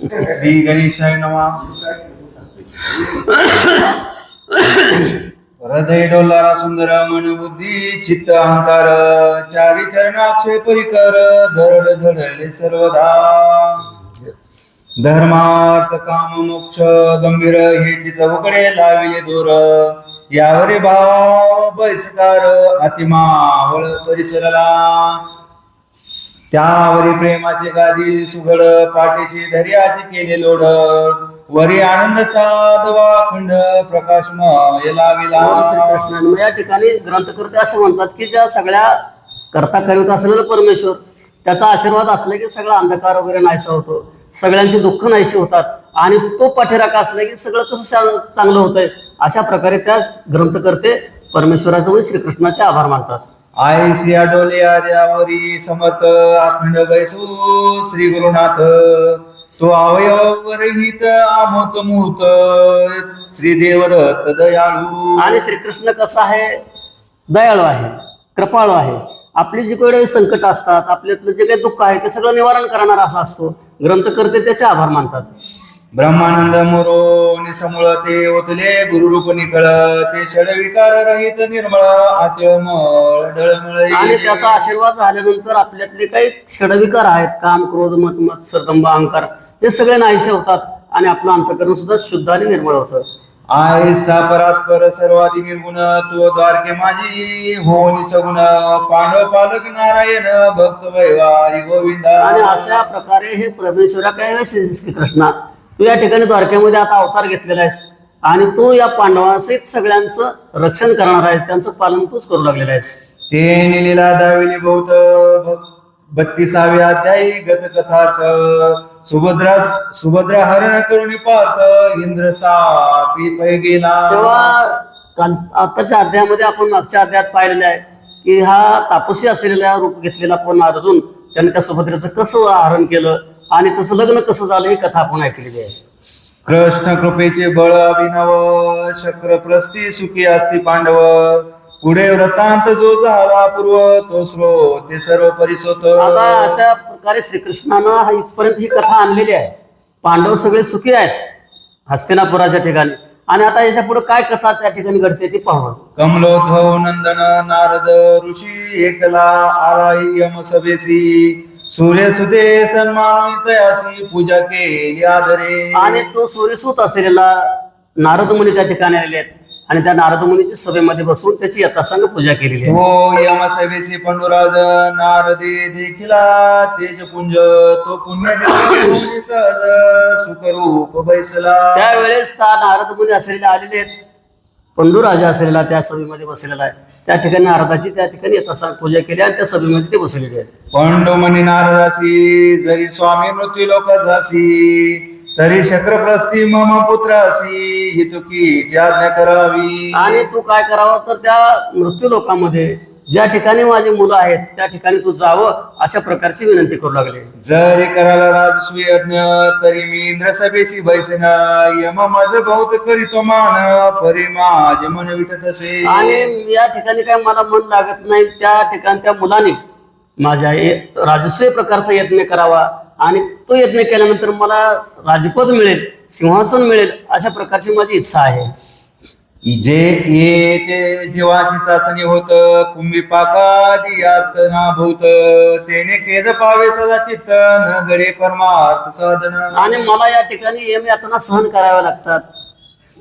श्री गणेशाय नमः. हृदय डोलारा सुंदर मन बुद्धी चित्त अहंकार चारी चरणाक्षय परिकर धरड धडले सर्वदा. धर्मार्थ काम मोक्ष गंभीर हेची चौकडे लाविले दोर यावरे भाव बैसकार अतिमावळ परिसरला. त्यावरी प्रेमाचे गादी सुगड पाठीशी धैर्याचे केले लोड वरी आनंदाचा दवाखंड प्रकाशमय लाविला. श्रीकृष्ण या ठिकाणी ग्रंथकर्ते असं म्हणतात की ज्या सगळ्या करता करीत असलेला परमेश्वर त्याचा आशीर्वाद असला की सगळा अंधकार वगैरे नाहीसा होतो, सगळ्यांची दुःख नाहीशी होतात आणि तो पाठीराखा असला की सगळं कसं चांगलं होतंय. अशा प्रकारे त्या ग्रंथकर्ते परमेश्वराचे व श्रीकृष्णाचे आभार मानतात. आयसिया डोले आर्यावरी समर्थ अखंड वैसू श्री गुरुनाथ तो अवयवरहित आमोत मुहूर्त श्री देवदत्त दयाळू. आणि श्रीकृष्ण कसा आहे, दयाळू आहे, कृपाळू आहे. आपली जी काही संकट असतात, आपल्यातलं जे काही दुःख आहे ते सगळं निवारण करणारा असा असतो. ग्रंथकर्ते त्याचे आभार मानतात. ब्रह्मानंद मोरो निसमूळ ते ओतले गुरुरूप निकळ ते षडविकार रहित निर्मळ आचळमळ डळमळ. आणि त्याचा आशीर्वाद झाल्यानंतर आपल्यातले काही षडविकार आहेत, काम क्रोध मत मत्सरदंभ अहंकार, ते सगळे नाहीसे होतात आणि आपलं अंतःकरण सुद्धा शुद्ध आणि निर्मळ होतं. आयसा परात्पर सर्वाधी निर्गुण तो द्वारके माझी होनी सगुण पांडव पालक नारायण भक्त वैवारी गोविंदा. आणि अशा प्रकारे हे परमेश्वरा काय श्रीकृष्णा तू या ठिकाणी द्वारकेमध्ये आता अवतार घेतलेला आहेस आणि तू या पांडवांसहित सगळ्यांचं रक्षण करणार आहेस, त्यांचं पालन तूच करू लागलेलं आहेस. ते निलीला दाविली बहुत 32 अध्यायी गत कथार्थ सुभद्रा हरण करून पार्थ इंद्रस्तापी पै गेला. तेव्हा आताच्या अध्यायामध्ये आपण मागच्या अध्यायात पाहिलेलं आहे की हा तापसी असलेला रूप घेतलेला पण अर्जुन त्याने त्या सुभद्रेचं कसं हरण केलं आणि तसं लग्न कसं झालं ही कथा आपण ऐकलेली आहे. कृष्ण कृपेचे बळ अभिनव शक्र प्रस्ती सुखी असती पांडव पुढे व्रतांत जो झाला पूर्व तो स्रोत ते सर्व परिसोत. आता अशा प्रकारे श्रीकृष्णानं इथपर्यंत ही कथा आणलेली आहे. पांडव सगळे सुखी आहेत हस्तिनापुराच्या ठिकाणी आणि आता याच्या पुढे काय कथा त्या ठिकाणी घडते ती पाहू. कमलोद्भव नंदन नारद ऋषी एकला आला यम सभेसी सूर्यसुते सन्मानितयासी पूजा केली आदरे. आणि तो सूर्यसूत असलेला नारद मुनी त्या ठिकाणी आलेले आहेत आणि त्या नारद मुनीची सभेमध्ये बसून त्याची यथासांग पूजा केलेली आहे. हो यम सभेसी पंडुराज नारदे देखिला तेजपुंज तो पुण्य सहज सुखरूप बैसला. त्यावेळेस त्या नारद मुनी असलेले आलेले आहेत, पंडुराजा असलेला त्या सभेमध्ये बसलेला आहे. त्या ठिकाणी नारदाची त्या ठिकाणी यथासांग पूजा केली आणि त्या सभेमध्ये ते बसलेले आहेत. पंडोमणी नारदासी जरी स्वामी मृत्यू लोक जासी तरी शक्रप्रस्ती मम पुत्रासी हितुकीची आज्ञा करावी. आणि तू काय करावं तर त्या मृत्यू लोकांमध्ये ज्या ठिकाणी माझी मुलं आहेत त्या ठिकाणी तू जावं अशा प्रकारची विनंती करू लागले. जरी कराला राजसूय यज्ञ तरी मी इंद्र सभेसी बैसेना यम माझ बहुत करीतो मान परी माझे मन विटत असे. आणि या ठिकाणी काय मला मन लागत नाही, त्या ठिकाणी त्या मुलाने माझ्या राजसूय प्रकारचा यज्ञ करावा आणि तो यज्ञ केल्यानंतर मला राजपद मिळेल, सिंहासन मिळेल अशा प्रकारची माझी इच्छा आहे. जे येते जीवाची चाचणी होत कुंभी पाकादी यात ना भूत तेने केद पावे सदा चित्त न गडे परमार्थ साधन. आणि मला या ठिकाणी यम यातना सहन कराव्या लागतात,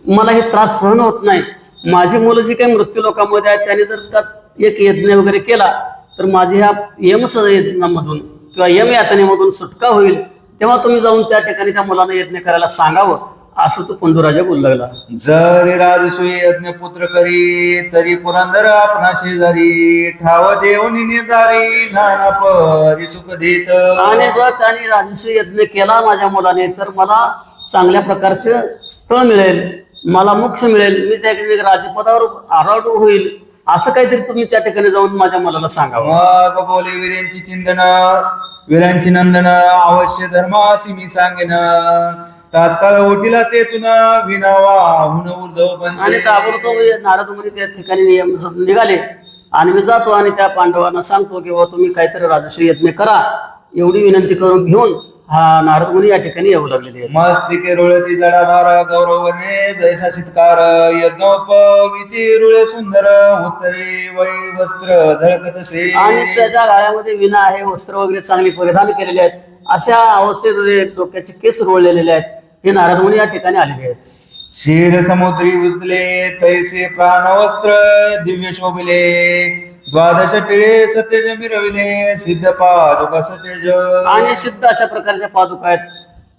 मला हे त्रास सहन होत नाही. माझी मुलं जी काही मृत्यू लोकांमध्ये आहेत त्याने जर का एक यज्ञ वगैरे केला तर माझी ह्या यममधून किंवा यम यातनेमधून सुटका होईल, तेव्हा तुम्ही जाऊन त्या ठिकाणी त्या मुलांना यज्ञ करायला सांगावं असं तो पंडुराजा बोलू लागला. जरी राजसूय यज्ञ पुत्र करी तरी पुरंदर आपणा शेजारी ठाव देऊनी निर्धारी नाना परी सुख देत. आणि जर त्यांनी राजसूय यज्ञ केला माझ्या मुलाने तर मला चांगल्या प्रकारचे स्थळ मिळेल, मला मोक्ष मिळेल, मी त्या ठिकाणी राजपदावर आरूढ होईल असं काहीतरी तुम्ही त्या ठिकाणी जाऊन माझ्या मुलाला सांगावं. मग बोले वीरांची चिंतन वीरांची नंदन अवश्य धर्मासी मी सांगेन तात्काळ ओटीला ते तुना विनावा हुन उर्धव बनते. आणि ताबडतोब नारद मुनी त्या ठिकाणी निघाले आणि मी जातो आणि त्या पांडवांना सांगतो की तुम्ही काहीतरी राजश्री यज्ञ करा एवढी विनंती करून घेऊन हा नारद मुनी या ठिकाणी येऊ लागलेले आहेत. मस्तिके रुळती जडा भार गौरवने जैसा शितकार यज्ञोपविती रुळे सुंदर उत्तरे वै वस्त्र झळकतसे. आणि त्याच्या गाळ्यामध्ये विना आहे, वस्त्र वगैरे चांगली परिधान केलेले आहेत. अशा अवस्थेत डोक्याचे केस रोळलेले आहेत. हे नारद मुनी या ठिकाणी आलेले आहेत. क्षीर समुद्री उजले तैसे प्राणवस्त्र दिव्य शोभिले द्वादश टिळे सतेज मिरविले सिद्ध पादुक सतेज. आणि सिद्ध अशा प्रकारच्या पादुका आहेत.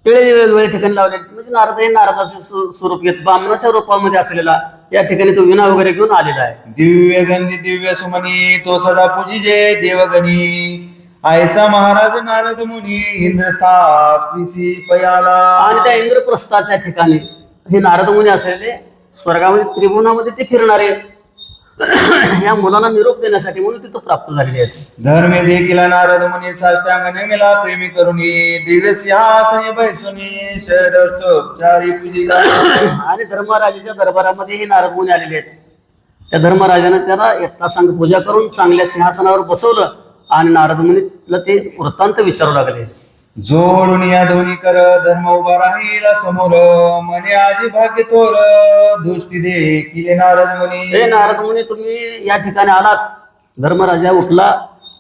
टिळे वेगवेगळ्या ठिकाणी लावले, म्हणजे नारद हे नारदाचे स्वरूप घेत बामणाच्या रूपामध्ये असलेला या ठिकाणी तो विना वगैरे घेऊन आलेला आहे. दिव्य गंधी दिव्य सुमनी तो सदा पूजिजे देवगणी ऐसा महाराज नारद मुनी इंद्रस्थापिसी पयाला. आणि त्या इंद्रप्रस्थाच्या ठिकाणी हे नारद मुनी असलेले स्वर्गामध्ये त्रिभुवनामध्ये ते फिरणारे या मुलांना निरोप देण्यासाठी म्हणून तिथं प्राप्त झालेले आहेत. धर्मे देखील नारद मुनी साष्टांग नेमिला प्रेमी करुणी दिव्य सिंहासनी बैसुनी शरस्तोपचारी पूजिला. आणि धर्मराजाच्या दरबारामध्ये हे नारद मुनी आलेले आहेत. त्या धर्मराजाने त्याला यथासांग पूजा करून चांगल्या सिंहासनावर बसवलं आणि नारद मुनीला ते वृत्तांत विचारू लागले. जोडून या दोन्ही कर धर्म उभा राहीला समोर मने आजी भाग्य थोर दृष्टी देखील नारद मुनी. हे नारद मुनी तुम्ही या ठिकाणी आलात. धर्मराजा उठला,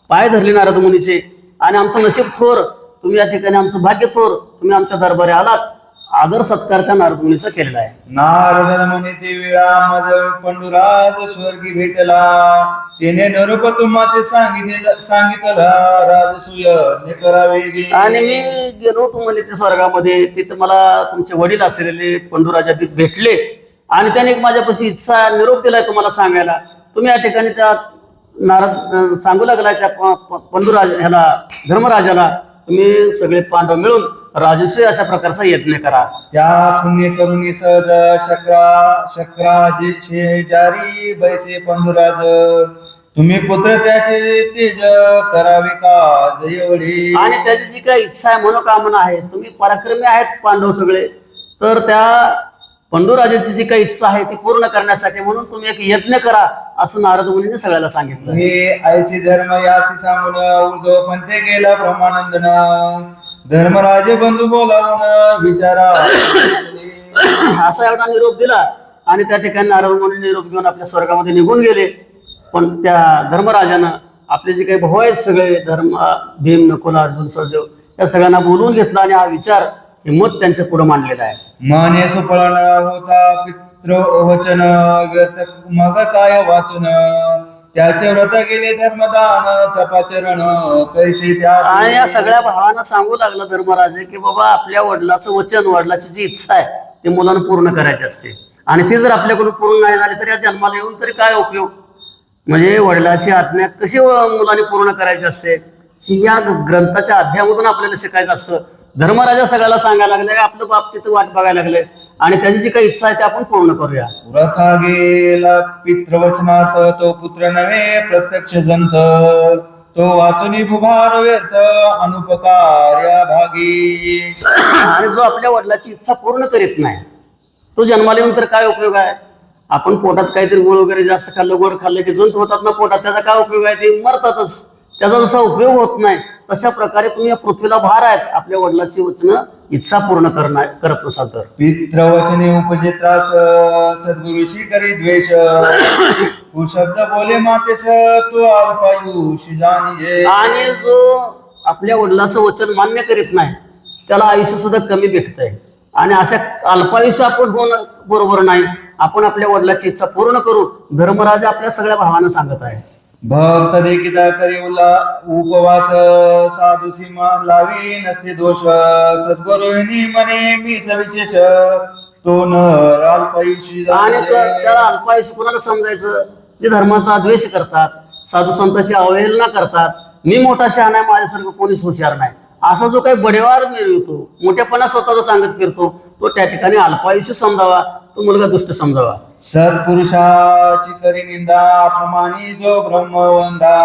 पाय धरले नारद मुनीचे आणि आमचं नशीब थोर, तुम्ही या ठिकाणी आमचं भाग्य थोर, तुम्ही आमच्या दरबारी आलात. आदर सत्कार त्या नारद मुनीचा केलेला आहे. नारद म्हणे ते वेळा मज पंडुराज स्वर्गी भेटला तेने नरूप तुम्हाचे सांगितला राजसूय ने करावे गे. आणि मी गेलो तुम्हाला ते स्वर्गामध्ये, तिथं मला तुमचे वडील असलेले पंडुराजा तिथे भेटले आणि त्याने एक माझ्यापाशी इच्छा निरोप दिलाय तुम्हाला सांगायला. तुम्ही या ठिकाणी त्या नारद सांगू लागलाय त्या पंडुराज ह्याला धर्मराजाला, तुम्ही सगळे पांडव मिळून राजसूय अशा प्रकारचा यज्ञ करा. त्या पुण्य करुणी सहज शक्राजी शेजारी बैसे पंडुराज तुम्ही पुत्र त्याचे तेज करावे का जयवडी. आणि त्याची जी काही इच्छा आहे, मनोकामना आहे, तुम्ही पराक्रमी आहेत पांडव सगळे, तर त्या पंडुराजाची जी काही इच्छा आहे ती पूर्ण करण्यासाठी म्हणून तुम्ही एक यज्ञ करा असं नारद मुनीने सगळ्याला सांगितलं. हे ऐसी धर्म यासी सांगून उर्ध्व पंथे गेला ब्रह्मानंदन धर्मराजे बंधू बोलावून विचारा. असा एवढा निरोप दिला आणि त्या ठिकाणी नारद मुनी निरोप घेऊन आपल्या स्वर्गामध्ये निघून गेले. पण त्या धर्मराजानं आपले जे काही भाऊ आहेत सगळे भीम नकुल अर्जुन सहदेव या सगळ्यांना बोलवून घेतला आणि हा विचार हे मत त्यांच्या पुढे मांडलेला आहे. मने सुफळन होता पितृ वचन व्यर्थ मग काय वाचन त्याचे व्रत गेले धर्मदान तपाचरण कैसे त्या. आणि या सगळ्या भावांना सांगू लागला धर्मराजे की बाबा आपल्या वडिलाचं वचन, वडिलाची जी इच्छा आहे ती मुलांना पूर्ण करायची असते आणि ती जर आपल्याकडून पूर्ण नाही झाली तर या जन्माला येऊन तरी काय उपयोग. म्हणजे वडिलाची आज्ञा कशी मुलांनी पूर्ण करायची असते ही या ग्रंथाच्या अध्यायामधून आपल्याला शिकायचं असतं. धर्मराजा सगळ्याला सांगायला लागले, आपलं बाप तिथं वाट बघायला लागले आणि त्याची जी काही इच्छा आहे ती आपण पूर्ण करूया. व्रथा गेला पितृवचनात तो पुत्र नव्हे प्रत्यक्ष जंत तो वाचुनी भुभार व्यर्थ अनुपकार्या भागी. आणि जो आपल्या वडिलाची इच्छा पूर्ण करीत नाही तो जन्माला येऊन तर काय उपयोग आहे. आपण पोटात काहीतरी गोड वगैरे जास्त खाल्लं, गोड खाल्लं की जंत होतात ना पोटात, त्याचा काय उपयोग आहे, ते मरतातच. त्याचा जसा उपयोग होत नाही तशा प्रकारे तुम्ही या पृथ्वीला भार आहेत, आपल्या वडिलाची वचन इच्छा पूर्ण करत नसाल तर. पितृवचने उपजे त्रास सद्गुरुशी करी द्वेष शब्द बोले मातेस तो अल्पायुषी जाणीजे. आणि जो आपल्या वडिलाचं वचन मान्य करीत नाही त्याला आयुष्य सुद्धा कमी भेटतंय आणि अशा अल्पायुष्य आपण होणं बरोबर नाही. आपण आपल्या वडिलाची इच्छा पूर्ण करू. धर्मराजा आपल्या सगळ्या भावांना सांगत आहे. भक्त देखिता करी उपवास साधू सीमा लावी नसते दोष सद्गुरुनी म्हणे मीच विशेष तो नर अल्पायुषी. आणि त्याला अल्पायुष्य कोणाला समजायचं, जे धर्माचा द्वेष करतात, साधू संतांची अवहेलना करतात, मी मोठा शहाणा आहे माझ्यासारखं कोणीच हुशार नाही असा जो काही बडेवार मिळवतो, मोठेपणा स्वतःचा सांगत फिरतो, तो त्या ठिकाणी अल्पायुष्य समजावा, तो मुलगा दुष्ट समजावा. सत्पुरुषाची करी निंदा अपमानी जो ब्रह्मवंदा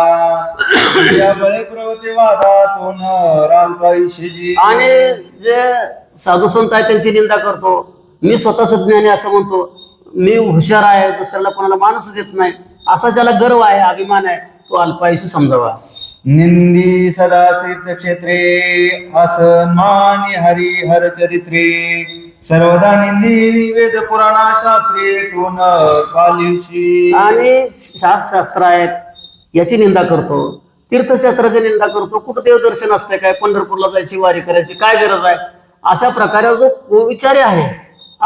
बळे प्रवृत्ती वादा तो नर अल्पायुषी. आणि जे साधू संत आहे त्यांची निंदा करतो, मी स्वतःच ज्ञानी असं म्हणतो, मी हुशार आहे, दुसऱ्याला कोणाला मानच देत नाही, असा ज्याला गर्व आहे, अभिमान आहे, तो अल्पायुष्य समजावा. निंदी सदा तीर्थक्षेत्रे असन्मानी हरी हर चरित्रे सर्वदा निंदी वेद पुराणा शास्त्रे तो न कालीशी. आणि शास्त्र आहेत याची निंदा करतो, तीर्थक्षेत्राची निंदा करतो, कुठं देवदर्शन असते काय, पंढरपूरला जायची वारी करायची काय गरज आहे, अशा प्रकारे जो कुविचारी आहे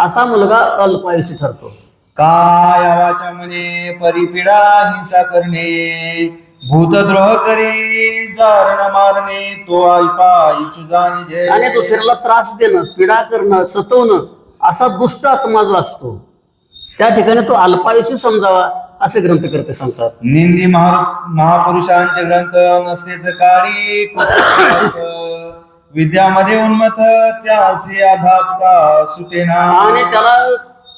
असा मुलगा अल्पायुषी ठरतो. काय आवाच्या म्हणे परिपीडा हिंसा करणे भूतद्रोह करी जारण मारणे तो अल्पायुष जाणी जय. आणि दुसऱ्याला त्रास देणं, पीडा करणं, सतवणं असा दुष्ट आत्मा जो असतो त्या ठिकाणी तो अल्पायुषी समजावा असे ग्रंथकर्ते सांगतात. निंदी महापुरुषांचे ग्रंथ नसतेच काळी विद्यामध्ये उन्मत त्यासी आधापता सुटेना. आणि त्याला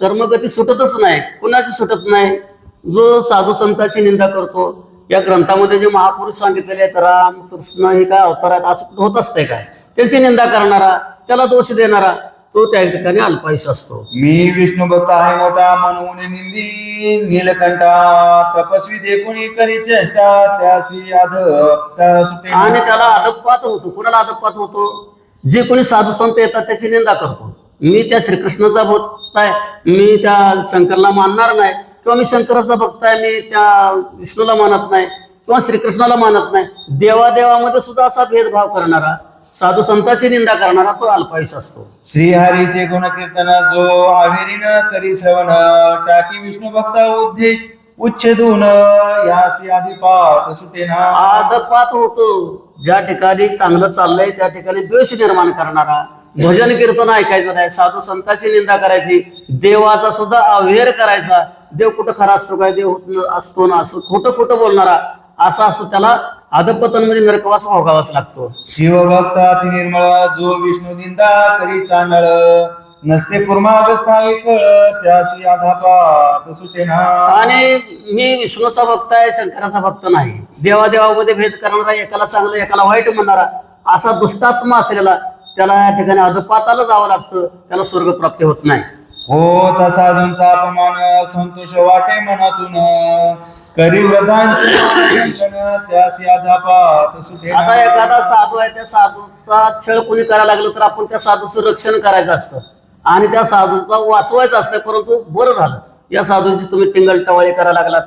कर्मगती सुटतच नाही, कुणाची सुटत नाही. जो साधू संतांची निंदा करतो, या ग्रंथामध्ये जे महापुरुष सांगितलेले आहेत राम कृष्ण हे काय अवतार आहेत असं होत असतंय काय, त्यांची निंदा करणारा, त्याला दोष देणारा तो त्या ठिकाणी अल्पायुष असतो. मी विष्णू भक्त आहे मोठा म्हणून निंदी नीलकंठा तपस्वी देखुनी करी चेष्टा त्यासी आधपता सुटेना. आणि त्याला अधपात होतो. कुणाला अधपात होतो? जे कोणी साधू संत येतात त्याची निंदा करतो. मी त्या श्रीकृष्णाचा भक्त आहे, मी त्या शंकरला मानणार नाही, किंवा मी शंकराचा भक्त आहे, मी त्या विष्णूला मानत नाही किंवा श्रीकृष्णाला मानत नाही. देवादेवामध्ये सुद्धा असा भेदभाव करणारा, साधू संतांची निंदा करणारा तो अल्पायुष असतो. श्रीहरीचे गुणकीर्तन जो आवेरीन करी श्रवण टाकी विष्णू भक्त उच्छेदून यासी आधिपात सुटेना. आदपात होतो. ज्या ठिकाणी चांगलं चाललंय त्या ठिकाणी द्वेष निर्माण करणारा, भजन कीर्तन ऐकायचं नाही, साधू संतांची निंदा करायची, देवाचा सुद्धा अवहेर करायचा. देव कुठं खरा असतो काय, देव असतो ना असं खोटं खोटं बोलणारा असा असतो, त्याला अधपतन म्हणजे नरकवास भोगावाच लागतो. शिवभक्त अति निर्मळ जो विष्णू निंदा करी चांडळ नसते कुर्मावस्था कळ त्यासी आधापात सुटेना. आणि मी विष्णूचा भक्त आहे, शंकराचा भक्त नाही, देवादेवामध्ये भेद करणारा, एकाला चांगलं एकाला वाईट म्हणणारा असा दुष्टात्मा असलेला त्याला या ठिकाणी अधपाताला जावं लागतं, त्याला स्वर्गप्राप्ती होत नाही. होता साधूंचा अपमान संतोष वाटे मनातून करी व्रतांची त्यासी आधापात सुटेना. आता एखादा साधू आहे, त्या साधूचा छळ कोणी करायला लागलं तर आपण त्या साधूचं रक्षण करायचं असतं आणि त्या साधूचा वाचवायचं असतं. परंतु बरं झालं या साधूची तुम्ही टिंगल टवाळी करायला लागलात,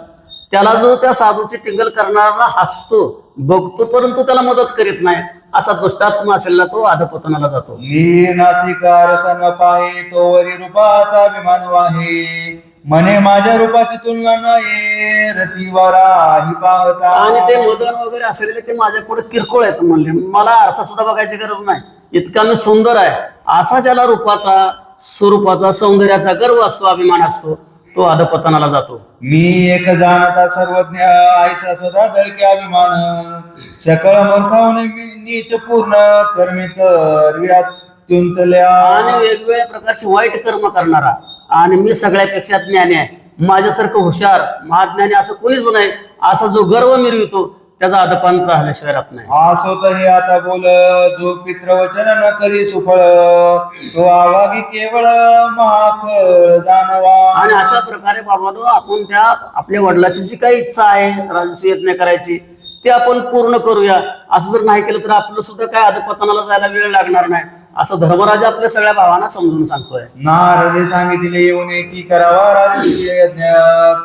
त्याला जो त्या साधूची टिंगल करणारा हसतो बघतो परंतु त्याला मदत करीत नाही, असा दुष्टात्मा असेल ना तो अधपतनाला जातो. नीर नासिका रसन पाहे तो वरी रूपाचा अभिमान वाहे म्हणे माझ्या रूपाची तुलना नाही रतिवारा ही पाहता. आणि ते मदन वगैरे असलेले ते माझ्या पुढे किरकोळ आहेत म्हणले, मला आरसा सुद्धा बघायची गरज नाही, इतका मी सुंदर आहे असा ज्याला रूपाचा स्वरूपाचा सौंदर्याचा गर्व असतो, अभिमान असतो, तो अधपतनाला जातो. मी एक जाणता सर्वज्ञ आयसा सदा दळके अभिमान सकळ मूर्खावून नीच पूर्ण कर्मे करव्यात तुंतल्या. आणि वेगवेगळ्या प्रकारचे वाईट कर्म करणारा आणि मी सगळ्यापेक्षा ज्ञानी आहे, माझ्यासारखं हुशार महाज्ञानी असं कोणीच नाही असा जो गर्व मिरवितो त्याचा अधपान झाल्याशिवाय राहत नाही. आसोत हे आता बोल जो पितृवचन न करी सुफळ तो आवागी केवळ महाफळ जाणवा. आणि अशा प्रकारे बाबांनो आपण त्या आपल्या वडिलाची जी काही इच्छा आहे राजस्व यज्ञ करायची ते आपण पूर्ण करूया. असं जर नाही केलं तर आपलं सुद्धा काय अधपतनाला जायला वेळ लागणार नाही असं धर्मराजा आपल्या सगळ्या भावांना समजून सांगतोय. नारदे सांगितले येऊन की करावा राजसूय यज्ञ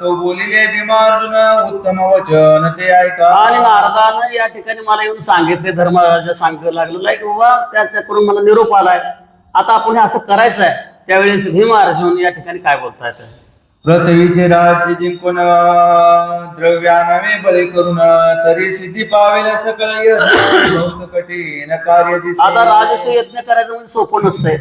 तो बोलिले भीमार्जुन उत्तम वचन ते ऐका. आणि नारदानं या ठिकाणी मला येऊन सांगितले, धर्मराजा सांगायला लागलेला आहे की बाबा त्याच्याकडून मला निरोप आलाय, आता आपण हे असं करायचं आहे. त्यावेळेस भीम अर्जुन या ठिकाणी काय बोलतायत? पृथ्वीचे राज्य जिंकून द्रव्यानवे बळी करून तरी सिद्धी पावेल सकळ बहुत कठीण कार्य दिसे. आता राजस्व यज्ञ करायचं म्हणजे सोपं नसतंय.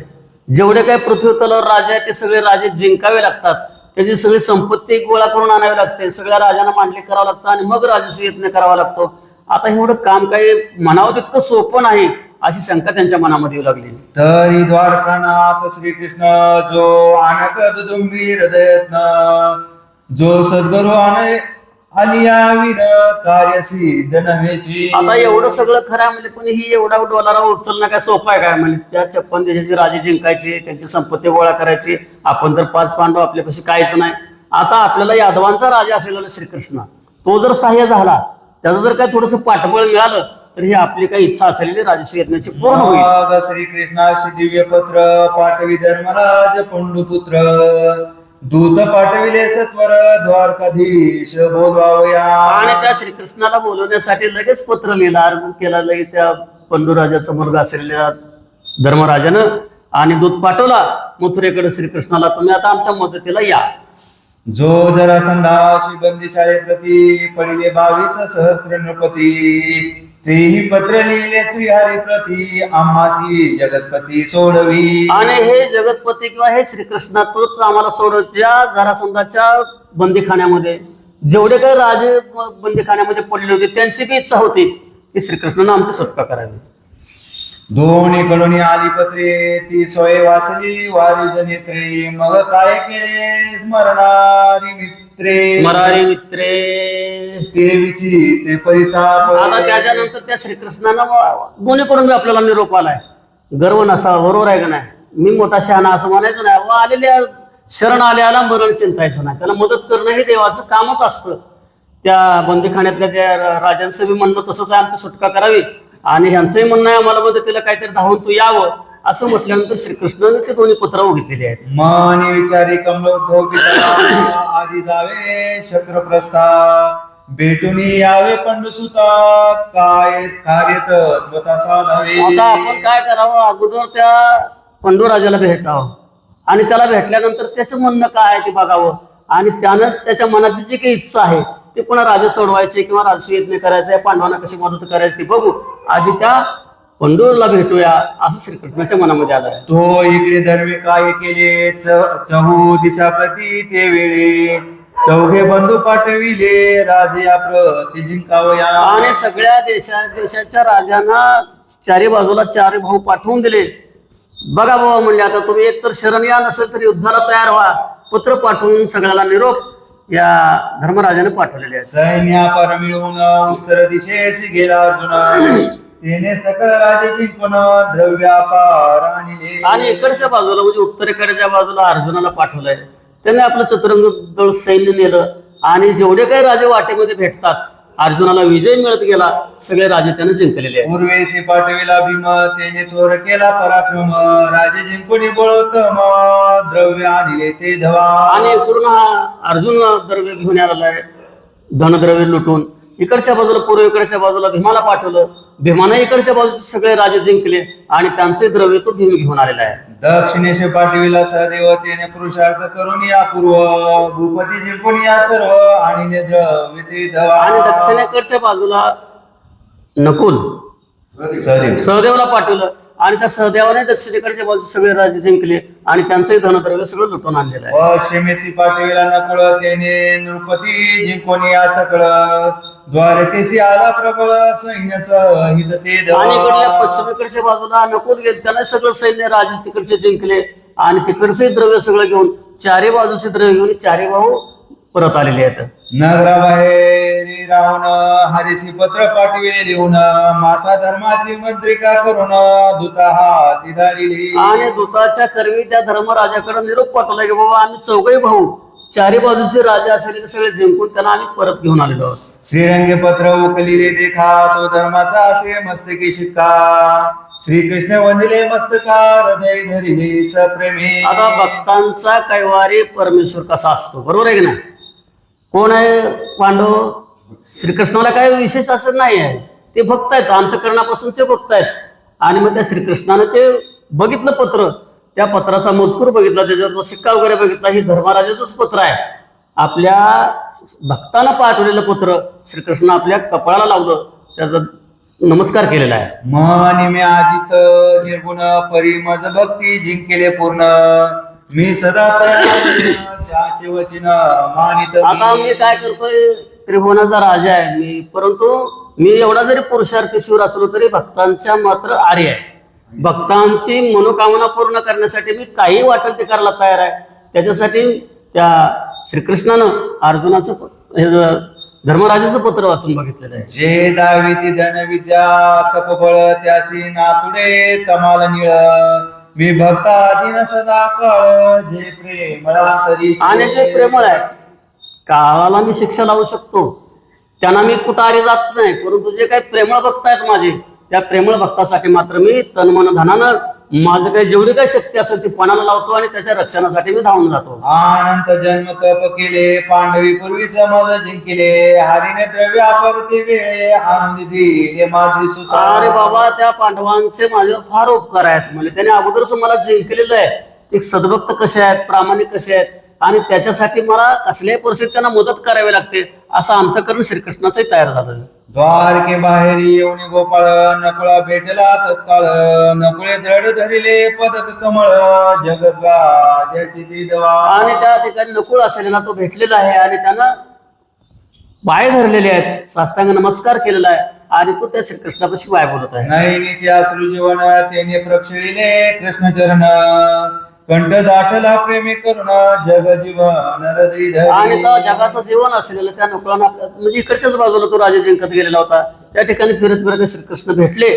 जेवढे काही पृथ्वी तलावर राजे आहेत ते सगळे राजे जिंकावे लागतात, त्याची सगळी संपत्ती गोळा करून आणावी लागते, सगळ्या राजांना मांडली करावं लागतं आणि मग राजस्व यज्ञ करावा लागतो. आता एवढं काम काही म्हणावं तितकं सोपं नाही अशी शंका त्यांच्या मनामध्ये येऊ लागली. तरी द्वारकानाथ श्रीकृष्ण जो आनक दुदुंबी हृदयत्न जो सद्गुरु आलिया विण कार्य सिद्ध नव्हेची. आता एवढं सगळं खरं आहे म्हणजे पण ही एवढा डोलारा उचलणं काय सोपं आहे काय? म्हणजे त्या 56 देशाचे राजे जिंकायचे, त्यांची संपत्ती गोळा करायची, आपण तर 5 पांडव आपल्यापाशी काहीच नाही. आता आपल्याला यादवांचा राजा असलेला श्रीकृष्ण तो जर सहाय्य झाला त्याचं जर काय थोडंसं पाठबळ मिळालं तर ही आपली काही इच्छा असलेली राजश्री यज्ञाची पूर्ण होईल. मग श्रीकृष्णाशी दिव्य पत्र पाठवी धर्मराज पंडुपुत्र दूत पाठविले सत्वर द्वारकाधीश बोलवावया. आणि त्या श्रीकृष्णाला बोलवण्यासाठी लगेच पत्र लिहिलं, अर्ज केला लगेच त्या पंडुराजाचा मुलगा असलेल्या धर्मराजानं, आणि दूत पाठवला मथुरेकडे श्रीकृष्णाला, तुम्ही आता आमच्या मदतीला या. जो जरासंधाशी बंदिशाळे प्रती पडिले 22 सहस्र नृपती तेही पत्र लिहिले श्रीहरी प्रती आम्हाची जगतपती सोडवी. आणि हे जगतपती किंवा हे श्रीकृष्णा तोच आम्हाला सोडव. ज्या जरासंधाच्या बंदीखान्यामध्ये जेवढे काही राजे बंदीखान्यामध्ये पडले होते त्यांची बी इच्छा होती की श्रीकृष्णानं आमची सुटका करावी. दोन्हीकडून आली पत्रे ती सोय वाचली वारी नेत्रे मग काय केले स्मरणारी मित्रे स्मरारी मित्रे. देवीची ते परिसाप. आता त्याच्यानंतर त्या श्रीकृष्णानं दोन्हीकडून बी आपल्याला निरोप आलाय. गर्व नसावा, बरोबर आहे का नाही? मी मोठा शहाणा असं म्हणायचं नाही. व आलेल्या शरण आल्याला मरण चिंतायचं नाही. त्याला मदत करणं हे देवाचं कामच असतं. त्या बंदीखान्यातल्या त्या राजांचं बी म्हणणं तसंच आहे, आमची सुटका करावी, आणि ह्यांचंही म्हणणं आहे आम्हाला मदतीला काहीतरी धावून तू यावं. असं म्हटल्यानंतर श्रीकृष्णाने ते दोन्ही पत्र घेतलेली आहेत. मनी विचारी कमलोद्भव पिता आधी जावे शक्रप्रस्था भेटून यावे पंडुसुता काय कार्य तत्वता साधावे. आता आपण काय करावं, अगोदर त्या पंडुराजाला भेटावं आणि त्याला भेटल्यानंतर त्याचं म्हणणं काय आहे ते बघावं, आणि त्यानं त्याच्या मनाची जी काही इच्छा आहे ते पुन्हा राजा सोडवायचे किंवा राजसूय यज्ञ करायचे, पांडवांना कशी मदत करायची ते बघू. आधी त्या पंडूरला भेटूया असं श्रीकृष्णाच्या मनामध्ये आलं आहे. तो इकडे धर्मे काय केले चहू दिशा प्रती ते वेळे चौघे बंधू पाठविले राजे प्रति जिंकावया. आणि सगळ्या देशाच्या राजांना चारी बाजूला चारी भाऊ पाठवून दिले. बघा बाबा म्हणले, आता तुम्ही एकतर शरण या, नसेल तर युद्धाला तयार व्हा. पत्र पाठवून सगळ्याला निरोप या धर्मराजाने पाठवलेले आहेत. सैन्यापर मिळून उत्तर दिशेस गेला अर्जुन तेने सकळ राजे जिंकून द्रव्यापार आणले. आणि इकडच्या बाजूला म्हणजे उत्तरेकडच्या बाजूला अर्जुनाला पाठवलंय. त्याने आपलं चतुरंग दळ सैन्य नेलं, आणि जेवढे काही राजे वाटेमध्ये भेटतात अर्जुनाला विजय मिळत गेला. सगळे राजे त्याने जिंकलेले आहेत. पूर्वेशी पाठविला भीम तेने थोर केला पराक्रम राजे जिंकून बोलतम द्रव्य आणले ते धवा. आणि इकडून हा अर्जुन द्रव्य घेऊन आलेला आहे, धनद्रव्य लुटून. इकडच्या बाजूला पूर्वेकडच्या बाजूला भीमाला पाठवलं. भीमाने इकडच्या बाजूचे सगळे राजे जिंकले आणि त्यांचे द्रव्य तो भीम घेऊन आलेला आहे. दक्षिणेश पाठविला सहदेव तेने पुरुषार्थ करून या पूर्व भूपती जिंकून या सर्व आणि द्रव्य ते धवा. आणि दक्षिणेकडच्या बाजूला नकुल सहदेव सहदेवला पाठवलं, आणि त्या सहदेवाने दक्षिणेकडच्या बाजूचे सगळे राजे जिंकले आणि त्यांचंही धनद्रव्य सगळं लुटून आणलेलं आहे. पश्चिमेशी पाठविला नकुळ तेने नृपती जिंकून या सकळ द्वारकेशी आला प्रबळ सैन्य सहित ते धवा. आणि इकडल्या पश्चिमेकडच्या बाजूला नकुल गेले, त्याने सगळं सैन्य राजे तिकडचे जिंकले आणि तिकडचे द्रव्य सगळं घेऊन चारी बाजूचे द्रव्य घेऊन चारी भाऊ परत आलेले आहेत. नगराबाहेर राहून हरीसी पत्र पाठवे लिहून माता धर्माची मंत्रिका करून दूता हाती धाडिली. आणि दूताच्या करवी त्या धर्मराजाकडे निरोप पाठवला की बाबा आम्ही चौघही भाऊ चारी बाजूचे राजे असलेले सगळे जिंकून त्यांना आम्ही परत घेऊन आलेलो आहोत. श्रीरंगे पत्र उकलिले देखा तो धर्माचा असे मस्तकी शिक्का श्रीकृष्ण वंदिले मस्तका हृदय धरिले सप्रेमी. आता भक्तांचा कैवारी परमेश्वर कसा असतो, बरोबर आहे की नाही? कोण आहे पांडव? श्रीकृष्णाला काय विशेष असं नाही आहे, ते भक्त आहेत, अंतःकरणापासूनचे भक्त आहेत. आणि मग त्या श्रीकृष्णाने ते बघितलं पत्र, त्या पत्राचा मजकूर बघितला, त्याच्यावरचा शिक्का वगैरे बघितला. हे धर्मराजाचंच पत्र आहे. आपल्या भक्तांना पाठवलेलं पत्र श्रीकृष्ण आपल्या कपाळाला लावलं, त्याचा नमस्कार केलेला आहे. मनी आजित निर्गुण परिमज भक्ती जिंकेले पूर्ण मी सदा त्याचे वचन मानित. आता मी काय करतोय, त्रिभुवनाचा राजा आहे मी, परंतु मी एवढा जरी पुरुषार्थी शूर असलो तरी भक्तांच्या मात्र आर्य आहे. भक्तांची मनोकामना पूर्ण करण्यासाठी मी काही वाटेल ते करायला तयार आहे. त्याच्यासाठी त्या श्रीकृष्णानं अर्जुनाचं धर्मराजाचं पत्र वाचून बघितलेलं आहे. जे दाविती धन विद्या तपबळ त्यासी नातुडे तमाल निळ मी भक्ता दिन सदा कळ जे प्रेमळा तरी. आणि जे प्रेमळ आहे, काळाला मी शिक्षा लावू शकतो, त्यांना मी कुठं आरी जात नाही, परंतु जे काही प्रेमळ भक्त आहेत माझे, त्या प्रेमळ भक्तासाठी मात्र मी तन मन धनानं माझं काही जेवढी काही शक्ती असेल ती पणाला लावतो आणि त्याच्या रक्षणासाठी मी धावून जातो. अनंत जन्म तप केले, पांडवी पूर्वी समाज जिंकिले, हरीने द्रव्य अपरते वेळे आणून दिले माझी सुता. अरे बाबा, त्या पांडवांचे माझ्यावर फार उपकार आहेत. म्हणजे त्याने अगोदरच मला जिंकलेलं आहे. ते सद्भक्त कसे आहेत, प्रामाणिक कसे आहेत, आणि त्याच्यासाठी मला कसल्याही परिस्थितीत त्यांना मदत करावी लागते, असं अंतःकरण श्रीकृष्णाचंही तयार झालं. द्वारके बाहेर येऊन गोपाळ, नकुळा भेटला तत्काळ, नकुळे दृढ धरिले पदक कमळ, जगद्वाद्याची दिदवा. आणि त्या ठिकाणी नकुळ असलेला तो भेटलेला आहे आणि त्यानं पाय धरलेले आहेत, साष्टांग नमस्कार केलेला आहे आणि तो त्या श्रीकृष्णापाशी पाय बोलत आहे. नयनीचे अश्रू जीवन त्याने प्रक्षिले कृष्ण चरण, कंठ दाटला प्रेमी करुण, जग जीवन हृदय धरी. आणि तो जगाचं जीवन असलेलं त्या नकुळानं म्हणजे इकडच्याच बाजूला तो राजा जिंकत गेलेला होता. त्या ठिकाणी फिरत फिरत श्रीकृष्ण भेटले,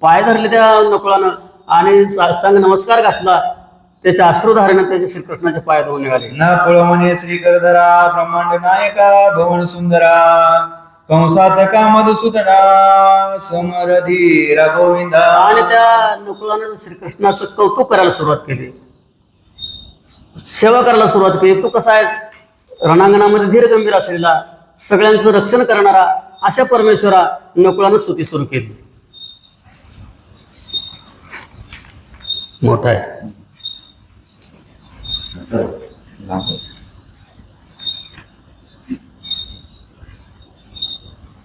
पाय धरले त्या नकुळानं आणि साष्टांग नमस्कार घातला. त्याच्या अश्रुधारेनं त्याचे श्रीकृष्णाचे पाय धुवून निघाले. नकुळ म्हणे श्रीकरधरा, ब्रह्मांड नायका भवन सुंदरा, कंसातका मधुसूदना, समरधीरा गोविंदा. आणि त्या नकुळानं श्रीकृष्णाचं कौतुक करायला सुरुवात केली, सेवा करायला सुरुवात केली. तू कसा आहे, रणांगणामध्ये धीर गंभीर असलेला, सगळ्यांचं रक्षण करणारा अशा परमेश्वरा नकुळानं स्तुती सुरू केली. मोठा आहे.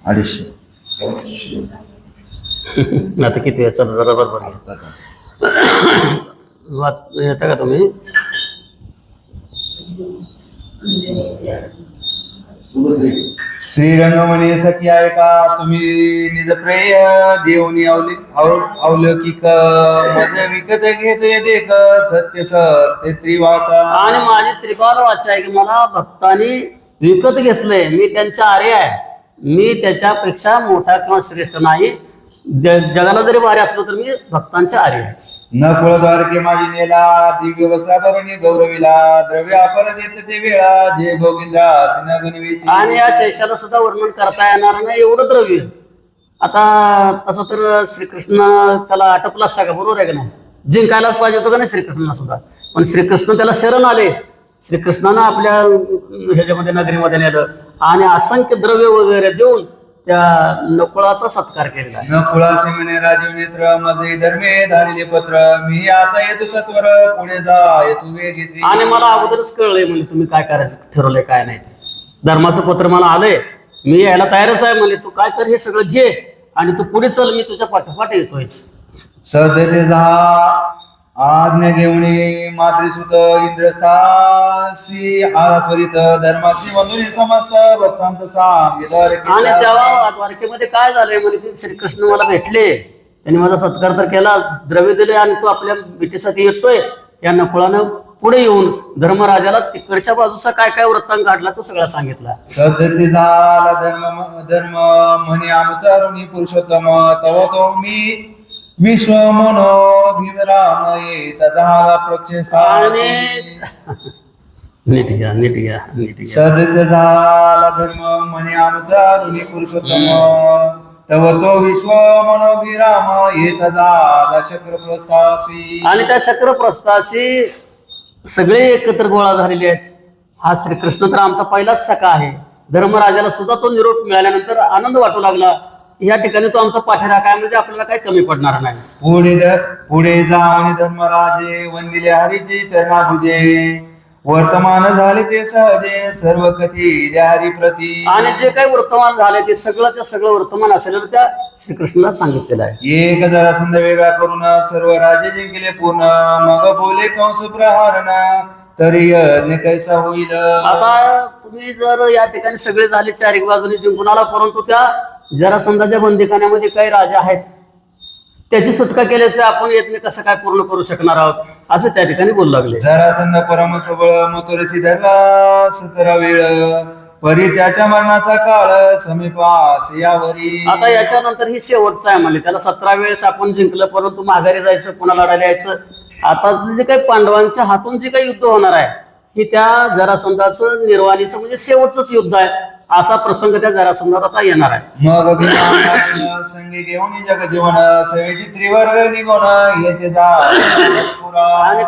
अडीचशे. आता किती याचा जरा बरोबर वाच येता का तुम्ही? श्रीरंग म्हणे सखी आहे का तुम्ही, निज प्रेय देऊनी अवलौकिक, मज विकत घेते देख सत्य सत्य त्रिवाचा. आणि माझी त्रिकाल वाचा आहे की मला भक्तांनी विकत घेतलंय. मी त्यांच्या आर्य आहे, मी त्याच्यापेक्षा मोठा किंवा श्रेष्ठ नाही. जगाला जरी भारी असलो तर मी भक्तांच्या आर्य आहे. नकुळ द्वारके माझी नेला, दिव्य वस्त्राभरणी गौरविला, द्रव्य अपर देत ते वेळा, जे भोगिंद्रा सिना गणवेची. आणि या शेषाला सुद्धा वर्णन करता येणार नाही एवढं द्रव्य. आता तसं तर श्रीकृष्ण त्याला आटपला असता का, बरोबर आहे का नाही? जिंकायलाच पाहिजे होतं का नाही श्रीकृष्णाला सुद्धा, पण श्रीकृष्ण त्याला शरण आले. श्रीकृष्णानं आपल्या ह्याच्यामध्ये नगरीमध्ये नेलं आणि असंख्य द्रव्य वगैरे देऊन त्या नकुळाचा सत्कार केलेला आहे. नकुळाचे म्हणे राजीव नेत्र, मजे धर्मे धाडिले पत्र, मी आता येतो सत्वर, पुढे जा येतो वेगेसी. आणि मला अगोदरच कळलंय म्हणजे तुम्ही काय करायचं ठरवलंय काय नाही. धर्माचं पत्र मला आलंय, मी यायला तयारच आहे. म्हणजे तू काय कर, हे सगळं घे आणि तू पुढे चल, मी तुझ्या पाठोपाठ येतोय. सदते जा आज्ञा घेऊन मातृसुत इंद्रस्थासी आला त्वरित, धर्माची मधुरी समस्त भक्तांत सांगितलं. आणि तेव्हा द्वारकेमध्ये काय झालंय म्हणजे की श्रीकृष्ण मला भेटले, त्यांनी माझा सत्कार तर केला, द्रव्य दिले आणि तू आपल्या भेटीसाठी येतोय. या नकुळानं पुढे येऊन धर्मराजाला तिकडच्या बाजूचा काय काय वृत्तांत काढला तो सगळा सांगितला. सदते झाला धर्म धर्म म्हणे आमचा ऋणी पुरुषोत्तम, तव तो मी विश्व मनो भीमरामये तझाला प्रक्षेस्थाने. नीट घ्या, नीट घ्या, नीट घ्या. सदत झाला धर्म म्हणे आमचा ऋणी पुरुषोत्तम, तव तो विश्व मनो भीराम येत झाला शक्र प्रस्थासी. आणि त्या शक्र प्रस्थाशी सगळे एकत्र गोळा झालेले आहेत. हा श्रीकृष्ण तर आमचा पहिलाच सखा आहे. धर्मराजाला सुद्धा तो निरोप मिळाल्यानंतर आनंद वाटू लागला. या ठिकाणी तो आमचा पाठीरा काय म्हणजे आपल्याला काही कमी पडणार नाही. पुढे जाऊन धर्मराजे वंदिले हरीचे चरणाभुजे, वर्तमान झाले ते सहजे सर्व कथी हरी प्रती. आणि जे काही वर्तमान झाले ते सगळं सगळं वर्तमान असेल त्या श्रीकृष्णाला सांगितलेलं आहे. एक जरासंध वेगळा करून सर्व राजे जिंकले पूर्ण, मग बोले कंस प्रहारण, तरी यज्ञ कैसा होईल. आता तुम्ही जर या ठिकाणी सगळे झाले चार बाजूने जिंकून आला, परंतु त्या जरासंधाच्या बंदीखान्यामध्ये काही राजा आहेत, त्याची सुटका केल्याशिवाय आपण यज्ञ कसं काय पूर्ण करू शकणार आहोत असं त्या ठिकाणी बोलू लागले. जरासंध परमसबळ मथुरेसी धरला 17 वेळ, परी त्याच्या मरणाचा काळ समीपास यावरी. आता याच्यानंतर ही शेवटचं आहे म्हणजे त्याला 17 वेळेस आपण जिंकलं, परंतु माघारी जायचं, पुन्हा लढायला यायचं. आता जे काही पांडवांच्या हातून जे काही युद्ध होणार आहे हे त्या जरासंधाचं निर्वाणीचं म्हणजे शेवटचंच युद्ध आहे. असा प्रसंग त्या जरासंधात आता येणार आहे. मग भीमा संगी घेऊन जग जीवन सेवेची त्रिवर्ग निघून येते आणि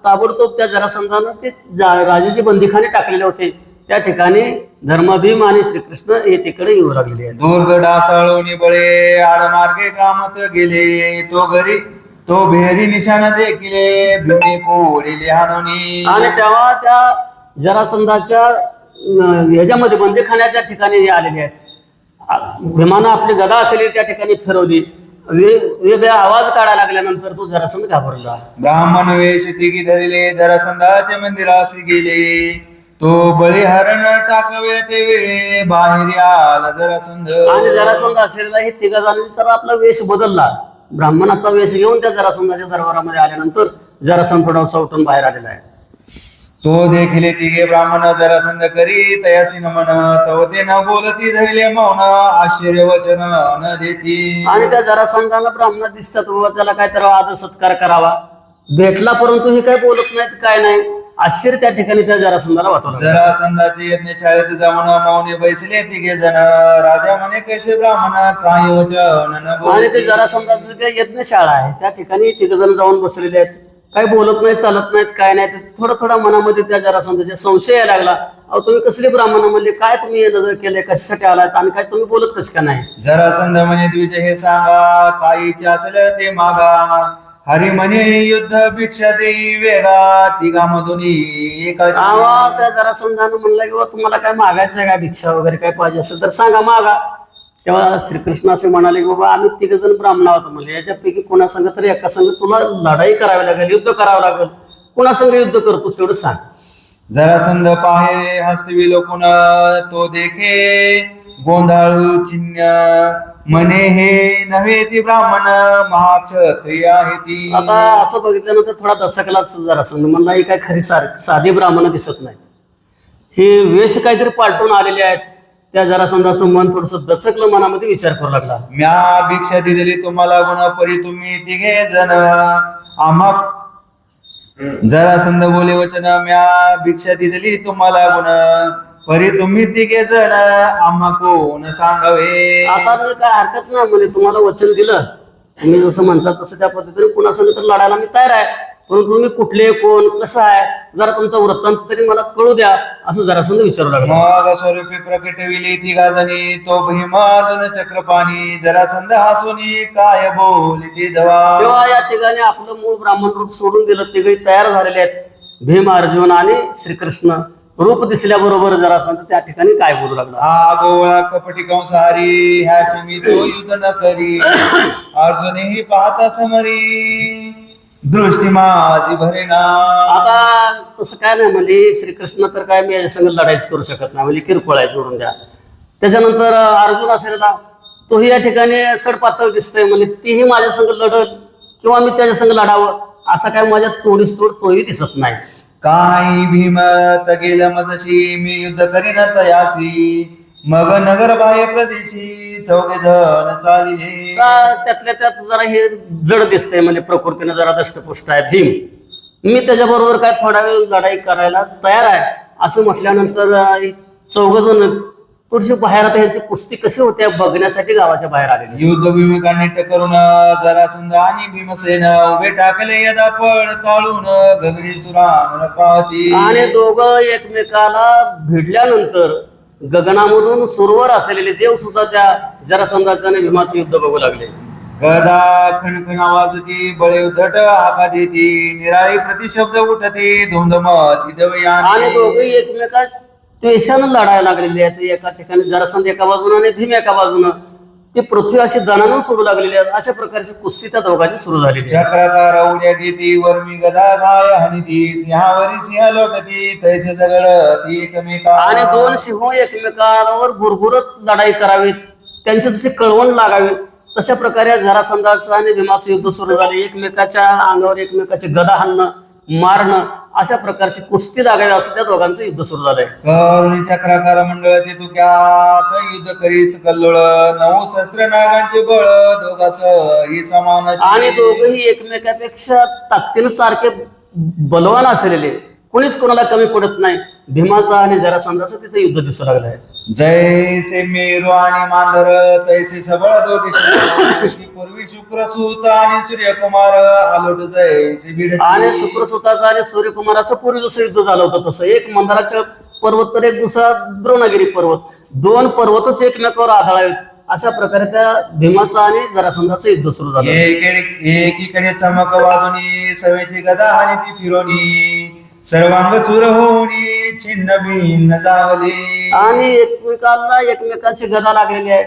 ताबडतोब त्या जरासंधानं ते राजाचे बंदीखाने टाकलेले होते. त्या ठिकाणी धर्मभीम आणि श्रीकृष्ण हे तिकडे येऊ लागलेले आहेत. दुर्ग डासाळून बळे आडमार्गे कामत गेले तो भेरी निशाण देखिले भीमे पोळीले हाणोनी. आणि तेव्हा त्या जरासंधाच्या याच्यामध्ये बंदीखान्याच्या ठिकाणी हे आलेले आहेत. भीमानं आपली गदा असलेली त्या ठिकाणी फिरवली. वेगवेगळ्या आवाज काढायला लागल्यानंतर तो जरासंध घाबरला. ब्राह्मण वेश तिघी धरले जरासंधाचे मंदिरासी गेले. तो बळीहरण टाकवे ते वेळे बाहेर आला जरासंध. आणि जरासंध असलेला हे तिघ जणांनी तर आपला वेश बदलला. ब्राह्मणाचा वेश घेऊन त्या जरासंधाच्या दरबारामध्ये आल्यानंतर जरासंध थोडासा उठून बाहेर आलेला आहे. तो देखिले तिघे ब्राह्मण जरासंध करी तयासी नमन तव ते न बोलती धरले मौन आश्चर्य वचन न देती. आणि त्या जरासंधाला ब्राह्मण दिसतात व त्याला काय तर आदर सत्कार करावा भेटला, परंतु हे काय बोलत नाहीत काय नाही. आश्चर्य त्या ठिकाणी त्या जरासंधाला वाटलं. जरासंधाचे यज्ञशाळेत जाऊन मौनी बैसले तिघे जण. राजा म्हणे कैसे ब्राह्मण काही वचन न बोलती. आणि ते जरासंधाचं काही यज्ञशाळा आहे त्या ठिकाणी तिघ जण जाऊन बसलेले आहेत. काही बोलत नाहीत चालत नाहीत काय नाही. थोडं थोडा मनामध्ये त्या जरासंधाचा संशय यायला लागला. अहो तुम्ही कसले ब्राह्मण म्हणले, काय तुम्ही नजर केले, कशासाठी आलात आणि काय तुम्ही बोलत कसं का नाही. जरासंध म्हणे द्विज हे सांगा काही इच्छा असेल ते मागा. हरी म्हणे युद्ध भिक्षा देई वेगा तिघामधून एकाची. त्या जरासंधानं म्हणलं की तुम्हाला काय मागायचं आहे का, भिक्षा वगैरे काय पाहिजे असेल तर सांगा मागा. तेव्हा श्रीकृष्ण असे म्हणाले की बाबा आम्ही तिघ जण ब्राह्मण आहोत म्हणले. याच्यापैकी कोणा संग तरी एका संग तुला लढाई करावी लागेल, युद्ध करावं लागेल. कोणा संग युद्ध करतोस तेवढं सांग. जरासंध पाहे हस्तवी लोकून तो देखे गोंधळू चिन्ह म्हणे हे नव्हे ती ब्राह्मण महाक्षत्रिय आहे ती. आता असं बघितल्यानंतर थोडा दचकलाच जरासंध. म्हणला ही काय खरी साधी ब्राह्मण दिसत नाही, हे वेश काहीतरी पालटून आलेले आहेत. त्या जरासंधाचं मन थोडस दचकलं, मनामध्ये विचार करू लागला. म्या भिक्षा दिलेली तुम्हाला गुण परी तुम्ही तिघे जण आम्हा. जरासंध बोले वचन म्या भिक्षा दिलेली तुम्हाला गुण परी तुम्ही तिघे जण आम्हा कोण सांगावे. आता काय हरकत नाही म्हणे, तुम्हाला वचन दिलं तुम्ही जसं म्हणतात तसं त्या पद्धतीने कुणा संग तर लढायला मी तयार आहे, परंतु तुम्ही कुठले कोण कसं आहे जरा तुमचा वृत्तांत तरी मला कळू द्या असं जरासंध विचारू लागला. मग स्वरूपी प्रकटविली तिघा जणी तो भीम अर्जुन चक्रपाणी. जरासंध हसुनी काय बोलती धवा. तेव्हा या तिघांनी आपलं मूळ ब्राह्मण रूप सोडून दिलं. तिघे तयार झालेले आहेत, भीम अर्जुन आणि श्रीकृष्ण. रूप दिसल्याबरोबर जरासंध त्या ठिकाणी काय बोलू लागला. हा गोळा कपटी कंसारी ह्याशी मी तो युद्ध न करी. अर्जुनही पाहता समरी दृष्टी माझी भरेना. आता तसं काय नाही म्हणजे श्रीकृष्ण तर काय मी याच्या संग लढाईच करू शकत नाही, म्हणजे किरकोळ आहे, जोडून द्या. त्याच्यानंतर अर्जुन असेल ना तोही या ठिकाणी सडपातळ दिसतोय, म्हणजे तीही माझ्या संग लढत किंवा मी त्याच्या संग लढावं असा काय माझ्या तोडीस तोड तोही दिसत नाही. काही भीमत गेल्या मजशी मी युद्ध करीन तयासी. मग नगर बाह्य प्रदेशी चौघे जण चालिले. त्यातल्या त्यात जरा हे जड दिसतंय, म्हणजे प्रकृतीने जरा दष्टपुष्ट आहे भीम. मी त्याच्याबरोबर काय थोडा वेळ लढाई करायला तयार आहे असं म्हटल्यानंतर चौघ जण थोडीशी बाहेर आता ह्यांची कुस्ती कशी होते बघण्यासाठी गावाच्या बाहेर आलेली. युद्ध भूमिका नीट करून जरासंध आणि भीमसेन उभे टाकले यदा पड ताळून गगरी सुरान पाहती. आणि दोघं एकमेकाला भिडल्यानंतर गगनामधून सुरवर असलेले देव सुद्धा त्या जरासंधाचं आणि भीमाचं युद्ध बघू लागले. गदा खणखण वाजती बळे उद्धट हाका देती. निराळी प्रतिशब्द उठती धुमधमत आणि दोघे एकमेका द्वेषानं लढायला लागलेले आहेत. एका ठिकाणी जरासंध एका बाजूनं आणि भीम एका बाजूनं. ती पृथ्वी अशी दणानं सोडू लागलेली आहेत. अशा प्रकारची कुस्ती त्या दोघांची सुरू झालेली. चक्राकार उड्या घेती वर्मी गदा घाय हानिती. सिंहावरी सिंह लोटती तैसे जगडती एकमेका. आणि दोन सिंह एकमेकांवर भुरभुरत लढाई करावी, त्यांची जशी कळवण लागावी तशा प्रकारे जरासंधाचं आणि भीमाचं युद्ध सुरू झाले. एकमेकाच्या अंगावर एकमेकाचे गदा हाणणं मारणं अशा प्रकारची कुस्ती लागावी असं त्या दोघांचं युद्ध सुरू झालंय. करुणी चक्राकार मंडळ ते तुक्यात युद्ध करीस कल्लोळ. 9 सहस्त्र नागांचे बळ दोघास ही समान. आणि दोघही एकमेकापेक्षा ताकदीनं सारखे बलवान असलेले, कोणीच कोणाला कमी पडत नाही भीमाचा आणि जरासंधाचं तिथे युद्ध दिसू लागलं आहे. जैसे मेरू आणि मांदर तैसे सबळ दोघे पूर्वी शुक्र सूत आणि सूर्यकुमार आलोट जैसे भिडती. आणि शुक्रसुताचं आणि सूर्यकुमाराचं पूर्वी जसं युद्ध झालं होतं तसं एक मंदाराचं पर्वत तर एक दुसरा द्रोणगिरी पर्वत, दोन पर्वतच एकमेकावर आढळावेत अशा प्रकारे त्या भीमाचं आणि जरासंधाचं युद्ध सुरू झालं. एकीकडे चमक वाजूनी सवेची गदा आणि ती फिरोनी सर्वांग चूर होऊनी छिन्न भिन्न जावले. आणि एकमेकांची गदा लागलेली आहे.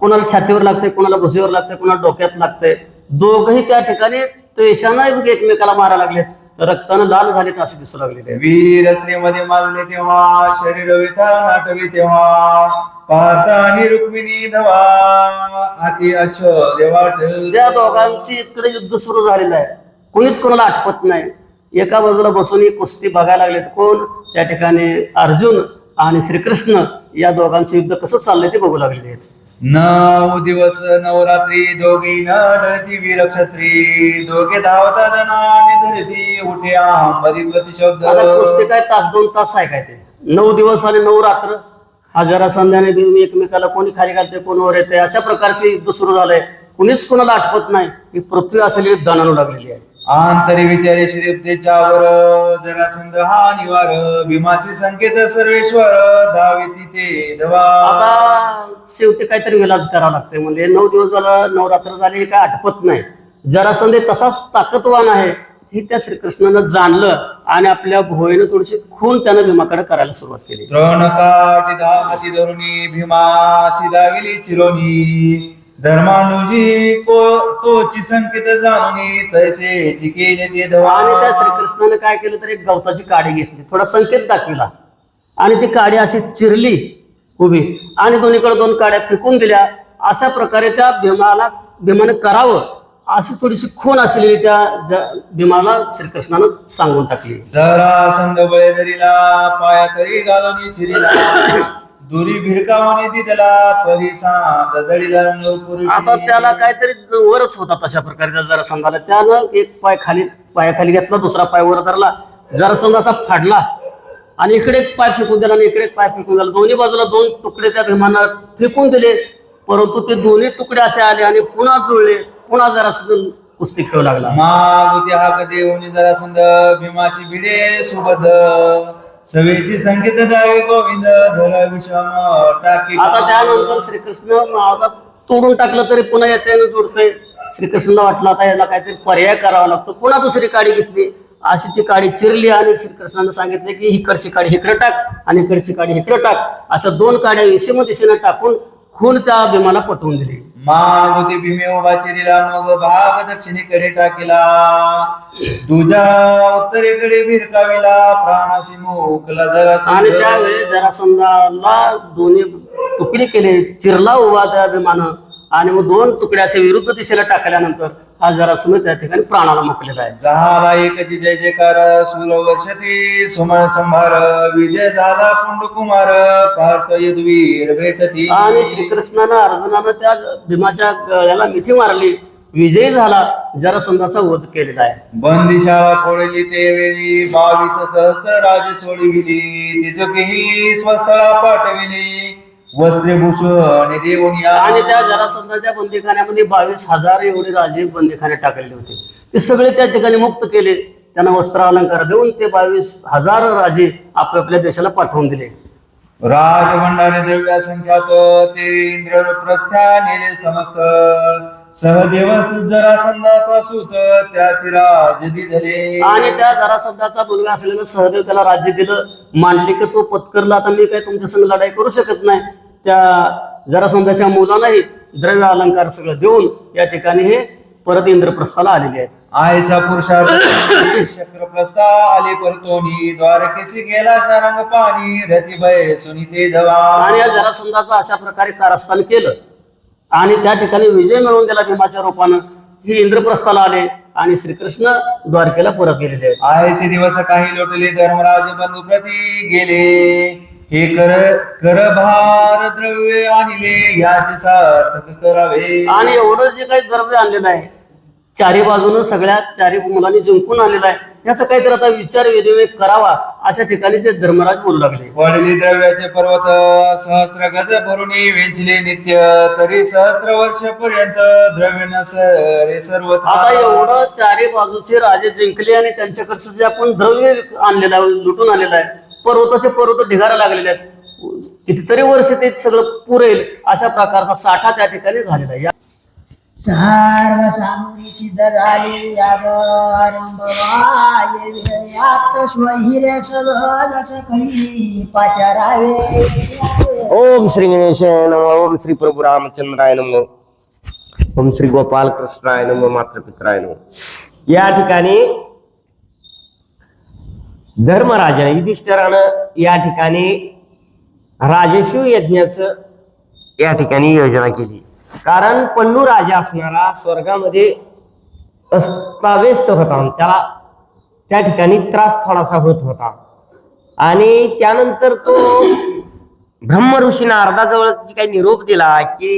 कोणाला छातीवर लागते, कोणाला भुसीवर लागते, कोणाला डोक्यात लागते. दोघही त्या ठिकाणी त्वेषानं एकमेकाला मारा लागलेत, रक्तानं लाल झालेत असे दिसू लागलेले. वीर श्रीमध्ये माजले तेव्हा शरीर व्यथा नाटवे तेव्हा पाहता आणि रुक्मिणी धवा अति आश्चर्य वाट. त्या दोघांची इकडे युद्ध सुरू झालेलं आहे. कोणीच कोणाला आठवत नाही. एका बाजूला बसून ही कुस्ती बघायला लागलेत. कोण? त्या ठिकाणी अर्जुन आणि श्रीकृष्ण या दोघांचं युद्ध कसं चाललंय ते बघू लागलेले आहेत. 9 दिवस नवरात्री दोघी न ढळती वीर क्षत्री दोघे धावतात आणि धरती उठे आंबरी प्रतिशब्द. आता कुस्ती काय तास 2 तास आहे काय ते? 9 दिवस आणि 9 रात्र हजारा संध्याने भीम एकमेकाला कोणी खाली घालते, कोण वर येते, अशा प्रकारचे युद्ध सुरू झालंय. कुणीच कोणाला आठवत नाही. ही पृथ्वी असलेली दानानू लागलेली आहे. आंतरी विचारे श्रीप्तेच्यावर जरासंध हा निवार भीमाचे संकेत सर्वेश्वर धाविती ते धवा. आता शेवटी काहीतरी विलाज करावा लागतोय. म्हणजे 9 दिवस झालं, 9 रात्र झाले, हे काय आठवत नाही. जरासंध तसाच ताकदवान आहे हे त्या श्रीकृष्णानं जाणलं आणि आपल्या भोईनं थोडीशी खून त्यानं भीमाकडे करायला सुरुवात केली. तृणकाठी धावती धरुणी भीमासी दाविली चिरोनी धर्मानुजी तोची संकेत जाणूनी तैसे केले ते धवा. आणि त्या श्रीकृष्णाने काय केलं तर एक गवताची काडी घेतली, थोडा संकेत दाखविला आणि ती काडी अशी चिरली उभी आणि दोन्हीकडे 2 काड्या फेकून दिल्या. अशा प्रकारे त्या भीमाने करावं अशी थोडीशी खून असलेली त्या भीमाला श्रीकृष्णानं सांगून टाकली. जरासंध बळदरीला पाया तरी घालून चिरीला दुरी भिरकावणे दिदला परिसांत जडीला नूरपुरी. आता त्याला काहीतरी वरच होता तशा प्रकारचा जरासंधाला. त्यानं एक पायाखाली घेतला, दुसरा पाय वर धरला, जरासंध असा फाडला आणि इकडे एक पाय फेकून दिला आणि इकडे एक पाय फेकून दिला. दोन्ही बाजूला 2 तुकडे त्या भीमानं फेकून दिले. परंतु ते दोन्ही तुकडे असे आले आणि पुन्हा जुळले. पुन्हा जरासंध कुस्ती खेळू लागला. मागुती हाक देऊन जरासंध भीमाशी भिडे सुबद सवेची संकेत द्यावे गोविंद धळ विषम टाकी. आता त्यानंतर श्रीकृष्ण आता तोडून टाकलं तरी पुन्हा येते जोडतोय. श्रीकृष्णाला वाटलं आता याला काहीतरी पर्याय करावा लागतो. पुन्हा दुसरी काडी घेतली, अशी ती काडी चिरली आणि श्रीकृष्णानं सांगितलं की इकडची काडी इकडे टाक आणि इकडची काडी इकडे टाक. अशा 2 काड्या विषम दिशेने टाकून खून त्या भीमाला पटवून दिली. मागुती भीमे उभा चिरीला मग भाग दक्षिणेकडे टाकीला तुझ्या उत्तरेकडे भिरकाविला प्राणाशी मोकला जरासंध. आणि त्यावेळी जरासंधाला दोन्ही तुकडे केले, चिरला उभा त्या भीमानं आणि मग 2 तुकडे असे विरुद्ध दिशेला टाकल्यानंतर हा जरासंध त्या ठिकाणी प्राणाला मुकलेला आहे. झाला एकची जय जयकार सुरवर्षती सुमन संभार विजय झाला पुंडकुमार पार्थ यदुवीर भेटती. आणि श्रीकृष्णानं अर्जुनानं त्या भीमाच्या गळ्याला मिठी मारली, विजयी झाला, जरासंधाचा वध केलेला आहे. बंदिशाला फोडली ते वेळी 22 सहस्त्र राज सोडविली तिचकेही स्वस्थळा पाठविली वस्त्रभूषण देऊन. आणि त्या जरासंधाच्या बंदीखान्यामध्ये 22,000 एवढे राजे बंदीखाने टाकलेले होते. ते सगळे त्या ठिकाणी मुक्त केले. त्यांना वस्त्र अलंकार देऊन ते 22,000 राजे आपापल्या देशाला पाठवून दिले. राजभंडारे द्रव्या संख्यात ते इंद्रप्रस्थ्या नेले समस्त सहदेव जरासंधाचा सूत त्यासी राज दिले. आणि त्या जरासंधाचा मुलगा असलेला सहदेव त्याला राज्य दिलं. मांडले की तो पत्करला, आता मी काय तुमच्या संग लढाई करू शकत नाही. त्या जरासंधाच्या मुलालाही द्रव्य अलंकार सगळं देऊन या ठिकाणी हे परत इंद्रप्रस्थाला आलेले आहेत. आयसा पुरुषार्थ चक्रप्रस्था आले परतोनी द्वारकेसी गेला शारंग पाणी रती भय सुनीते धवा. आणि या जरासंधाचं अशा प्रकारे कारस्थान केलं आणि त्या ठिकाणी विजय मिळवून दिला भीमाच्या रूपानं. हे इंद्रप्रस्थाला आले आणि श्रीकृष्ण द्वारकेला परत गेलेले आहेत. आयसे दिवस काही लोटले धर्मराज बंधू प्रती गेले हे कर भार द्रव्य आणले याचे सार्थक करावे. आणि एवढं जे काही द्रव्य आणलेलं आहे चारी बाजूनं सगळ्या चारी मुलांनी जिंकून आलेला आहे, याचा काहीतरी आता विचार विनिमय करावा अशा ठिकाणी ते धर्मराज बोलू लागले. पडली द्रव्याचे पर्वत सहस्र गज भरून वेचले नित्य, तरी सहस्र वर्षापर्यंत द्रव्य नसरे सर्व. आता एवढं चारी बाजूचे राजे जिंकले आणि त्यांच्याकडचं जे आपण द्रव्य आणलेलं आहे, लुटून आलेलं आहे, पर्वताचे पर्वत ढिगारा लागलेले आहेत, कितीतरी वर्ष ते सगळं पुरेल अशा प्रकारचा साठा त्या ठिकाणी झालेला आहे. सर्व सामुरी सिद्ध झाली पाचारावे. ओम श्री गणेशाय नमः. ओम श्री प्रभू रामचंद्राय नमः. ओम श्री गोपाल कृष्णाय नमः. मातृपित्राय नमः. या ठिकाणी धर्मराजा युधिष्ठिरानं या ठिकाणी राजस्व यज्ञाचं या ठिकाणी योजना केली. कारण पन्नू राजा असणारा स्वर्गामध्ये अस्ताव्यस्त होता, त्याला त्या ठिकाणी त्रास थोडासा होत होता. आणि त्यानंतर तो ब्रह्म ऋषी नारदाजवळ काही निरोप दिला की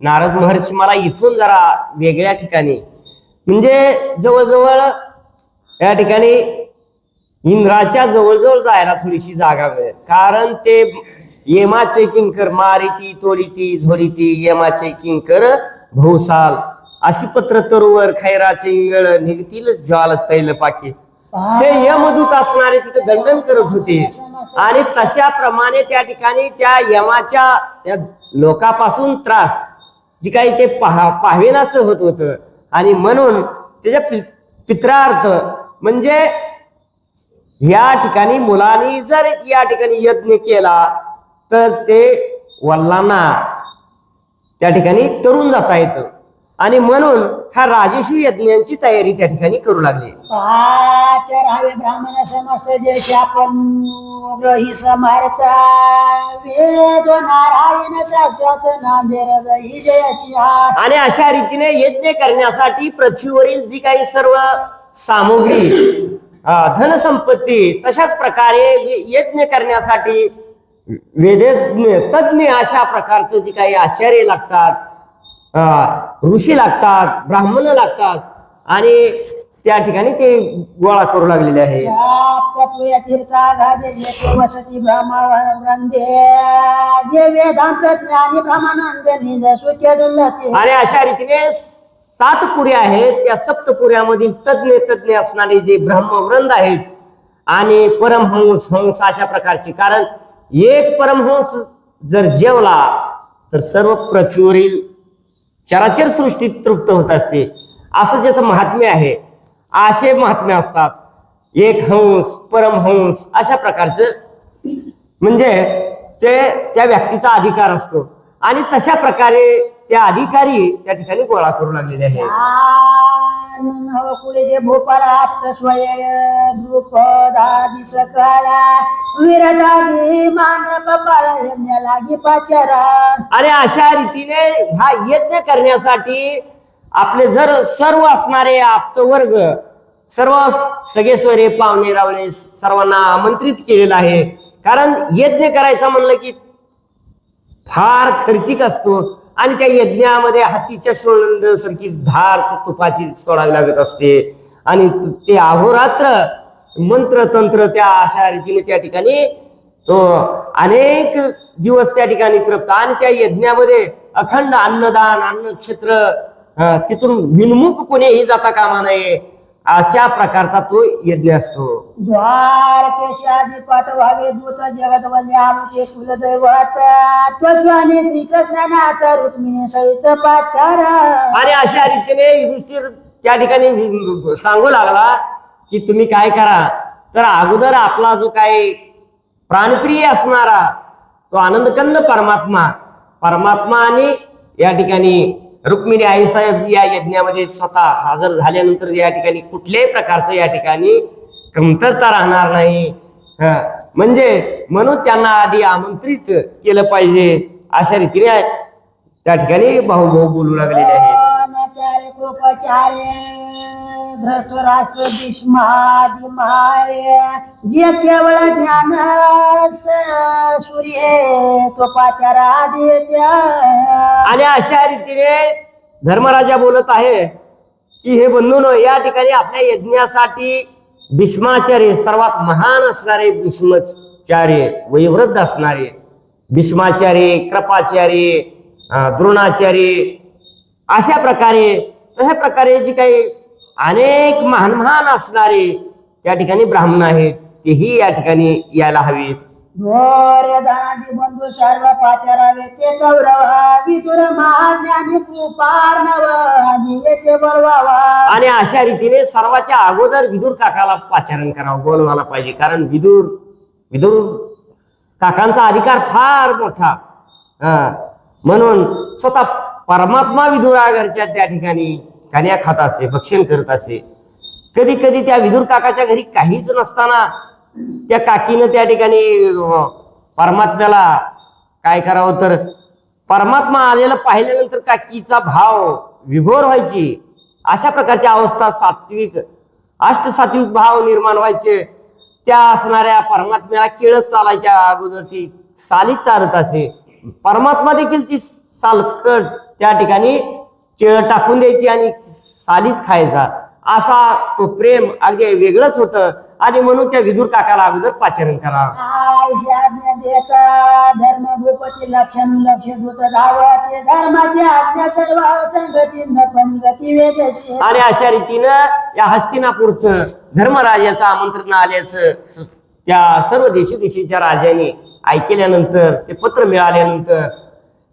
नारद महर्षी मला इथून जरा वेगळ्या ठिकाणी, म्हणजे जवळजवळ या ठिकाणी इंद्राच्या जवळजवळ जायला थोडीशी जागा मिळेल. कारण ते येमाचे किंकर मारिती तोडीती झोडीती येमाचे किंकर भौसाल, अशी पत्र तरुवर खैराचे इंगळ निघतील ज्वाल तैल पाके. हे यमदूत असणारे तिथे दंडन करत होते आणि तशा प्रमाणे त्या ठिकाणी त्या यमाच्या त्या लोकापासून त्रास जी काही ते पाहावेनासं होत होतं. आणि म्हणून त्याच्या पित्रार्थ म्हणजे या ठिकाणी मुलांनी जर या ठिकाणी यज्ञ केला तर ते वल्लांना त्या ठिकाणी तरुण जाता येतं. आणि म्हणून हा राजेश्वी यज्ञांची तयारी त्या ठिकाणी करू लागली. पाचारावे ब्राह्मण समस्त जे आपण ग्रही समर्था वेद नारायण साक्षात नांदेर ही जयाची. आणि अशा रीतीने यज्ञ करण्यासाठी पृथ्वीवरील जी काही सर्व सामुग्री धनसंपत्ती, तशाच प्रकारे यज्ञ करण्यासाठी वेदज्ञ तज्ञ अशा प्रकारचं जी काही आचार्य लागतात, ऋषी लागतात, ब्राह्मण लागतात आणि त्या ठिकाणी ते गोळा करू लागलेले आहे. वसती ब्राह्मण जे वेदांत ज्ञानी ब्राह्मण. आणि अशा रीतीने 7 पुऱ्या आहेत. त्या सप्तपुऱ्यामधील तज्ञ असणारे जे ब्रह्मवृंद आहेत आणि परमहंस हंस अशा प्रकारचे. कारण एक परमहंस जर जेवला तर सर्व पृथ्वीवरील चराचर सृष्टी तृप्त होत असते, असं ज्याचं महात्म्य आहे. असे महात्म्य असतात. एक हंस परमहंस अशा प्रकारचं, म्हणजे ते त्या व्यक्तीचा अधिकार असतो. आणि तशा प्रकारे त्या अधिकारी त्या ठिकाणी गोळा करू लागलेले आहे. पुढे भोपाळा स्वयर द्रुपदादी सकाळा विराटादी मान कपाळा यज्ञ लागी पाचारा. आणि अशा रीतीने हा यज्ञ करण्यासाठी आपले जर सर्व असणारे आप्तवर्ग, सर्व सगळे सोयरे पाहुणे रावळे सर्वांना आमंत्रित केलेलं आहे. कारण यज्ञ करायचा म्हणलं की फार खर्चिक असतो आणि त्या यज्ञामध्ये हातीच्या सोंड सारखी धार तुपाची सोडावी लागत असते. आणि ते अहोरात्र मंत्र तंत्र त्या अशा रीतीने त्या ठिकाणी तो अनेक दिवस त्या ठिकाणी तृप्त. आणि त्या यज्ञामध्ये अखंड अन्नदान अन्नक्षेत्र, तिथून विनमुख कोणीही जाता कामा नये अशा प्रकारचा तो यज्ञ असतो. द्वारकेशी आधी पाठवावे दूत जगत वंदे आमचे कुलदैवत स्वामी श्रीकृष्णनाथ रुक्मिणी सहित पाचारा. आणि अशा रीतीने युधिष्ठिर त्या ठिकाणी सांगू लागला की तुम्ही काय करा, तर अगोदर आपला जो काही प्राणप्रिय असणारा तो आनंदकंद परमात्मा आणि या ठिकाणी रुक्मिणी आई साहेब या यज्ञामध्ये स्वतः हजर झाल्यानंतर या ठिकाणी कुठल्याही प्रकारचं या ठिकाणी कमतरता राहणार नाही. म्हणजे म्हणून त्यांना आधी आमंत्रित केलं पाहिजे अशा रीतीने त्या ठिकाणी भाऊ बोलू लागलेले आहेत. धृतराष्ट्र भीष्मादि मारे जे केवळ ज्ञान सूर्य तो पाचारा देत्या. आणि अशा रीतीने धर्मराजा बोलत आहे की हे बंधून या ठिकाणी आपल्या यज्ञासाठी भीष्माचार्य सर्वात महान असणारे भीष्माचार्य वयोवृद्ध असणारे भीष्माचार्य कृपाचार्य द्रोणाचार्य अशा प्रकारे तशा प्रकारे जी काही अनेक महान महान असणारे त्या ठिकाणी ब्राह्मण आहेत तेही या ठिकाणी यायला हवेत. घोर दानादी बंधू सर्व पाचारावे ते कौरव विदुर महाज्ञानी कृपार्णव आदी येथे बोलवावा. आणि अशा रीतीने सर्वाच्या अगोदर विदुर काकाला पाचारण करावं बोलवायला पाहिजे. कारण विदुर काकांचा अधिकार फार मोठा म्हणून स्वतः परमात्मा विदुराघरच्या त्या ठिकाणी कान्या खात असे भक्षण करत असे. कधी कधी त्या विदुर काकाच्या घरी काहीच नसताना त्या काकीनं त्या ठिकाणी परमात्म्याला काय करावं तर परमात्मा आलेला पाहिल्यानंतर काकीचा भाव विभोर व्हायची. अशा प्रकारची अवस्था अष्टसात्विक भाव निर्माण व्हायचे. त्या असणाऱ्या परमात्म्याला केळच चालायच्या अगोदर ती सालीच चालत असे. परमात्मा देखील ती सालकट त्या ठिकाणी केळ टाकून द्यायची आणि सालीच खायचा. असा तो प्रेम अगदी वेगळंच होतं. आणि म्हणून त्या विदुर काकाला अगोदर पाचारण करा. आज्ञा देता धर्म भूपती लक्षण लक्ष दूत धावते धर्माची आज्ञा सर्व संगती नपणी गती वेगशी. आणि अशा रीतीनं या हस्तिनापूरचं धर्मराजाचं आमंत्रण आल्याचं त्या सर्व देशोदेशीच्या राजाने ऐकल्यानंतर ते पत्र मिळाल्यानंतर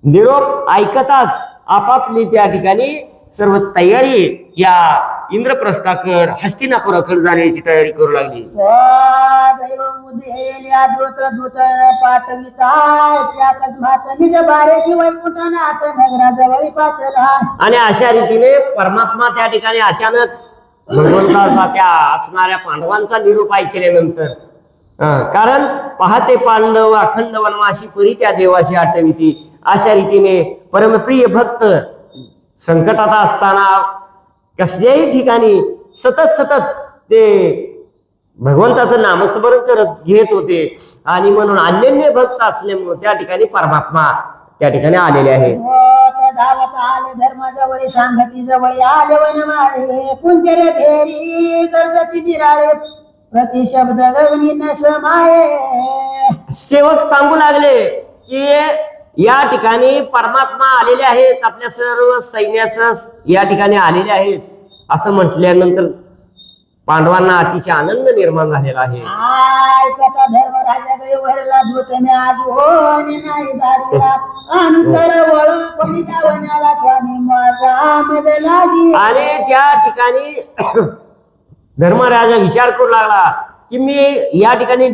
निरोप ऐकताच आपापली त्या ठिकाणी सर्व तयारी या इंद्रप्रस्थाकड हस्तिनापुराकडे जाण्याची तयारी करू लागली. दैव उदेल्या दूत दूत पाठविता अकस्मात निज बारेशी वैकुंठनाथ नगराजवळी पाचला. आणि अशा रीतीने परमात्मा त्या ठिकाणी अचानक भगवंताचा त्या असणाऱ्या पांडवांचा निरोप ऐकल्यानंतर कारण पहाते पांडव अखंड वनवासी परी त्या देवाशी आठविती. अशा रीतीने परमप्रिय भक्त संकटात असताना कसल्याही ठिकाणी सतत ते भगवंताचं नामस्मरण करत घेत होते. आणि म्हणून अनन्य भक्त असल्यामुळे त्या ठिकाणी परमात्मा त्या ठिकाणी आलेले आहे. धावत आले धर्माजवळी सांगती जवळी आले वनमाळे कुंजरे फेरी कर्जती दिराळे प्रतिशब्द गगनी न समाये. सेवक सांगू लागले की या ठिकाणी परमात्मा आलेले आहेत आपल्या सर्व सैन्यासह या ठिकाणी आलेले आहेत असं म्हटल्यानंतर पांडवांना अतिशय आनंद निर्माण झालेला आहे. ऐकता धर्मराजा गैवरला दूत मी आज होणे नाही दारीला अंतर वळ कोणी जावण्याला स्वामी माझा मद लागी. आणि त्या ठिकाणी धर्मराजा विचार करू लागला की मी या ठिकाणी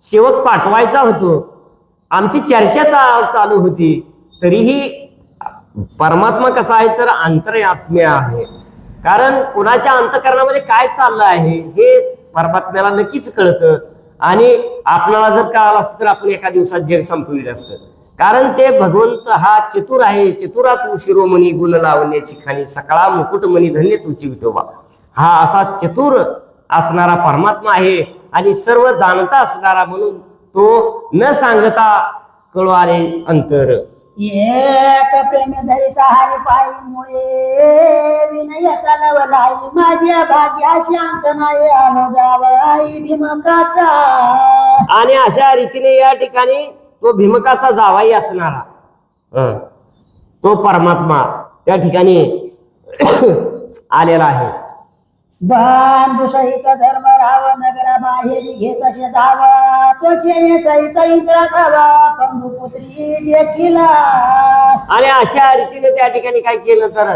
सेवक पाठवायचा होतो. आमची चर्चा चालू होती तरीही परमात्मा कसा आहे तर अंतरात्म्य आहे. कारण कुणाच्या अंतःकरणामध्ये काय चाललं आहे हे परमात्म्याला नक्कीच कळतं. आणि आपल्याला जर कळालं असतं तर आपण एका दिवसात जग संपविलं असतं. कारण ते भगवंत हा चतुर आहे. चतुरा तू शिरोमणी गुण लावण्याची खाणी सकळा मुकुटमणी धन्य तुची विठोबा. हा असा चतुर असणारा परमात्मा आहे आणि सर्व जाणता असणारा म्हणून तो न सांगता कळू आले अंतर. एक प्रेम धरिता हरी पायी मुळे विनयता लवलाई माझ्या भाग्या शांत नाही आलो जावाई भीमकाचा. आणि अशा रीतीने या ठिकाणी तो भीमकाचा जावाई असणारा तो परमात्मा त्या ठिकाणी आलेला आहे. बंधू सहित धर्म राव नगरा बाहेर घेत असे धावा तो शेणे सहित इंद्रा धावा बंधू पुत्री देखील. आणि अशा रीतीने त्या ठिकाणी काय केलं तर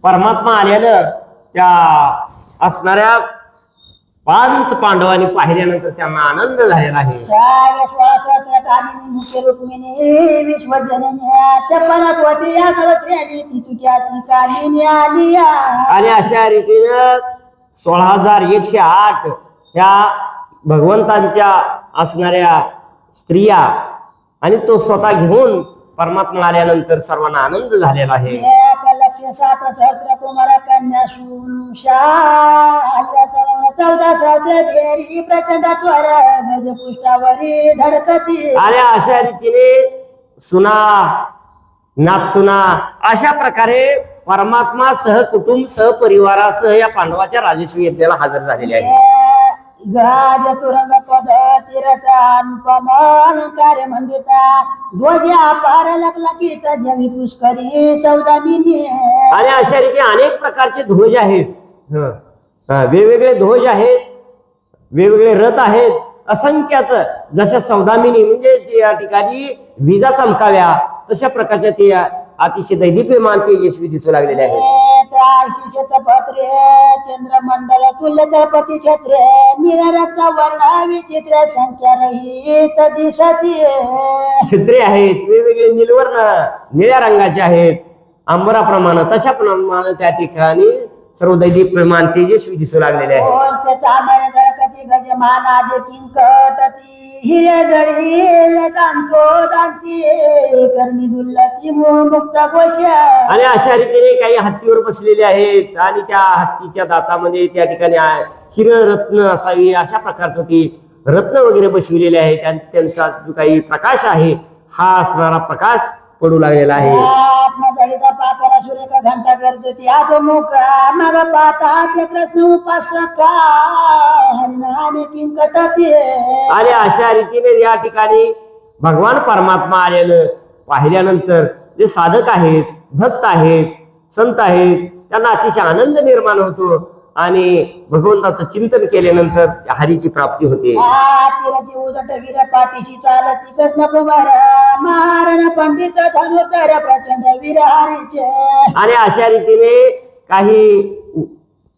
परमात्मा आलेलं त्या असणाऱ्या 5 पांडवांनी पाहिल्यानंतर त्यांना आनंद झालेला आहे. 16 कामिनी मुख्य रुक्मिणी विश्वजननी चपन कोटी यादव श्रेणी तितुक्याची कामिनी आली. आणि अशा रीतीनं 16,108 ह्या भगवंतांच्या असणाऱ्या स्त्रिया आणि तो स्वतः घेऊन परमात्मा आल्यानंतर सर्वांना आनंद झालेला आहे. 1,60,000 कुमार कन्या सुनुषा 14 सहस्र फेरी प्रचंड त्वर गजपुष्टावरी धडकती. आणि अशा रीतीने सुना नागसुना अशा प्रकारे परमात्मा सहकुटुंब सहपरिवारासह या पांडवाच्या राजस्वी यज्ञाला हजर झालेले आहेत. गाज तुरंग पद तीर्थानुपमान कार्य म्हणता ध्वजा पार लागला कीट जवी पुष्करी सौदामिनी. आणि अशा रीती अनेक प्रकारचे ध्वज आहेत. वेगवेगळे ध्वज आहेत, वेगवेगळे रथ आहेत, असंख्यात. जशा सौदामिनी म्हणजे जे या ठिकाणी विजा चमकाव्या तशा प्रकारच्या ते अतिशय दैदिप्यमान तेजस्वी दिसू लागलेले आहेत. शतपत्रे चंद्रमंडल तुल्य तळपती छत्रे निरक्त वर्ण विचित्र संख्या रहित दिसती. छत्रे आहेत, वेगवेगळे निलवर्ण निळ्या रंगाचे आहेत, अंबराप्रमाणे तशा प्रमाणे त्या ठिकाणी सर्व दैदिप्यमान तेजस्वी दिसू लागलेले आहेत. बोलते चांबरे दळकती गजमान आदि किंकटती हिरे जडी कांतो दांती करणी दुल्लती मुक्त घोष. आणि अशा रीतीने काही हत्तीवर बसलेले आहेत आणि त्या हत्तीच्या दातामध्ये त्या ठिकाणी हिर रत्न असावी अशा प्रकारचं ती रत्न वगैरे बसविलेले आहेत. आणि त्यांचा जो काही प्रकाश आहे हा असणारा प्रकाश पडू लागलेला आहे. जडिता पाकरा सुरेखा घंटा करते ती आत्मुख मग पाता ते कृष्ण उपासका हरिनामे किंकटती. आणि अशा रीतीने या ठिकाणी भगवान परमात्मा आलेलं पाहिल्यानंतर जे साधक आहेत, भक्त आहेत, संत आहेत त्यांना अतिशय आनंद निर्माण होतो आणि भगवंताचं चिंतन केल्यानंतर हरीची प्राप्ती होते. उदट वीर पाठीशी चालती कृष्ण कुमार महारण पंडित धनुर्धर प्रचंड वीर हरीचे. आणि अशा रीतीने काही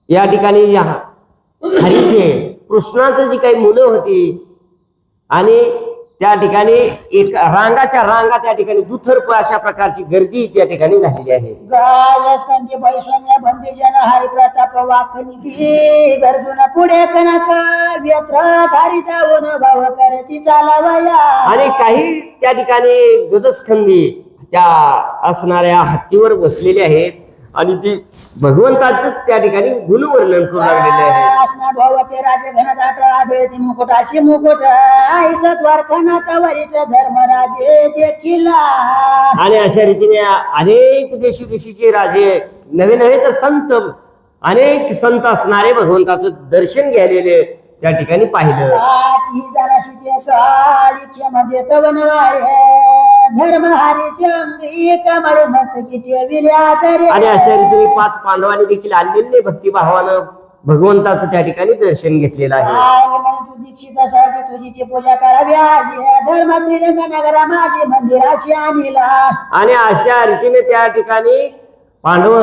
या ठिकाणी हरीचे कृष्णाचं जी काही मुलं होती आणि त्या ठिकाणी एक रांगाच्या रांगा त्या ठिकाणी दुथर्प अशा प्रकारची गर्दी त्या ठिकाणी झालेली आहे. गायस्कंदी बैसोन्या बंदी जन हरी प्रताप वाकनिधी गर्जुन पुढे कनक व्यत्र धारी जाऊन भाव करती चालावया. आणि काही त्या ठिकाणी गजस्कंदी त्या असणाऱ्या हत्तीवर बसलेले आहेत आणि ती भगवंताच त्या ठिकाणी गुणवर्णन करू लागलेले आहे. असना भवते राजे घनदाट आढळती मुकुट अशी मुकुट ऐसत वारखानात वरिष्ठ धर्मराजे देखील. आणि अशा रीतीने अनेक देशीचे राजे नवे नवे तर संत अनेक संत असणारे भगवंताचं दर्शन घ्यायलेले त्या ठिकाणी पाहिलं. धर्म हरीचे अंगी कमळ मस्तकी ठेविल्या तरी. आणि अशा रीतीने 5 पांडवांनी देखील अनन्य भक्तिभावानं भगवंताचं त्या ठिकाणी दर्शन घेतलेलं आहे. तू दीक्षित असायची तुझीची पूजा करावी आजी धर्म श्रीरंग नगरा माझी मंदिराशी आणला. आणि अशा रीतीने त्या ठिकाणी पांडव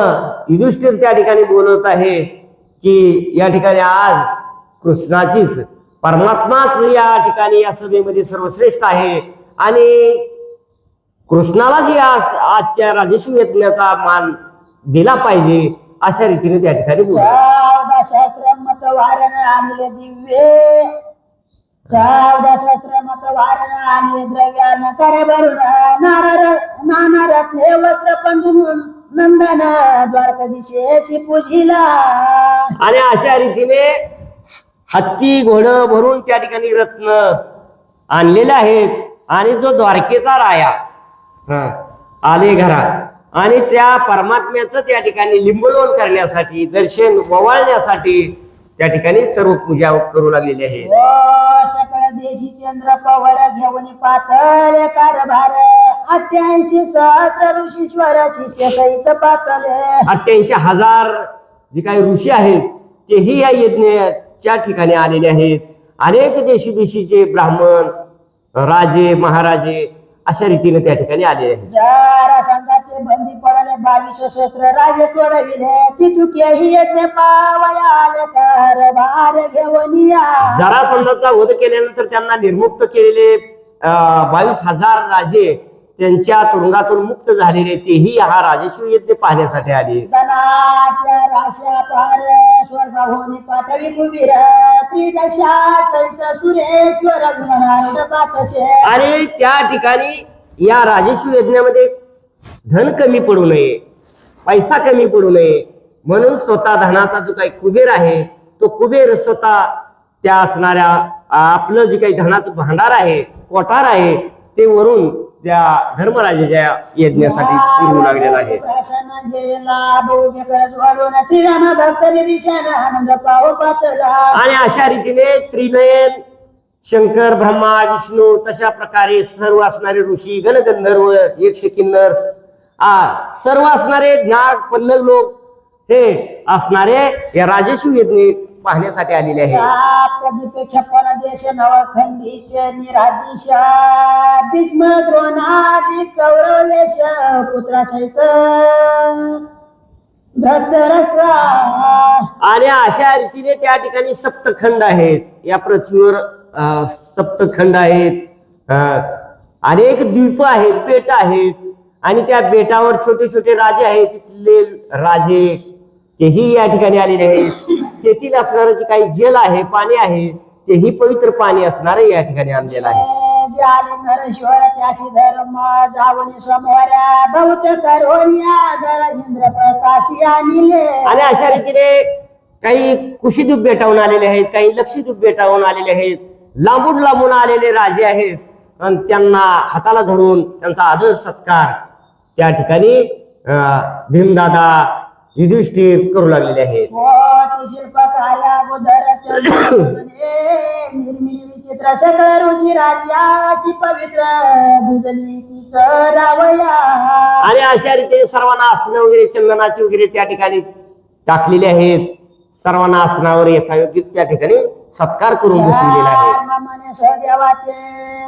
युधिष्ठिर त्या ठिकाणी बोलत आहे की या ठिकाणी आज कृष्णाचीच परमात्माच या ठिकाणी या सभेमध्ये सर्वश्रेष्ठ आहे आणि कृष्णाला जी आजच्या राजस्वी यज्ञाचा मान दिला पाहिजे अशा रीतीने त्या ठिकाणी बोलत. सहस्त्र मत वारण आणले दिव्य 14 सहस्त्र मत वारण आणले द्रव्यान कर भरून नाना रत्ने वस्त्र पंडून नंदन द्वारकाधीशेशी पूजिला. आणि अशा रीतीने हत्ती घोड भरून त्या ठिकाणी रत्न आणलेले आहेत आणि जो द्वारकेचा राया आले घरात आणि त्या परमात्म्याचं त्या ठिकाणी लिंबलोन करण्यासाठी दर्शन ववाळण्यासाठी त्या ठिकाणी सर्व पूजा करू लागलेली आहे. सकळ देशी चंद्र पवर घेऊन पातळ कारभार 88 सहस्र ऋषीश्वर शिष्य सहित पातले. 88,000 जे काही ऋषी आहेत तेही या यज्ञाच्या ठिकाणी आलेले आहेत. अनेक देशीचे ब्राह्मण राजे महाराजे अशा रीतीने त्या ठिकाणी आलेले आहेत. जरासंधाचे बंदी पडले 22 सहस्र राजे सोडविले तितुकेही यज्ञ पावया आले कारभार घेऊन या. जरासंधाचा वध केल्यानंतर त्यांना निर्मुक्त केलेले 22,000 राजे त्यांच्या तुरुंगातून मुक्त झालेले तेही हा राजस्वी यज्ञ पाहण्यासाठी आले. धनाच्या राशा पार स्वर्गाहोनी पाठवी कुबीर त्रिदशा सहित सुरेश्वर गुणानंद पातशे. आणि त्या ठिकाणी या राजस्वी यज्ञामध्ये धन कमी पडू नये, पैसा कमी पडू नये म्हणून स्वतः धनाचा जो काही कुबेर आहे तो कुबेर स्वतः त्या असणाऱ्या आपलं जे काही धनाचं भांडार आहे कोठार आहे ते वरून त्या धर्मराजाच्या यज्ञासाठी फिरू लागलेला आहे. श्रीराम भक्त आनंद पाहो पातला. आणि अशा रीतीने त्रिनयन शंकर ब्रह्मा विष्णू तशा प्रकारे सर्व असणारे ऋषी गणगंधर्व यक्ष किन्नर सर्व असणारे नाग पल्लव लोक हे असणारे या राजस्व यज्ञ पाहण्यासाठी आलेले आहे. प्रदीप 56 देश नवखंडीचे निराधीश भीष्म द्रोणादि कौरवेश पुत्रासहित धृतराष्ट्र. आणि अशा रीतीने त्या ठिकाणी सप्तखंड आहेत. या पृथ्वीवर सप्तखंड आहेत, अनेक द्वीप आहेत, बेट आहेत. आणि त्या बेटावर छोटे छोटे राजे आहेत. तिथले राजे तेही या ठिकाणी आलेले आहेत. तेथील असणारं जे काही जल आहे, पाणी आहे, तेही पवित्र पाणी असणार या ठिकाणी आणलेलं आहे. जाले नरेश्वर त्याशी धर्म जावनी समोऱ्या बहुत करोनिया दर इंद्र प्रकाशी आणले. आणि अशा रीतीने काही कुशीद्वीप बेटावून आलेले आहेत, काही लक्षद्वीप बेटावून आलेले आहेत. लांबून लांबून आलेले राजे आहेत आणि त्यांना हाताला धरून त्यांचा आदर सत्कार त्या ठिकाणी भीमदादा युधिष्ठिर करू लागलेले आहेत. शिल्पकार्या निर्मिली विचित्र सकळ ऋषी राजाशी पवित्र दुधली तिचं रावया. आणि अशा रीतीने सर्वांना आसनं वगैरे चंदनाची वगैरे त्या ठिकाणी टाकलेले आहेत. सर्वांना आसनावर यथायोग्य त्या ठिकाणी सत्कार करून बसलेला आहे. सदेवाचे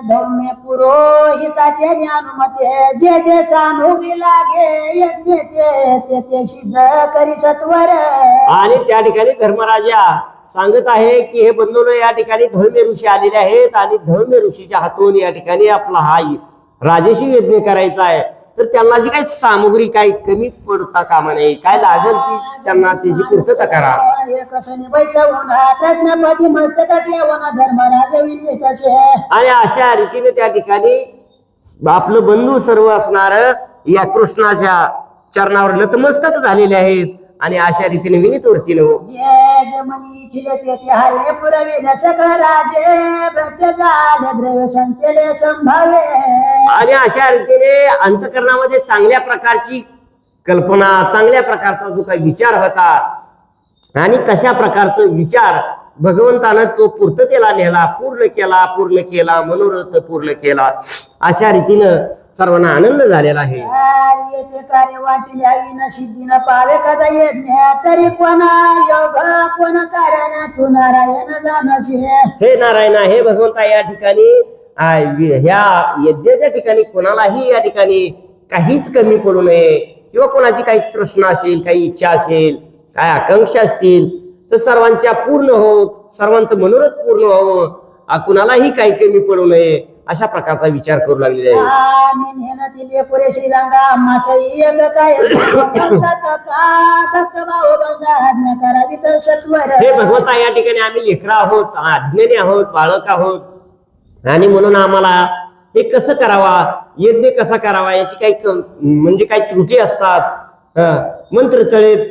धौम्य पुरोहिताचे ज्ञानमते जे जे सामुग्री लागे यज्ञ ते सिद्ध करी सत्वर. आणि त्या ठिकाणी धर्मराजा सांगत आहे की हे बंधूंनो, या ठिकाणी धौम्य ऋषी आलेले आहेत आणि धौम्य ऋषीच्या हातून या ठिकाणी आपला हा राजशी यज्ञ करायचा आहे. तर त्यांना जी काही सामुग्री काही कमी पडता कामा नये, काय लागेल ती त्यांना त्याची पूर्तता करा. आणि अशा रीतीने त्या ठिकाणी आपलं बंधू सर्व असणार या कृष्णाच्या चरणावर नतमस्तक झालेले आहेत. आणि अशा रीतीने विनीत वरती हो आणि अशा रीतीने अंतःकरणामध्ये चांगल्या प्रकारची कल्पना, चांगल्या प्रकारचा जो काही विचार होता आणि तशा प्रकारचा विचार भगवंतानं तो पूर्ततेला नेला, पूर्ण केला मनोरथ पूर्ण केला. अशा रीतीनं सर्वांना आनंद झालेला आहे. येते कार्य वाटिल्या विना सिद्धी न पावे कदा यज्ञ तरी कोणा योग कोण कारण तू नारायण जाणशी. हे नारायणा, हे भगवंता, या ठिकाणी ह्या यज्ञाच्या ठिकाणी कोणालाही या ठिकाणी काहीच कमी पडू नये किंवा कोणाची काही तृष्णा असेल, काही इच्छा असेल, काय आकांक्षा असतील तर सर्वांच्या पूर्ण हो, सर्वांचं मनोरथ पूर्ण व्हावं, कुणालाही काही कमी पडू नये अशा प्रकारचा विचार करू लागलेला आहे. पुरे श्रीरंगा हे भगवंता, या ठिकाणी आम्ही लेकरं आहोत, अज्ञानी आहोत, बाळक आहोत आणि म्हणून आम्हाला हे कसं करावा, यज्ञ कसा करावा याची काही म्हणजे काही त्रुटी असतात. मंत्र चळेत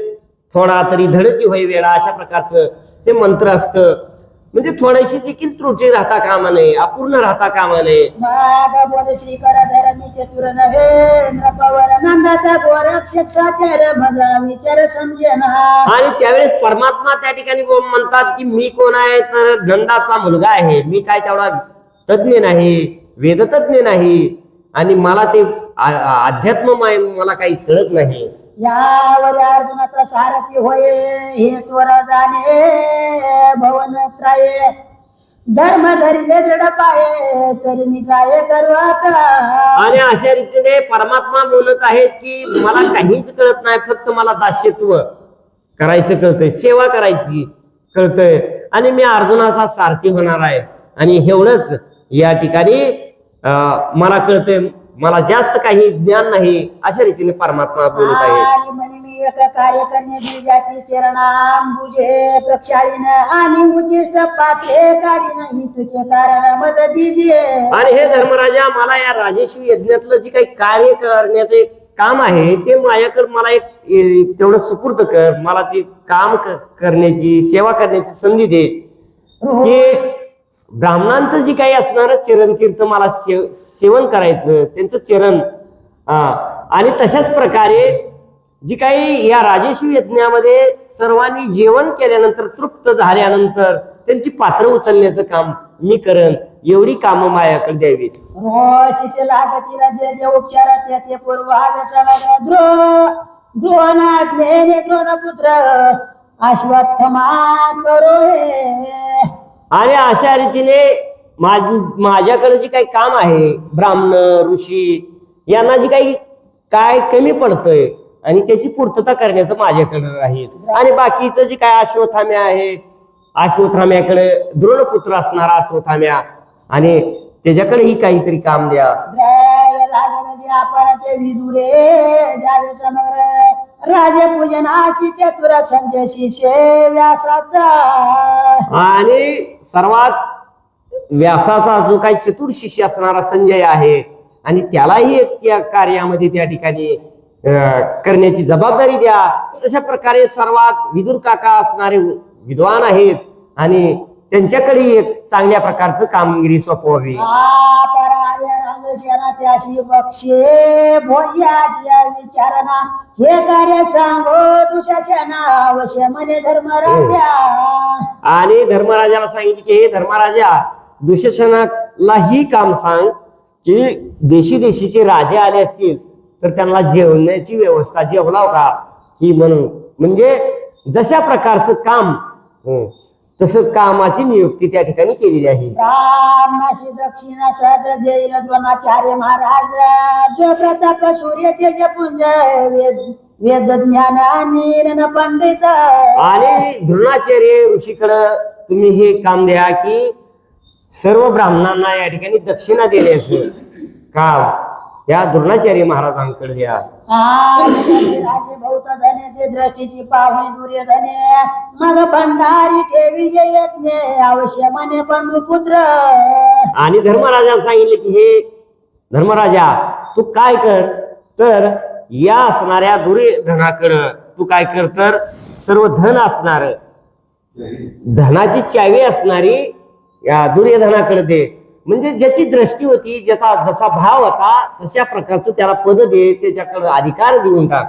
थोडा तरी धडची होई वेळा अशा प्रकारचं ते मंत्र असतं. म्हणजे थोडीशी देखील त्रुटी राहता कामा नये, अपूर्ण राहता कामा नये. श्रीकर धरमी चतुर नव्हे नपवर नंदाचा गोरक्षक साचार मजा विचार समजेना. आणि त्यावेळेस परमात्मा त्या ठिकाणी म्हणतात की मी कोण आहे, तर नंदाचा मुलगा आहे. मी काय तेवढा तज्ञ नाही, वेदतज्ञ नाही आणि मला ते अध्यात्म मला काही कळत नाही. यावर अर्जुनाचा सारथी होय हे त्वर जाणे भवन त्राये धर्म धरिले दृढ पाये तरी मी काय करू आता. आणि अशा रीतीने परमात्मा बोलत आहेत की मला काहीच कळत नाही, फक्त मला दास्यत्व करायचं कळतंय, सेवा करायची कळतंय आणि मी अर्जुनाचा सारथी होणार आहे. आणि एवढंच या ठिकाणी मला कळतंय, मला जास्त काही ज्ञान नाही अशा रीतीने परमात्मा बोलत आहे. मी एक कार्य करणे द्विजाची चरणांबुजे प्रक्षाळीन आणि उचिष्ट पाथे काढी नाही तुझे कारण मज दिजे. आणि हे धर्मराजा, मला या राजेश्वी यज्ञातलं जे काही कार्य करण्याचे काम आहे ते माझ्याकडे मला एक तेवढं सुपूर्द कर. मला ते काम करण्याची, सेवा करण्याची संधी दे. की ब्राह्मणांचं जे काही असणार चरण तीर्थ मला सेवन करायचं त्यांचं चरण आणि तशाच प्रकारे जी काही या राजेश्वी यज्ञामध्ये सर्वांनी जेवण केल्यानंतर तृप्त झाल्यानंतर त्यांची पात्र उचलण्याचं काम मी करण, एवढी कामं माझ्याकडे द्यावीत. शिष्य लागतीला जे जे उपचार ते पूर्वावे सगळ्या द्रोणाज्ञेने द्रोणपुत्र अश्वत्थमा करो हे. आणि अशा रीतीने माझ्याकडे जे काही काम आहे, ब्राह्मण ऋषी यांना जे काही काय कमी पडतंय आणि त्याची पूर्तता करण्याचं माझ्याकडे राहील. आणि बाकीचं जे काय अश्वत्थाम्या आहे, अश्वत्थाम्याकडे द्रोणपुत्र असणारा अश्वत्थाम्या आणि त्याच्याकडेही काहीतरी काम द्या. विदुरे द्यावे समग्र राजे पूजनाशी चतुर संजय शिष्य व्यासाचा. आणि सर्वात व्यासाचा जो काही चतुर शिष्य असणारा संजय आहे आणि त्यालाही त्या कार्यामध्ये त्या ठिकाणी करण्याची जबाबदारी द्या. तशा प्रकारे सर्वात विदुर काका असणारे विद्वान आहेत आणि त्यांच्याकडे एक चांगल्या प्रकारचं कामगिरी सोपवावी. त्याशी बक्षे भोज्याच्या विचारणा हे कार्य सांगो दुशासना वशे मने धर्मराजा. आणि धर्मराजाला सांगितले की हे धर्मराजा, दुशासनाला ही काम सांग की देशी देशीचे राजे आले असतील तर त्यांना जेवण्याची व्यवस्था जेवलाव का ही म्हणून, म्हणजे जशा प्रकारचं काम तसं कामाची नियुक्ती त्या ठिकाणी केलेली आहे. रामनाशी दक्षिणा सद देईल द्रोणाचार्य महाराज जो प्रताप सूर्य तेज पुंज वेद ज्ञान आणि पंडित. आणि द्रोणाचार्य ऋषीकडं तुम्ही हे काम द्या की सर्व ब्राह्मणांना या ठिकाणी दक्षिणा देण्याचं काम या द्रोणाचार्य महाराजांकडे द्या. राजे भौत धने ते दृष्टीची पाहुणी दुर्योधने मग भंडारी ठेवी जे यज्ञ अवश्य मने पंडुपुत्र. आणि धर्मराजाला सांगितले की हे धर्मराजा तू काय कर तर या असणाऱ्या दुर्योधनाकडं तू काय कर तर सर्व धन असणार धनाची चावी असणारी या दुर्योधनाकडे दे. म्हणजे ज्याची दृष्टी होती, ज्याचा जसा भाव होता तशा प्रकारचं त्याला पद दे, त्याच्याकडे अधिकार देऊन टाक.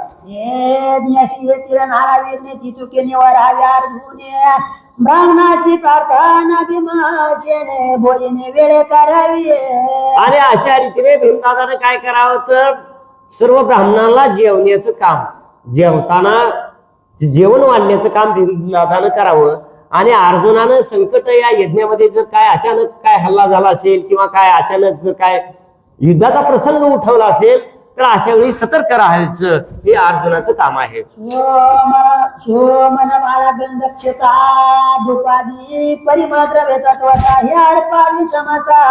ब्राह्मणाची प्रार्थना भीमसेने भोजने वेळे करावी. आणि अशा रीतीने भीमदादाने काय करावं तर सर्व ब्राह्मणांना जेवण्याचं काम, जेवताना जेवण वाढण्याचं काम भीमदादानं करावं. आणि अर्जुनानं संकट या यज्ञामध्ये जर काय अचानक काय हल्ला झाला असेल किंवा काय अचानक जर काय युद्धाचा प्रसंग उठवला असेल तर अशा वेळी सतर्क राहायचं हे अर्जुनाचं काम आहे. सोमन माळा गंधक्षता दुपादी परिमळ द्रव्य तत्वाचा हे अर्पावी समता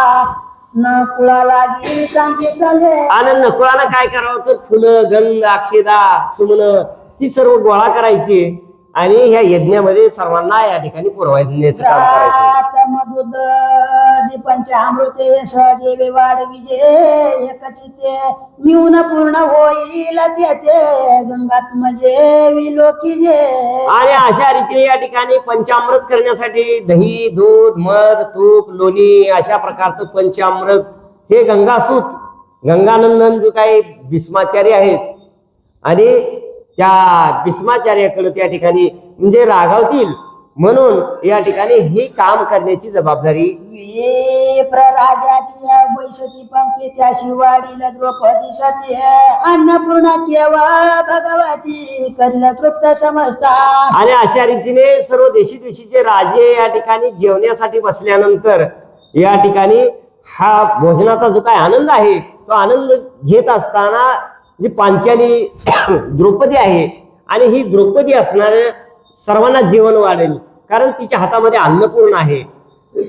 नकुळा लागी सांगितले. आणि नकुळानं काय करावं तर फुलं गंध अक्षदा सुमन ही सर्व गोळा करायची आणि ह्या यज्ञामध्ये सर्वांना या ठिकाणी पुरवायचं काम करायचं. पंचामृते सदेवे वाढ विजय एकचिते न्यून पूर्ण होईल ते गंगात्मजे विलोकीजे. आणि अशा रीतीने या ठिकाणी पंचामृत करण्यासाठी दही दूध मध तूप लोणी अशा प्रकारचं पंचामृत हे गंगासूत गंगानंदन जो काही भीष्माचार्य आहेत आणि त्या भीष्माचार्याकडे त्या ठिकाणी म्हणजे रागावतील म्हणून या ठिकाणी हे काम करण्याची जबाबदारी राजाची बैसती पंक्ती त्याशी वाढील द्रौपदी सती अन्नपूर्णा केवळ भगवती करील तृप्त समजता. आणि अशा रीतीने सर्व देशी देशीचे राजे या ठिकाणी जेवण्यासाठी बसल्यानंतर या ठिकाणी हा भोजनाचा जो काय आनंद आहे तो आनंद घेत असताना जी पांचाली द्रौपदी आहे आणि ही द्रौपदी असणारे सर्वांना जेवण वाढेल कारण तिच्या हातामध्ये अन्नपूर्णा आहे.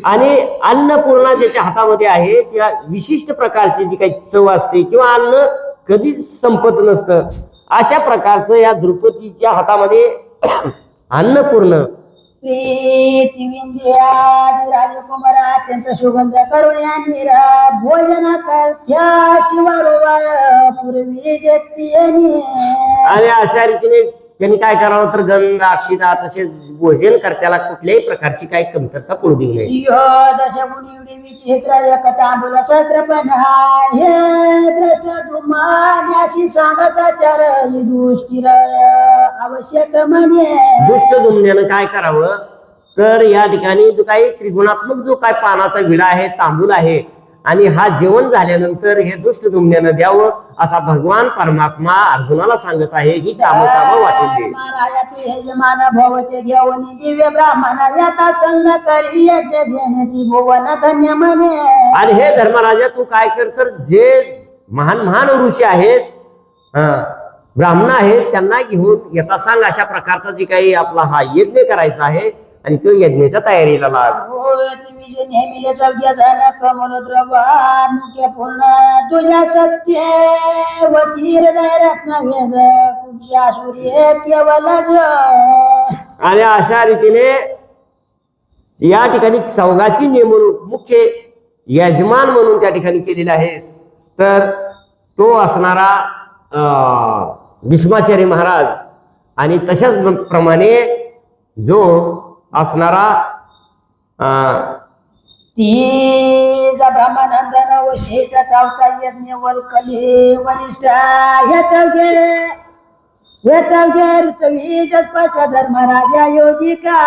आणि अन्नपूर्णा ज्याच्या हातामध्ये आहे तिला विशिष्ट प्रकारची जी काही चव असते किंवा अन्न कधीच संपत नसतं अशा प्रकारचं या द्रौपदीच्या हातामध्ये अन्नपूर्ण प्रीती विंध्या राजकुमार अत्यंत सुगंध करुण्या निरा भोजन करत्या शिवरोवार पूर्वी जेती. आणि अशा रीतीने त्यांनी काय करावं तर गंध अक्षिता तसेच भोजन करत्याला कुठल्याही प्रकारची काही कमतरता पडू देऊ नये. दशगुण एवढी विचित्र एक तांबूल शस्त्र पण हे द्रष्टुमान्याशी सांगा साचार ही दुष्टीर आवश्यक म्हणे. दुष्ट दुमण्यानं काय करावं तर या ठिकाणी जो काही त्रिगुणात्मक जो काय पानाचा विडा आहे, तांबूल आहे, आणि हा जेवण झाल्यानंतर हे दुष्ट दुमण्यानं द्यावं असा भगवान परमात्मा अर्जुनाला सांगत आहे. ही कामं वाटून दे. महाराजा तू यजमान भवते घेऊन दिव्य ब्राह्मणा याता संग करी यज्ञ घेणे त्रिभुवन धन्य म्हणे. आणि हे धर्मराजा तू काय कर तर जे महान महान ऋषी आहेत, ब्राह्मण आहेत, त्यांना घेऊन येता सांग अशा प्रकारचा जी काही आपला हा यज्ञ करायचा आहे आणि तो यज्ञाच्या तयारीला लाग. नेहमीले चौघ्या जण कमल द्रवा मुख्य पूर्ण तुझ्या सत्य वती हृदय रत्न वेद कुब्या सूर्य केवल आणि अशा रीतीने या ठिकाणी चौघाची नेमणूक मुख्य यजमान म्हणून त्या ठिकाणी केलेला आहे. तर तो असणारा भीष्माचार्य महाराज आणि तशाच प्रमाणे जो असणारा तीजा ब्रह्मानंदन वशिष्ठ चौथा यज्ञ वल्कली वरिष्ठ हे चौघे ऋतवीज स्पष्ट धर्मराजा योजिका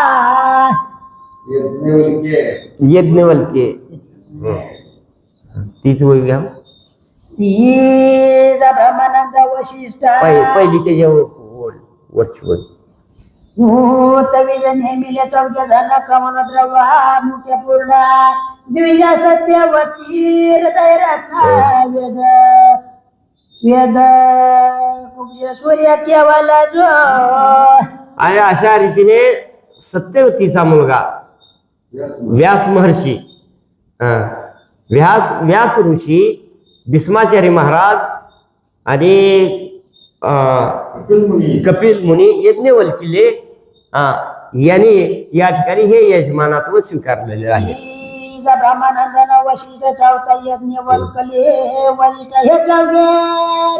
यज्ञवल्के तीच वय घ्या. तीजा ब्रह्मानंद वशिष्ठ पहिली त्याच्या वरची तवीज नेहमीले चौघे जण कमल द्रवा मुख्य पूर्ण द्विज सत्यवती हृदय रत्न वेद वेद कुब्य सूर्य केवल जो. आणि अशा रीतीने सत्यवतीचा मुलगा व्यास महर्षी, व्यास ऋषी, भीष्माचार्य महाराज आणि कपिल मुनी यज्ञवल्किले यांनी या ठिकाणी हे यजमानत्व स्वीकारलेले आहे. ब्रह्मानंदन वशिष्ठ चौथा यज्ञ वल्कले वरिष्ठ हे चौघे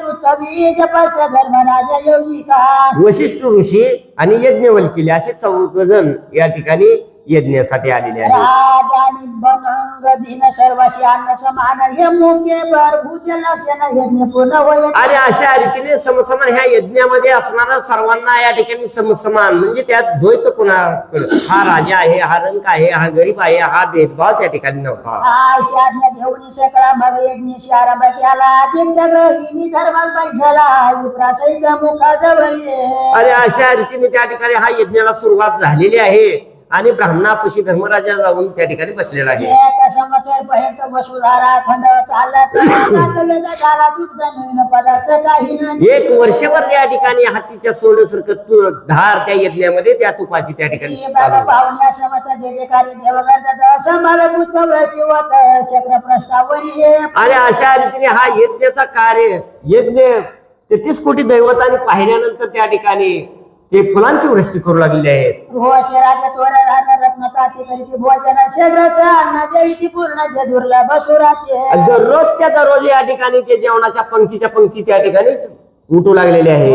ऋतवीज स्पष्ट धर्मराजा योजिका. वशिष्ठ ऋषी आणि यज्ञवल्किले असे 14 जण या ठिकाणी यज्ञासाठी आलेले आहेत. राजानी बनंग दिन सर्वाशी अन्न समान हे मुख्य भूत लक्षण यज्ञ पूर्ण होय. आणि अशा रीतीने समसमान ह्या यज्ञामध्ये असणारा सर्वांना या ठिकाणी समसमान म्हणजे त्यात द्वैत कोणाकडे हा राजा आहे, हा रंक आहे, हा गरीब आहे, हा भेदभाव त्या ठिकाणी नव्हता. अशी आज्ञा घेऊन सकळा मग यज्ञशी आरंभ केला. ते सगळं हिनी धर्मात पैशाला विप्रासहित मुखाजवळ ये. आणि अशा रीतीने त्या ठिकाणी हा यज्ञाला सुरुवात झालेली आहे आणि ब्राह्मणापाशी धर्मराजा जाऊन त्या ठिकाणी बसलेला आहे. एक संवत्सर पर्यंत वसुधारा खंड चालत झाला दुग्ध नवीन पदार्थ काही नाही. 1 वर्षभर या ठिकाणी हातीच्या सोडसारखं धार त्या यज्ञामध्ये त्या तुपाची त्या ठिकाणी पाहुण्या समत जे जे कार्य देवगण संभाव्य पुष्पवृष्टी होत शक्र प्रस्तावरी. आणि अशा रीतीने हा यज्ञाचा कार्य यज्ञ 33 कोटी दैवतांनी पाहिल्यानंतर त्या ठिकाणी ते फुलांची वृष्टी करू लागलेली आहे. रोषे राजा तोर रत्न ताटी करीती भोजन शेग्रस अन्न जैती पूर्ण दुर्लभ सुराते. दररोजच्या दररोज या ठिकाणी ते जेवणाच्या पंक्ती त्या ठिकाणी उठू लागलेले आहे.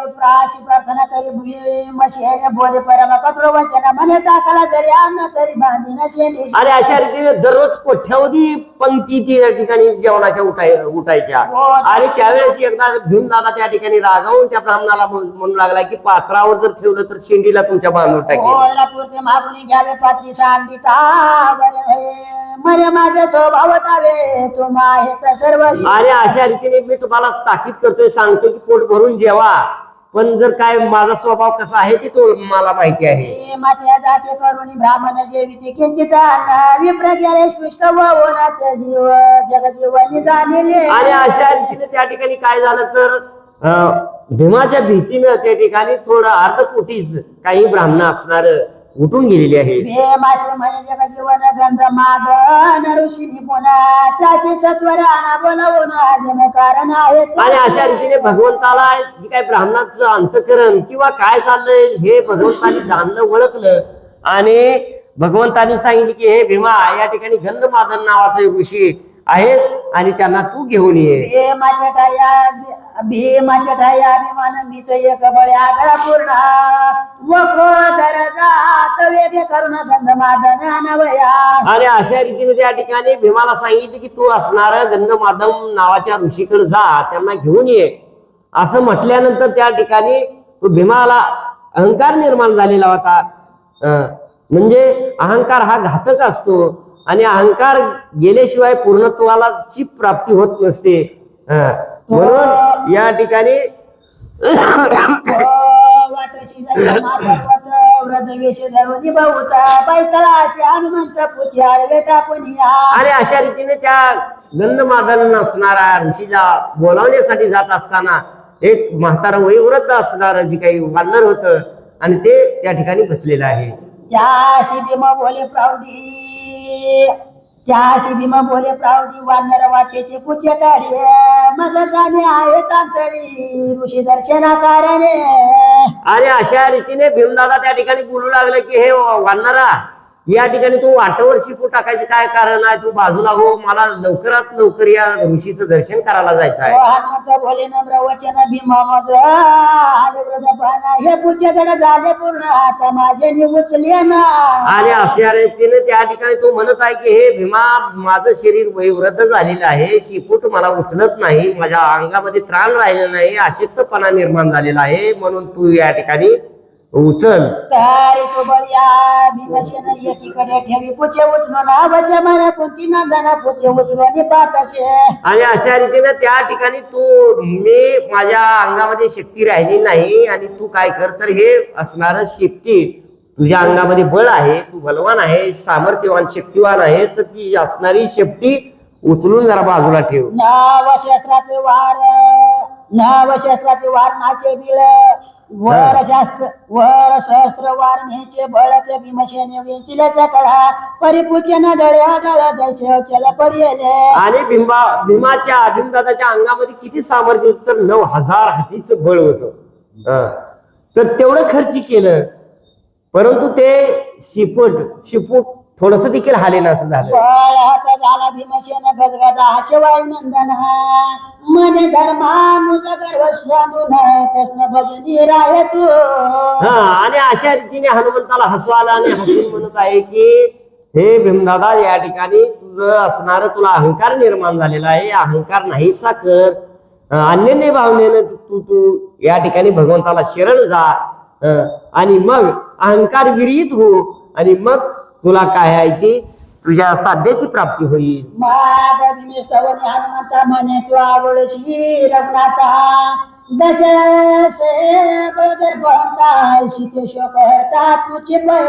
विप्राशी प्रार्थना करी मशेने बोले परम कठोर वचन म्हणे टाकला जरी अन्न तरी बांधी नशेली. आणि अशा रीतीने दररोज कोठ्यावधी पंक्ती त्या ठिकाणी जेवणाच्या उठायच्या. आणि त्यावेळेस एकदा भीमदादा त्या ठिकाणी रागावून त्या ब्राह्मणाला म्हणू लागला की पात्रावर जर ठेवलं तर शेंडीला तुमच्या बांधून टाकेल. पुरते मागुनी घ्यावे पात्री सांडिता मरे माझा स्वभाव तावे तुम्हा आहे सर्व. आणि अशा रीतीने मी तुम्हाला ताकीद करतोय, सांगतो की पोट भरून जेवा, पण जर काय माझा स्वभाव कसा आहे ते तो मला माहिती आहे. माझ्या जाते करून ब्राह्मण जेविते किंचित विप्र गेले शुष्क वनाचे जीव जगजीवनी जाणले. आणि अशा रीतीने त्या ठिकाणी काय झालं तर भीमाच्या भीतीनं त्या ठिकाणी थोडं अर्धपोटीच काही ब्राह्मण असणार उठून गेलेली आहे. भीमाशी म्हणजे जगजीवन गंध मादन ऋषीनी पुन्हा त्याचे सत्वराना बोलावून आजन कारण आहे. आणि अशा रीतीने भगवंताला जी काही ब्राह्मणाचं अंतकरण किंवा काय चाललंय हे भगवंतानी जाणलं ओळखलं आणि भगवंतानी सांगितले की हे भीमा या ठिकाणी गंधमादन नावाचे ऋषी आहेत आणि त्यांना तू घेऊन ये. भीमाच्या ठाया अभिमान मीच एक बळे आगळा पूर्ण वको दरजात वेद करुण गंध मादन नवया. आणि अशा रीतीने त्या ठिकाणी भीमाला सांगितलं की तू असणार गंधमादम नावाच्या ऋषीकडे जा, त्यांना घेऊन ये. असं म्हटल्यानंतर त्या ठिकाणी तो भीमाला अहंकार निर्माण झालेला होता. म्हणजे अहंकार हा घातक असतो आणि अहंकार गेल्याशिवाय पूर्णत्वाला ची प्राप्ती होत नसते. म्हणून या ठिकाणी वाटशी व्रतवेश धरून बहुता पैसळाचे हनुमंत पुची आडवे टाकून या. आणि अशा रीतीने त्या गंधमादन असणारा ऋषीला बोलावण्यासाठी जात असताना एक म्हातारा वयोवृद्ध असणार जे काही वानर होतं आणि ते त्या ठिकाणी बसलेलं आहे. त्याशी भीम बोले प्रावडी वानर वाटेचे पूज्य काढी मग जाणे आहे तांतडी ऋषी दर्शनाकारणे. आणि अशा रीतीने भीमदादा त्या ठिकाणी बोलू लागलं की हे वानरा, या ठिकाणी तू वाटेवर शिकू टाकायचे काय कारण आहे? तू बाजूला हो, मला लवकरात लवकर या ऋषीचं दर्शन करायला जायचं आहे. हनुमंत बोले नम्र वचन भीमा मग हे पूज्य जड झाले पूर्ण आता माझे उचले ना. आणि अशा रीतीने त्या ठिकाणी तो म्हणत आहे की हे भीमा, माझं शरीर वयोवृद्ध झालेलं आहे, शिपूट मला उचलत नाही, माझ्या अंगामध्ये त्राण राहिलं नाही, अशक्तपणा निर्माण झालेला आहे, म्हणून तू या ठिकाणी उचल. तारी तो बळ्या भीमसेन एकीकडे ठेवी पूजे उचलून आवाच्या माना कोणती नंदना पूजे उचलून पाहत असे. आणि अशा रीतीने त्या ठिकाणी तू, मी माझ्या अंगामध्ये शक्ती राहिली नाही आणि तू काय कर, तर हे असणार शक्ती तुझ्या अंगामध्ये बळ आहे, तू बलवान आहे, सामर्थ्यवान, शक्तिवान आहे, तर ती असणारी शक्ती उचलून जरा बाजूला ठेव. नावशस्त्राचे वार नाचे बिळ वर सहस्त्र वार न्यायचे बळ ते भीमसेन वेचिले सकळा परिपूजन डळ्या डळ्या जैसे चल पडले. आणि भीमदादाच्या अंगामध्ये किती सामर्थ्य होतं, तर 9000 हातीचं बळ होतं. तर तेवढं खर्च केलं, परंतु ते शिपूट थोडस देखील हालेलं असं झालं. बळ हात झाला भीमसेन गजगदा शिवाय नंदन मने धर्मानुज गर्व स्वानून कृष्ण भजनी राय तू. आणि अशा रीतीने हनुमंताला हसू आला आणि हसून म्हणत आहे की हे भीमदादा, या ठिकाणी तुझं असणार तुला अहंकार निर्माण झालेला आहे, अहंकार नाहीसा कर, अन्यन्य भावनेनं तू या ठिकाणी भगवंताला शरण जा आणि मग अहंकार विरहित हो, आणि मग तुला काय आहे की तुझ्या साध्याची प्राप्ती होईल. माग भीमेस्तवनी हनुमंता म्हणे तू आवडशी रघुनाथा दशे बळदर बहता सीते शोक हरता तुझे पै.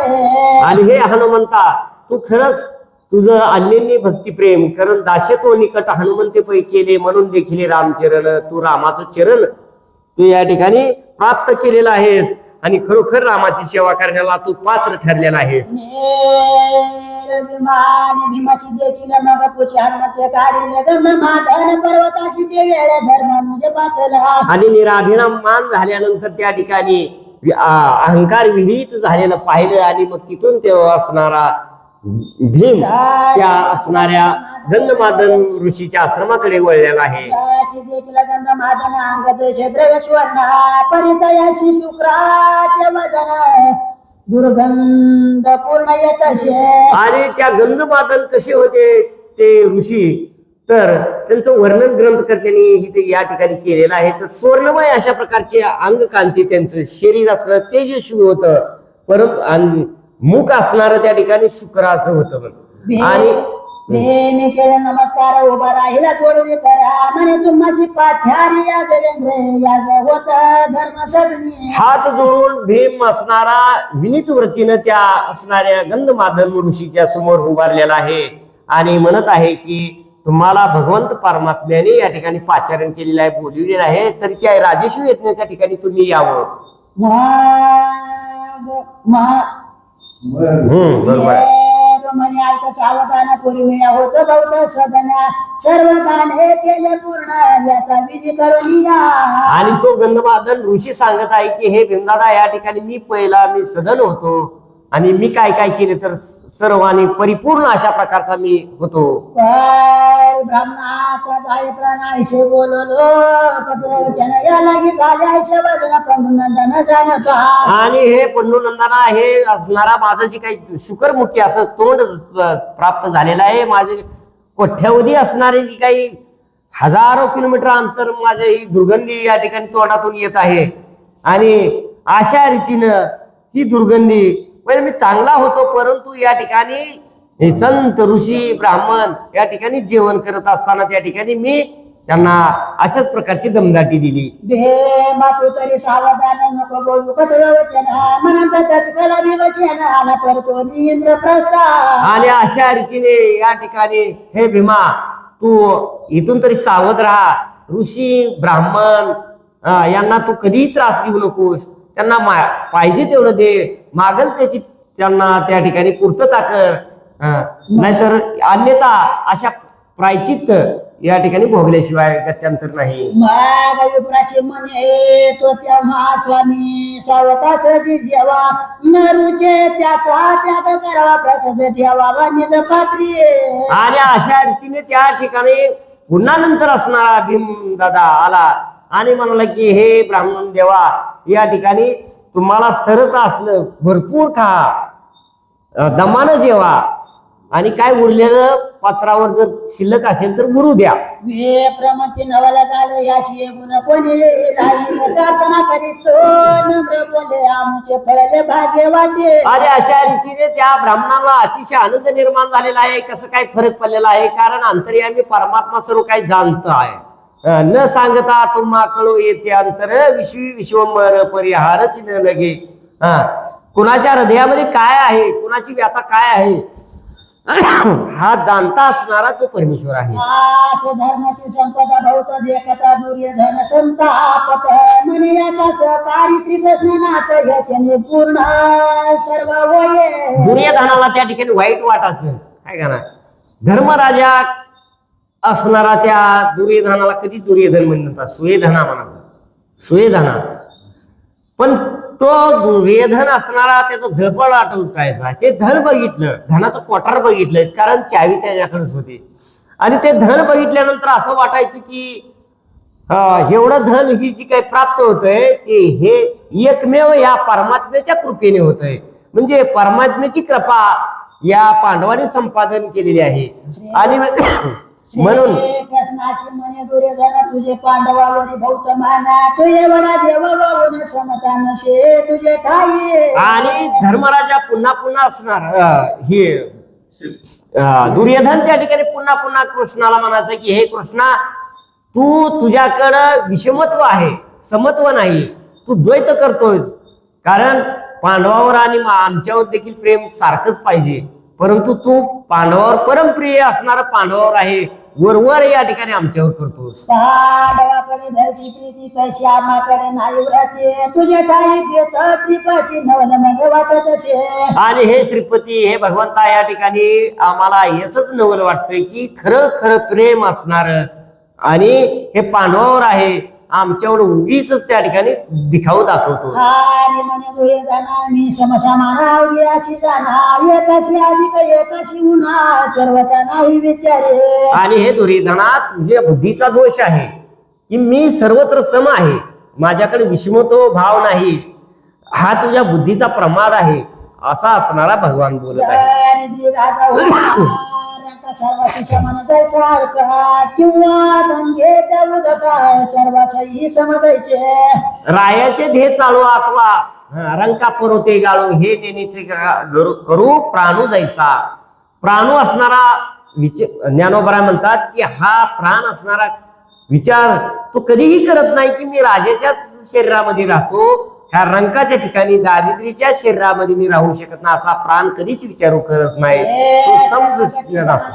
आणि हे हनुमंता, तू खरंच तुझं अन्यन्य भक्ती प्रेम कारण दाशतो निकट हनुमंते पै केले, म्हणून देखील रामचरण, तू रामाचं चरण तू या ठिकाणी प्राप्त केलेलं आहेस आणि खरोखर रामाची सेवा करण्याला तू पात्र ठरलेला आहेस. भीमाशी देखील मग पुढे हनुमंत काढले गंध माधन पर्वताशी ते वेळ धर्म म्हणजे पातला. आणि निराभिमान मान झाल्यानंतर त्या ठिकाणी अहंकार विरहित झालेलं पाहिलं आणि मग तिथून तेव्हा असणारा भीम त्या असणाऱ्या गंधमादन ऋषीच्या आश्रमाकडे वळलेला आहे. देखील गंध मादन अंग द्रव्य स्वर्ण परितयाशी शुक्राचे वदन दुर्गंध पूर्ण येत असे. आणि त्या गंधमादन कसे होते ते ऋषी, तर त्यांचं वर्णन ग्रंथकर्त्यांनी इथे या ठिकाणी केलेलं आहे. तर स्वर्णमय अशा प्रकारचे अंग कांती, त्यांचं शरीर असणं तेजस्वी होतं, परंतु मुख असणार त्या ठिकाणी शुक्राचं होतं. आणि मी केले नमस्कार उभा राहिला जोडून करा म्हणे तुम्हाशी पाथ्यारी या देवेंद्र याग होत धर्म सदनी. हात जोडून भीम असणारा विनीत वृत्तीनं त्या असणाऱ्या गंधमादन ऋषीच्या समोर उभारलेला आहे आणि म्हणत आहे की तुम्हाला भगवंत परमात्म्याने या ठिकाणी पाचारण केलेलं आहे, बोलविलेलं आहे, तर त्या राजेश्वी यज्ञाच्या ठिकाणी तुम्ही यावं. बरोबर आहे. म्हणे ऐक सावधान पूर्वी होत गौत सदना सर्वदान हे केले पूर्ण याचा विधी करून या. आणि तो गंधमादन ऋषी सांगत आहे की हे भीमदादा, या ठिकाणी मी सदन होतो आणि मी काय काय केले तर सर्वांनी परिपूर्ण अशा प्रकारचा मी होतो. आई ब्राह्मणाचा जाय प्राण आयशे बोललो कठोर वचन या लागी झाले आयशे वदन पंडुनंदन जाणत आणि हे पंडुनंदना हे असणारा माझं जे काही शुकरमुखी असं तोंड प्राप्त झालेलं आहे, माझे कोठ्यावधी असणारे जी काही हजारो किलोमीटर अंतर माझ्या ही दुर्गंधी या ठिकाणी तोंडातून येत आहे. आणि अशा रीतीनं ही दुर्गंधी पहिले मी चांगला होतो, परंतु या ठिकाणी हे संत ऋषी ब्राह्मण या ठिकाणी जेवण करत असताना त्या ठिकाणी मी त्यांना अशाच प्रकारची दमदाटी दिली. भे मातू तरी सावधान नको बोलू कठोर वचन म्हणत तचकला विवशन आला परतो इंद्रप्रस्थ. आणि अशा रीतीने या ठिकाणी हे भीमा तू इथून तरी सावध राहा. ऋषी ब्राह्मण यांना तू कधीही त्रास देऊ नकोस. त्यांना पाहिजे तेवढं दे, मागल त्याची त्यांना त्या ठिकाणी पूर्तता कर. नाहीतर अन्यथा अशा प्रायचित्त या ठिकाणी भोगल्याशिवाय गत्यंतर नाही. मग विप्राशी म्हणे तो तेव्हा स्वामी सावकाशी जेव्हा न रुचे त्याचा त्याग करावा प्रसाद ठेवावा निज पात्री. आणि अशा रीतीने त्या ठिकाणी पुन्हा नंतर असणारा भीम दादा आला आणि म्हणाला की हे ब्राह्मण देवा, या ठिकाणी तुम्हाला सरत असलं भरपूर खा, दमानं जेवा, आणि काय उरलेलं पात्रावर जर शिल्लक असेल तर मुरू द्या. हे प्रमती नवला झालं याशी गुण कोणी राहिली प्रार्थना करीत नम्र बोले आमचे फळले भाग्य वाटे. आणि अशा रीतीने त्या ब्राह्मणाला अतिशय आनंद निर्माण झालेला आहे. कसं काय फरक पडलेला आहे, कारण अंतर्यामी परमात्मा सर्व काही जाणत आहे. न सांगता तुम्हा कळू येते अंतर विश्वी विश्वंबर परिहारच न लगे. कुणाच्या हृदयामध्ये काय आहे, कुणाची व्यथा काय आहे हा जाणता असणारा तो परमेश्वर आहे. धर्माची संपदा भौत देखता दुर्योधन संतापत म्हणे याचा सहकारी श्रीकृष्णनाथ याचे पूर्ण सर्व होय. दुर्योधनाला त्या ठिकाणी वाईट वाटायचं काय का ना. धर्मराजा असणारा त्या दुर्योधनाला कधीच दुर्योधन म्हणतात, सुयोधना म्हणायचा, सुयोधना. पण तो दुर्योधन असणारा त्याचा झळपळ आठवतायचा. ते धन बघितलं, धनाचं कोठार बघितलं, कारण चावी त्याच्याकडेच होती. आणि ते धन बघितल्यानंतर असं वाटायचं की एवढं धन ही जी काही प्राप्त होतंय ते हे एकमेव या परमात्म्याच्या कृपेने होतंय. म्हणजे परमात्म्याची कृपा या पांडवांनी संपादन केलेली आहे. आणि म्हणून कृष्णाशी म्हणे दुर्योधन तुझे पांडवावरी भौत माना तू एवढा देव वाहून समता नसे तुझे ठाई. आणि धर्मराजा पुन्हा पुन्हा असणार हे दुर्योधन त्या ठिकाणी पुन्हा पुन्हा कृष्णाला म्हणायचं की हे कृष्णा, तू तुझ्याकडं विषमत्व आहे, समत्व नाही, तू द्वैत करतोयस. कारण पांडवावर आणि आमच्यावर देखील प्रेम सारखंच पाहिजे, परंतु तू पांडवावर परमप्रिय असणारा पांडवावर आहे, वरवर या ठिकाणी आमच्यावर करतोस. पांडवाकडे धरशी प्रीती तशी आम्हाकडे नाही व्रते तुझे ठाई प्रियत श्रीपती नवल मग वाटत असे. आणि हे श्रीपती, हे भगवंता, या ठिकाणी आम्हाला याच नवल वाटतंय की खरं खरं प्रेम असणार आणि हे पांडवावर आहे, आमच्यावर उगीच त्या ठिकाणी दिखाऊ दाखवतो. आणि म्हणे दुर्योधना मी समसमानावली अशी जाणा एकाशी अधिक एकाशी उन्हा सर्वता नाही विचारे. आणि हे दुर्योधना, तुझ्या बुद्धीचा दोष आहे की मी सर्वत्र सम आहे, माझ्याकडे विषमतो भाव नाही, हा तुझ्या बुद्धीचा प्रमाद आहे, असा असणारा भगवान बोलत आहे. सर्वाशी समजाय सारखा किंवा गंगेचा उदका सर्वाशी समजायचे. रायाचे ध्येय चालू अथवा रंका पर्वते गाळू हे नेणीचे करू प्राणू जायचा. प्राणू असणारा ज्ञानोबरा म्हणतात की हा प्राण असणारा विचार तो कधीही करत नाही की मी राजाच्याच शरीरामध्ये राहतो, ह्या रंकाच्या ठिकाणी दारिद्र्याच्या शरीरामध्ये मी राहू शकत नाही, असा प्राण कधीच विचारू करत नाही. तो समदृष्टीने राहतो.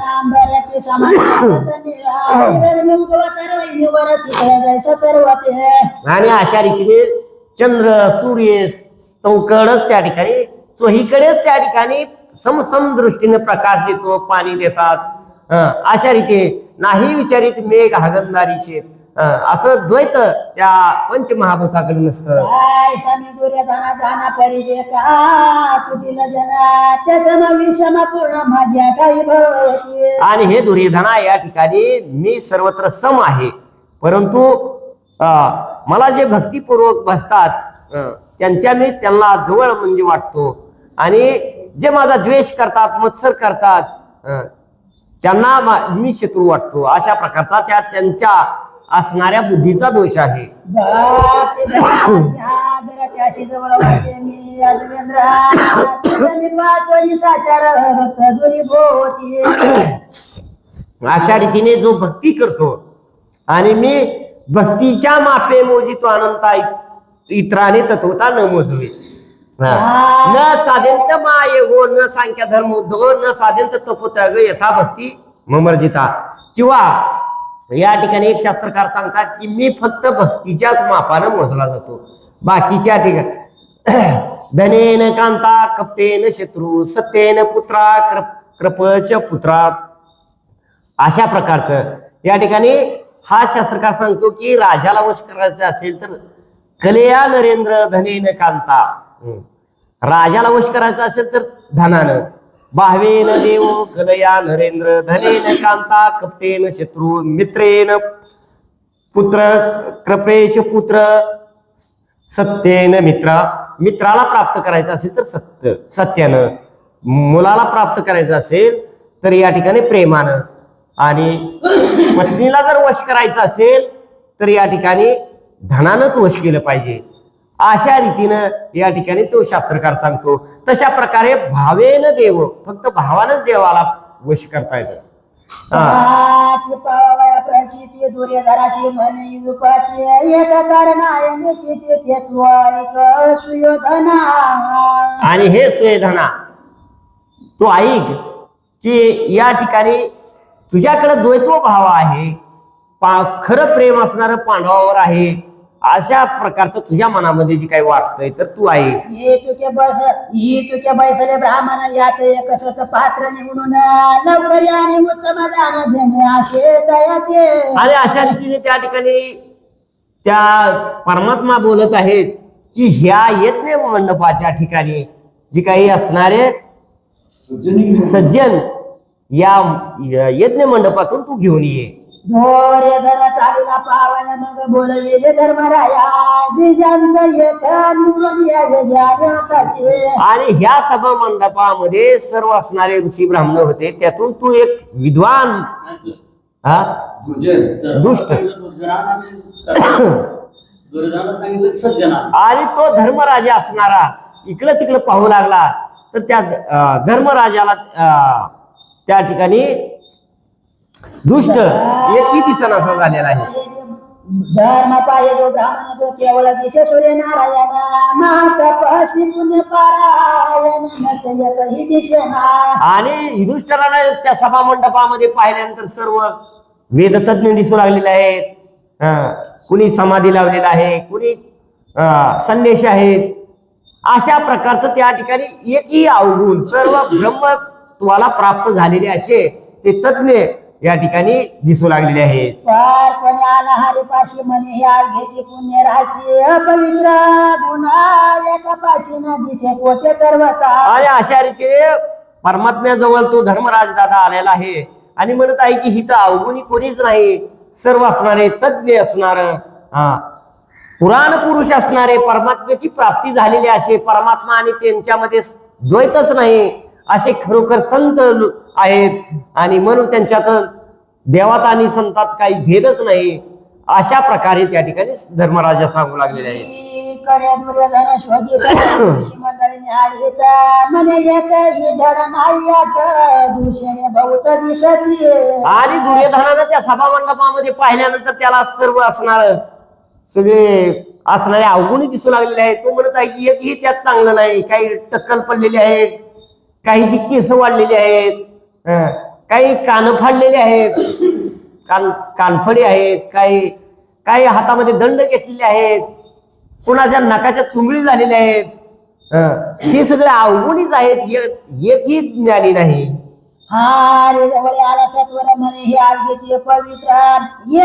आणि अशा रीतीने चंद्र सूर्य चौकडच त्या ठिकाणी चोहीकडेच त्या ठिकाणी समसम दृष्टीने प्रकाश देतो, पाणी देतात. अशा रीतीने नाही विचारित मेघ हागंदारी शेत, असं द्वैत त्या पंचमहाभूताकडे नसतं. काय समी दुर्योधना जाना परिजे का कुटील जना त्या सम विषम पूर्ण माझ्या काही भवती. आणि हे दुर्योधना या ठिकाणी मी सर्वत्र सम आहे, परंतु मला जे भक्तिपूर्वक बसतात त्यांच्या मी त्यांना जवळ म्हणजे वाटतो, आणि जे माझा द्वेष करतात मत्सर करतात त्यांना मी शत्रू वाटतो. अशा प्रकारचा त्या त्यांच्या असणाऱ्या बुद्धीचा दोष आहे. त्याशी जवळ वाटे मी अजवेंद्र समी पाचवणी साचार भक्त दुरी भोवती. अशा रीतीने जो भक्ती करतो आणि मी भक्तीच्या मापे मोजितो अनंता इतराने तत्वता न मोजवे. न साध्यंत माये गो न सांख्या धर्म उद्धव न साध्यंत तपोत्याग यथा भक्ती ममर्जिता. किंवा या ठिकाणी एक शास्त्रकार सांगतात की मी फक्त भक्तीच्याच मापानं मोजला जातो, बाकीच्या ठिकाणी धनेन कांता कप्तेन शत्रू सत्येन पुत्रा कृपच पुत्रा. अशा प्रकारचं या ठिकाणी हा शास्त्रकार सांगतो की राजाला वश करायचं असेल तर कलेया नरेंद्र धनेन कांता. राजाला वश करायचं असेल तर धनानं. भावेन देव कलया नरेंद्र धनेन कांता कप्तेन शत्रू मित्रेन पुत्र कृपेश पुत्र सत्येन मित्र. मित्राला प्राप्त करायचं असेल तर सत्यानं. मुलाला प्राप्त करायचं असेल तर या ठिकाणी प्रेमानं. आणि पत्नीला जर वश करायचं असेल तर या ठिकाणी धनानंच वश केलं पाहिजे. अशा रीतीनं या ठिकाणी तो शास्त्रकार सांगतो. तशा प्रकारे भावेन देव, फक्त भावानच देवाला वश करता येतं. प्रचिती दुर्योधनाशी म्हणे उपाती एक कारणाय सुयोधना. आणि हे सुयोधना तो ऐक की या ठिकाणी तुझ्याकडे द्वैत्व भाव आहे, खरं प्रेम असणारं पांडवावर आहे. अशा प्रकारचं तुझ्या मनामध्ये जे काही वाटतंय तर तू आहे. ही तुके बैसले ब्राह्मण यात एक सत पात्र निवडून लवकर आणि उत्तम जाण देणे असे दयाते. आणि अशा रीतीने त्या ठिकाणी त्या परमात्मा बोलत आहेत की ह्या यज्ञ मंडपाच्या ठिकाणी जी काही असणारे सज्जन या यज्ञ मंडपातून तू घेऊन ये. धोर्यधर चालीला पावया मग बोलविले धर्मराया द्विजांत एक निवडून यावे ज्ञानाचे. आणि ह्या सभा मंडपामध्ये सर्व असणारे ऋषी ब्राह्मण होते, त्यातून तू एक विद्वान दुष्ट आणि तो धर्मराजा असणारा इकडं तिकडं पाहू लागला तर त्या धर्मराजाला त्या ठिकाणी दुष्ट एकही दिसनासा झालेला आहे. धर्म पाये जो ब्राह्मण तो केवळ दिशे सूर्य नारायण महातपस्वी पुण्य पारायण एकही दिशेना. आणि युधिष्ठिराला त्या सभा मंडपामध्ये पाहिल्यानंतर सर्व वेदतज्ञ दिसू लागलेले आहेत. कुणी समाधी लावलेला आहे, कुणी संन्यासी आहेत. अशा प्रकारचं त्या ठिकाणी एकही अवगुण सर्व ब्रह्मत्वाला प्राप्त झालेले असे ते तज्ञ या ठिकाणी दिसू लागलेले आहेत. पारपणे आला हरिपाशी म्हणे हे अर्घ्याची पुण्य राशी अपवित्र गुन्हा एका पाशी न दिसे कोटे सर्वता. आणि अशा रीतीने परमात्म्याजवळ तो धर्मराज दादा आलेला आहे आणि म्हणत आहे की हिचं अवगुणी कोणीच नाही, सर्व असणारे तज्ञ असणार पुराण पुरुष असणारे परमात्म्याची प्राप्ती झालेली असे परमात्मा आणि त्यांच्यामध्ये द्वैतच नाही असे खरोखर संत आहेत. आणि म्हणून त्यांच्यात देवात आणि संतात काही भेदच नाही. अशा प्रकारे त्या ठिकाणी धर्मराजा सांगू लागलेले आहे. कडे दुर्योधन शोधित मंडळीने आळीत म्हणे एकही धड नाही आता दुसरे बहुत दिसती. आणि दुर्योधनानं त्या सभा मंडपामध्ये पाहिल्यानंतर त्याला सर्व असणार सगळे असणारे अवगुणी दिसू लागलेले आहेत. तो म्हणत आहे की एकही त्यात चांगलं नाही. काही टक्कल पडलेले आहेत, काहीची केस वाढलेली आहेत, काही कान फाडलेले आहेत, कानफडी आहेत, काही हातामध्ये दंड घेतलेले आहेत, कुणाच्या नकाच्या चुंबळी झालेल्या आहेत. हे सगळे अवगुणीच आहेत, एकही ज्ञानी नाही. हा रे जवळ आला सत्वर म्हणे हे आज्ञेचे पवित्र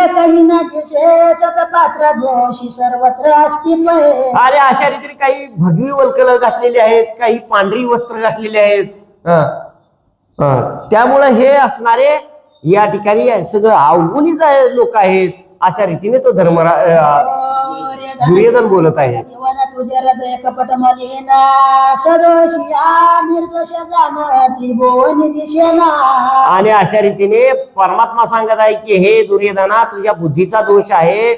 एकही न दिसे सतपात्र दोषी सर्वत्र अस्तित्व आहे. आणि अशा रीतीने काही भगवी वल्कल घातलेली आहेत, काही पांढरी वस्त्र घातलेली आहेत. त्यामुळे हे असणारे या ठिकाणी सगळं अवगुणीच लोक आहेत. अशा रीतीने तो दुर्योधन बोलत आहे. जीवन तुझे हृदय कपट मलिना सदोषिया निर्दोष जाण त्रिभुवनी दिसेना. आणि अशा रीतीने परमात्मा सांगत आहे की हे दुर्योधना तुझ्या बुद्धीचा दोष आहे.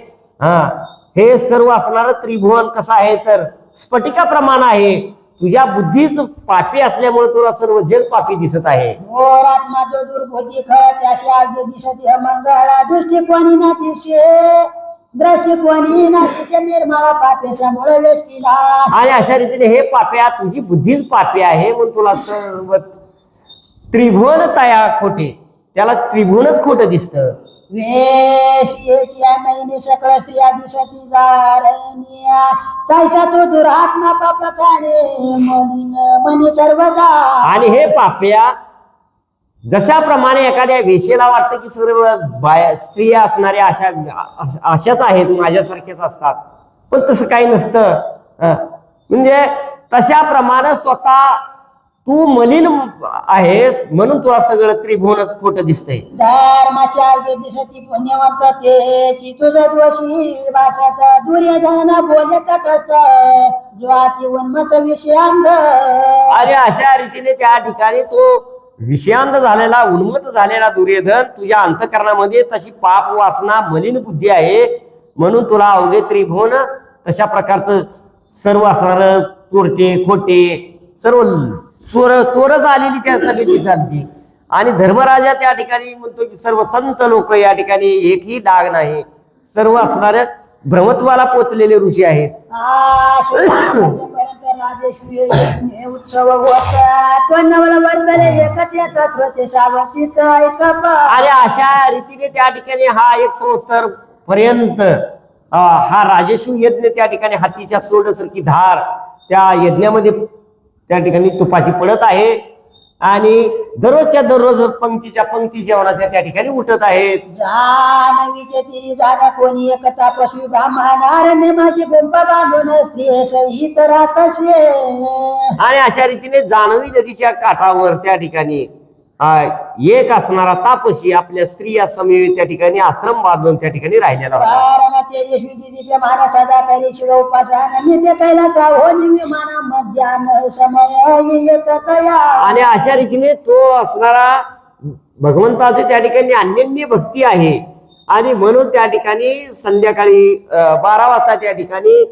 हे सर्व असणार त्रिभुवन कसं आहे तर स्फटिकाप्रमाण आहे. तुझ्या बुद्धीच पापी असल्यामुळे तुला सर्व जग पापी दिसत आहे. घोर आत्मा जो दुर्बुद्धी खळ त्याशी आव्य दिसते अमंगळा दृष्टिकोनी ना दिसे दृष्टिकोनी ना दिसे निर्मळा पापे समूळ वेष्टीला. आणि अशा रीतीने हे पाप्या तुझी बुद्धीच पापी आहे म्हणून तुला सर्व त्रिभुवन तया खोटे, त्याला त्रिभुवनच खोटं दिसतं. वेशिया नैनी सकळ स्त्रिया दिसती जारनिया तैसा तो दुरात्मा पापकाने मनी सर्वदा. आणि हे पाप्या जशाप्रमाणे एखाद्या वेशेला वाटतं की सर्व स्त्रिया असणाऱ्या अशाच आहेत, माझ्यासारख्याच असतात, पण तसं काही नसतं. म्हणजे तशाप्रमाणे स्वतः तू मलिन आहेस म्हणून तुला सगळं त्रिभुवनच खोटं दिसतंय. धर्माच्या अवघे दिसती पुण्यवंत तेची तुझ दोषी भाषात दुर्योधन बोले तटस्थ जो अति उन्मत विषयांध. आणि अशा रीतीने त्या ठिकाणी तो विषयांध झालेला उन्मत झालेला दुर्योधन तुझ्या अंतःकरणामध्ये तशी पाप वासना मलिन बुद्धी आहे म्हणून तुला अवघे त्रिभुवन तशा प्रकारचं सर्व असणार चोरटे खोटे सर्व चोरच आलेली त्या सगळी चालती. आणि धर्मराजा त्या ठिकाणी म्हणतो की सर्व संत लोक या ठिकाणी एकही डाग नाही, सर्व असणारे ब्रह्मत्वाला पोचलेले ऋषी आहेत. उत्सव आणि अशा रीतीने त्या ठिकाणी हा एक संस्कार पर्यंत हा राजस्व यज्ञ त्या ठिकाणी हातीच्या सोंडासारखी धार त्या यज्ञामध्ये त्या ठिकाणी तुपाची पडत आहे. आणि दररोजच्या दररोज पंक्तीच्या पंक्ती जेवणाच्या त्या ठिकाणी उठत आहेत. जानवीचे तिरी जाणा कोणी एकता पशु ब्राह्मणारण्य माझी गुंपा बांधून स्त्री सहित राहतसे. आणि अशा रीतीने जानवी नदीच्या काठावर त्या ठिकाणी एक असणारा तापसी आपल्या स्त्रिया समेत त्या ठिकाणी आश्रम बांधून त्या ठिकाणी राहिलेला होता. तेजस्वी दिव्य माना सदा कैली शिव उपासन नित्य कैलासा हो दिव्य माना मध्यान समय येत तया. आणि अशा रीतीने तो असणारा भगवंताचे त्या ठिकाणी अनन्य भक्ती आहे. आणि म्हणून त्या ठिकाणी संध्याकाळी 12 वाजता त्या ठिकाणी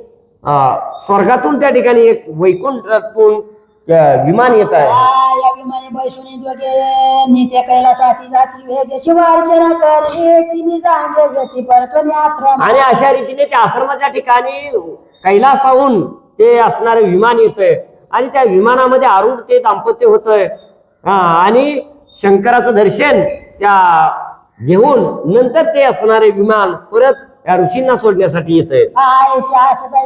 स्वर्गातून त्या ठिकाणी एक वैकुंठातून विमान येत आहे. या विमाने बैसुनी दोघे नित्य कैलासाची जाती वेगे शिवार्चना करे तिने जाणले येते परतोनी आश्रम. आणि अशा रीतीने त्या आश्रमाच्या ठिकाणी कैलासाहून ते असणारे विमान येतंय आणि त्या विमानामध्ये आरूढ ते दाम्पत्य होतंय. आणि शंकराचं दर्शन त्या घेऊन नंतर ते असणारे विमान परत या ऋषींना सोडण्यासाठी येतंय.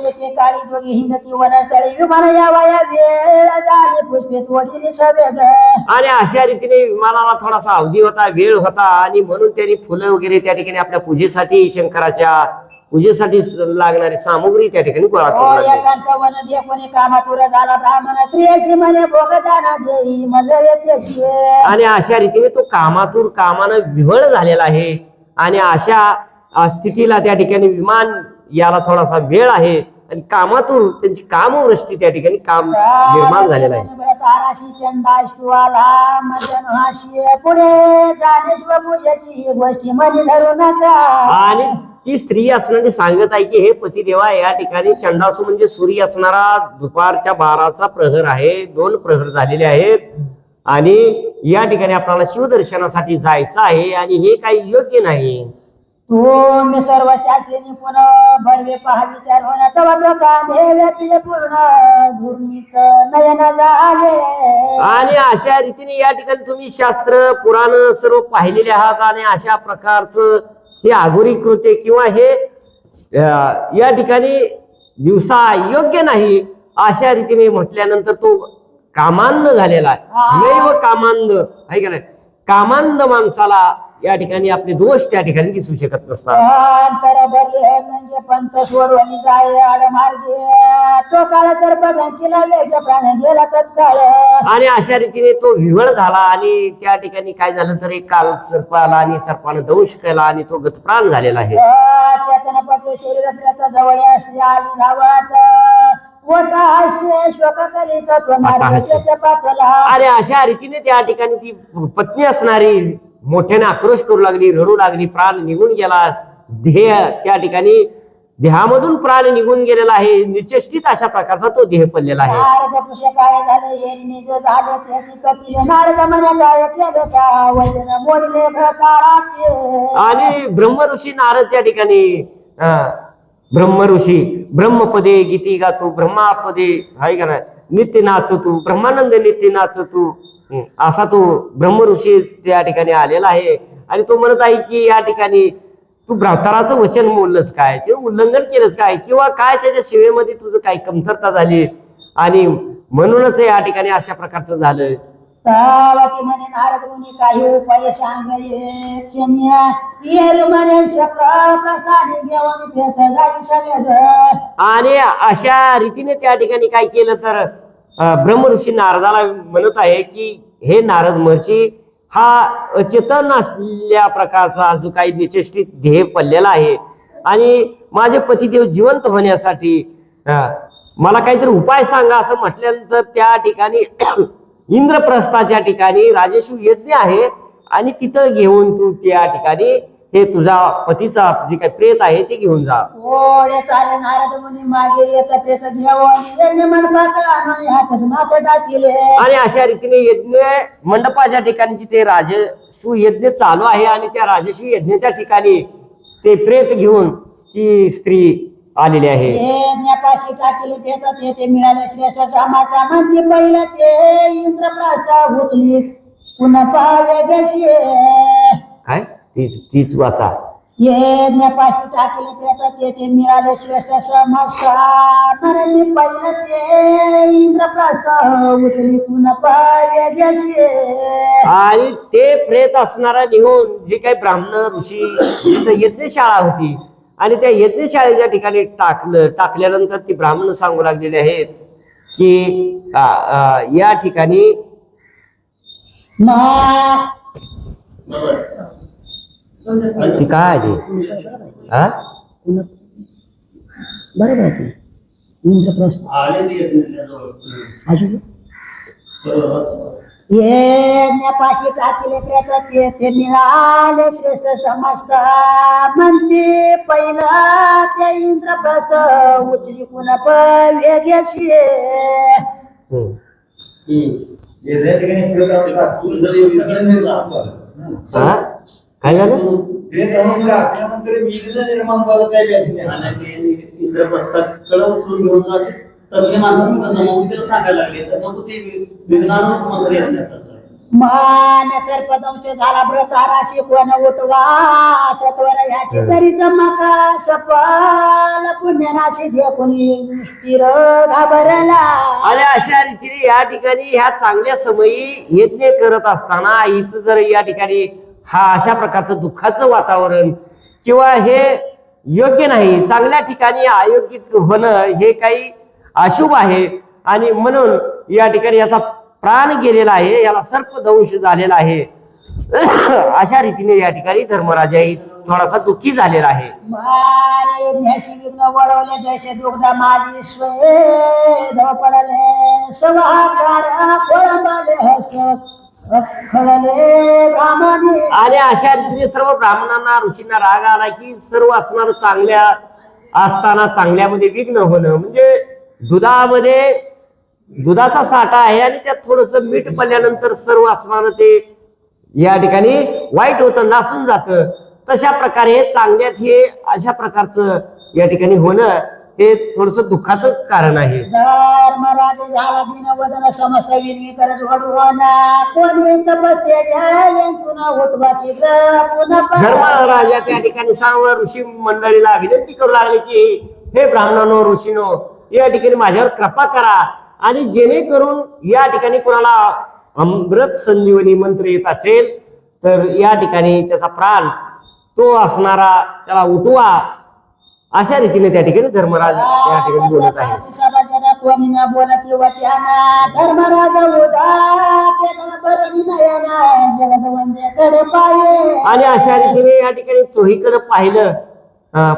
येते काळी दोघी हिंदती वनस्थळी विमान यावा या वेळ झाले पुष्पे तोडीली सवेग. आणि अशा रीतीने विमानाला थोडासा अवधी होता, वेळ होता आणि म्हणून त्यांनी फुलं वगैरे त्या ठिकाणी आपल्या पूजेसाठी शंकराच्या पूजेसाठी लागणारी सामुग्री त्या ठिकाणी गोळा करून एकांत वन दे कोणी कामातुर झाला ब्राह्मण स्त्रियशी म्हणे भोगदाना देई मजा येते. आणि अशा रीतीने तो कामातूर कामानं विव्हळ झालेला आहे. आणि अशा स्थितीला त्या ठिकाणी विमान याला थोडासा वेळ आहे आणि कामातून त्यांची कामवृष्टी त्या ठिकाणी काम निर्माण झालेलं आहे. ताराशी चंडाशिवाला मदनहाशी पुढे जाणेश्वर पूजेची गोष्टी मध्ये धरू नका. आणि ती स्त्री असणारी सांगत आहे की हे पतिदेवा या ठिकाणी चंडासू म्हणजे सूर्य असणारा दुपारच्या 12चा प्रहर आहे, 2 प्रहर झालेले आहेत. आणि या ठिकाणी आपल्याला शिवदर्शनासाठी जायचं आहे आणि हे काही योग्य नाही. मी सर्व शास्त्री निपुण भरवे पहा विचार होणार तवा कांदे व्यापीले पूर्ण धुर्नीत नयन झाले. आणि अशा रीतीने या ठिकाणी तुम्ही शास्त्र पुराण सर्व पाहिलेले आहात आणि अशा प्रकारचं हे आघोरी कृत्य किंवा हे या ठिकाणी दिवसा योग्य नाही अशा रीतीने म्हटल्यानंतर तो कामांध झालेला आहे. नैव कामांध आहे का नाही. कामांध माणसाला या ठिकाणी आपले दोष त्या ठिकाणी दिसू शकत नसतात. अंतर भरले म्हणजे पंत सोडवणी जाय आडमार्गे तो काळ सर्प ढंकीला वेग प्राण गेला तत्काळ. आणि अशा रीतीने तो विवळ झाला आणि त्या ठिकाणी काय झालं तर एक काल सर्प आला आणि सर्पानं दंश केला आणि तो गतप्राण झालेला आहे. चेतन पडले शरीर प्रेत जवळ असली आली धावत मोठा हास्य शोक करीत तो मार्गाच्या पातला. आणि अशा रीतीने त्या ठिकाणी ती पत्नी असणारी मोठ्याने आक्रोश करू लागली, रडू लागली, प्राण निघून गेला. देह त्या ठिकाणी देहामधून प्राण निघून गेलेला आहे. निश्चित अशा प्रकारचा तो देह पडलेला आहे. नारद पुरुष काय झालं हे निज झालं त्याची कथिले नारद म्हणे काय केलं का वचन मोडले भ्रताराचे. आणि ब्रह्म ऋषी नारद त्या ठिकाणी ब्रह्म ऋषी ब्रह्मपदे गीती गातो ब्रह्मापदे हाय का नाही नित्य नाचतू ब्रह्मानंद नित्य नाचतू असा तो ब्रह्म ऋषी त्या ठिकाणी आलेला आहे. आणि तो म्हणत आहे की या ठिकाणी तू भ्राताराचं वचन मोडलंस काय, ते उल्लंघन केलंस काय, किंवा काय त्याच्या सेवेमध्ये तुझं काही कमतरता झाली आणि म्हणूनच या ठिकाणी अशा प्रकारचं झालं. तावती म्हणे नारद मुनी काही उपाय सांगले क्षण्या येर म्हणे प्रस्थानी घेऊन प्रेत जाई सवेद. आणि अशा रीतीने त्या ठिकाणी काय केलं तर ब्रह्म ऋषी नारदाला म्हणत आहे की हे नारद महर्षी हा अचेतन असलेल्या प्रकारचा जो काही निश्चित ध्येय पडलेला आहे आणि माझे पतिदेव जिवंत होण्यासाठी मला काहीतरी उपाय सांगा असं म्हटल्यानंतर त्या ठिकाणी इंद्रप्रस्थाच्या ठिकाणी राजेश्व यज्ञ आहे आणि तिथं घेऊन तू त्या ठिकाणी हे तुझा पतीचा जे काही प्रेत आहे ते घेऊन जा. ओढे चाले नारद मुनी मागे येत प्रेत घेऊन यज्ञ मंडपात आणून हातच मात टाकिले. आणि अशा रीतीने यज्ञ मंडपाच्या ठिकाणी ते राजश्व यज्ञ चालू आहे आणि त्या राजश्व यज्ञाच्या ठिकाणी ते प्रेत घेऊन ती स्त्री आलेली आहे. यज्ञापाशी टाकिले प्रेत ते मिळाले श्रेष्ठ समाजा म्हणते पहिलं ते इंद्रप्रस्थ उचली पुन्हा पावे देशी. काय तीच वाचा. यज्ञापाशी टाकले प्रेत ते मिळाले श्रेष्ठ समजकार म्हणते पहिलं ते इंद्रप्रस्थ उचली पुन्हा पावे देशी. आणि ते प्रेत असणारा निघून जे काही ब्राह्मण ऋषी जिथं यज्ञशाळा होती आणि त्या यज्ञशाळेच्या ठिकाणी टाकल्यानंतर ती ब्राह्मण सांगू लागलेले आहेत की या ठिकाणी ती काय आहे बरोबर इंद्रप्रस्थ यज्ञापाशी टाकले प्रेत ते मिळाले श्रेष्ठ समस्त म्हणते पहिला ते इंद्रप्रस्थ उचली पुन्हा वेगेशी. काय झालं इंद्रप्रस्थात कळ उचलून घेऊन असे तज्ञ माणसांना सांगायला लागले तर मग ते विज्ञान मंत्री मान सर्पदंश झाला व्रताराशी कोण उठवा सत्वर ह्याची तरी जमका सपाल पुण्यनाशी देखुनी स्थिर घाबरला. आणि अशा रीतीने या ठिकाणी ह्या चांगल्या समयी यज्ञ करत असताना इथं जर या ठिकाणी हा अशा प्रकारचं दुःखाचं वातावरण किंवा हे योग्य नाही, चांगल्या ठिकाणी अयोग्य होणं हे काही अशुभ आहे आणि म्हणून या ठिकाणी याचा प्राण गेलेला आहे, याला सर्पदंश झालेला आहे. अशा रीतीने या ठिकाणी धर्मराजाही थोडासा दुःखी झालेला आहे. विघ्न वळवले जैसे दुग्ध माझी स्वेद पडले सवाकार कोळंबाले हस्त खळले ब्राह्मणी. आणि अशा रीतीने सर्व ब्राह्मणांना ऋषींना राग आला की सर्व असणार चांगल्या असताना चांगल्यामध्ये विघ्न होणं म्हणजे दुधाचा साठा आहे आणि त्यात थोडस मीठ पडल्यानंतर सर्व असणार ते या ठिकाणी वाईट होतं, नासून जातं. तशा प्रकारे चांगल्यात हे अशा प्रकारचं या ठिकाणी होणं हे थोडस दुःखाचं कारण आहे. धर्मराज झाला दिन वदन समस्त विनवी करज घडून कोणी तपस्या झाले पुन्हा उठवा शीघ्र पुन्हा धर्मराजा त्या ठिकाणी सर्व ऋषी मंडळीला विनंती करू लागले की हे ब्राह्मणांनो ऋषीनो या ठिकाणी माझ्यावर कृपा करा आणि जेणेकरून या ठिकाणी कोणाला अमृत संजीवनी मंत्र येत असेल तर या ठिकाणी त्याचा प्राण तो असणारा त्याला उठवा, अशा रीतीने त्या ठिकाणी धर्मराज या ठिकाणी बोलत आहे. कोणी न बोलत वचना धर्मराज जगदवंद्याकडे पाये. आणि अशा रीतीने या ठिकाणी चोहीकडे पाहिलं.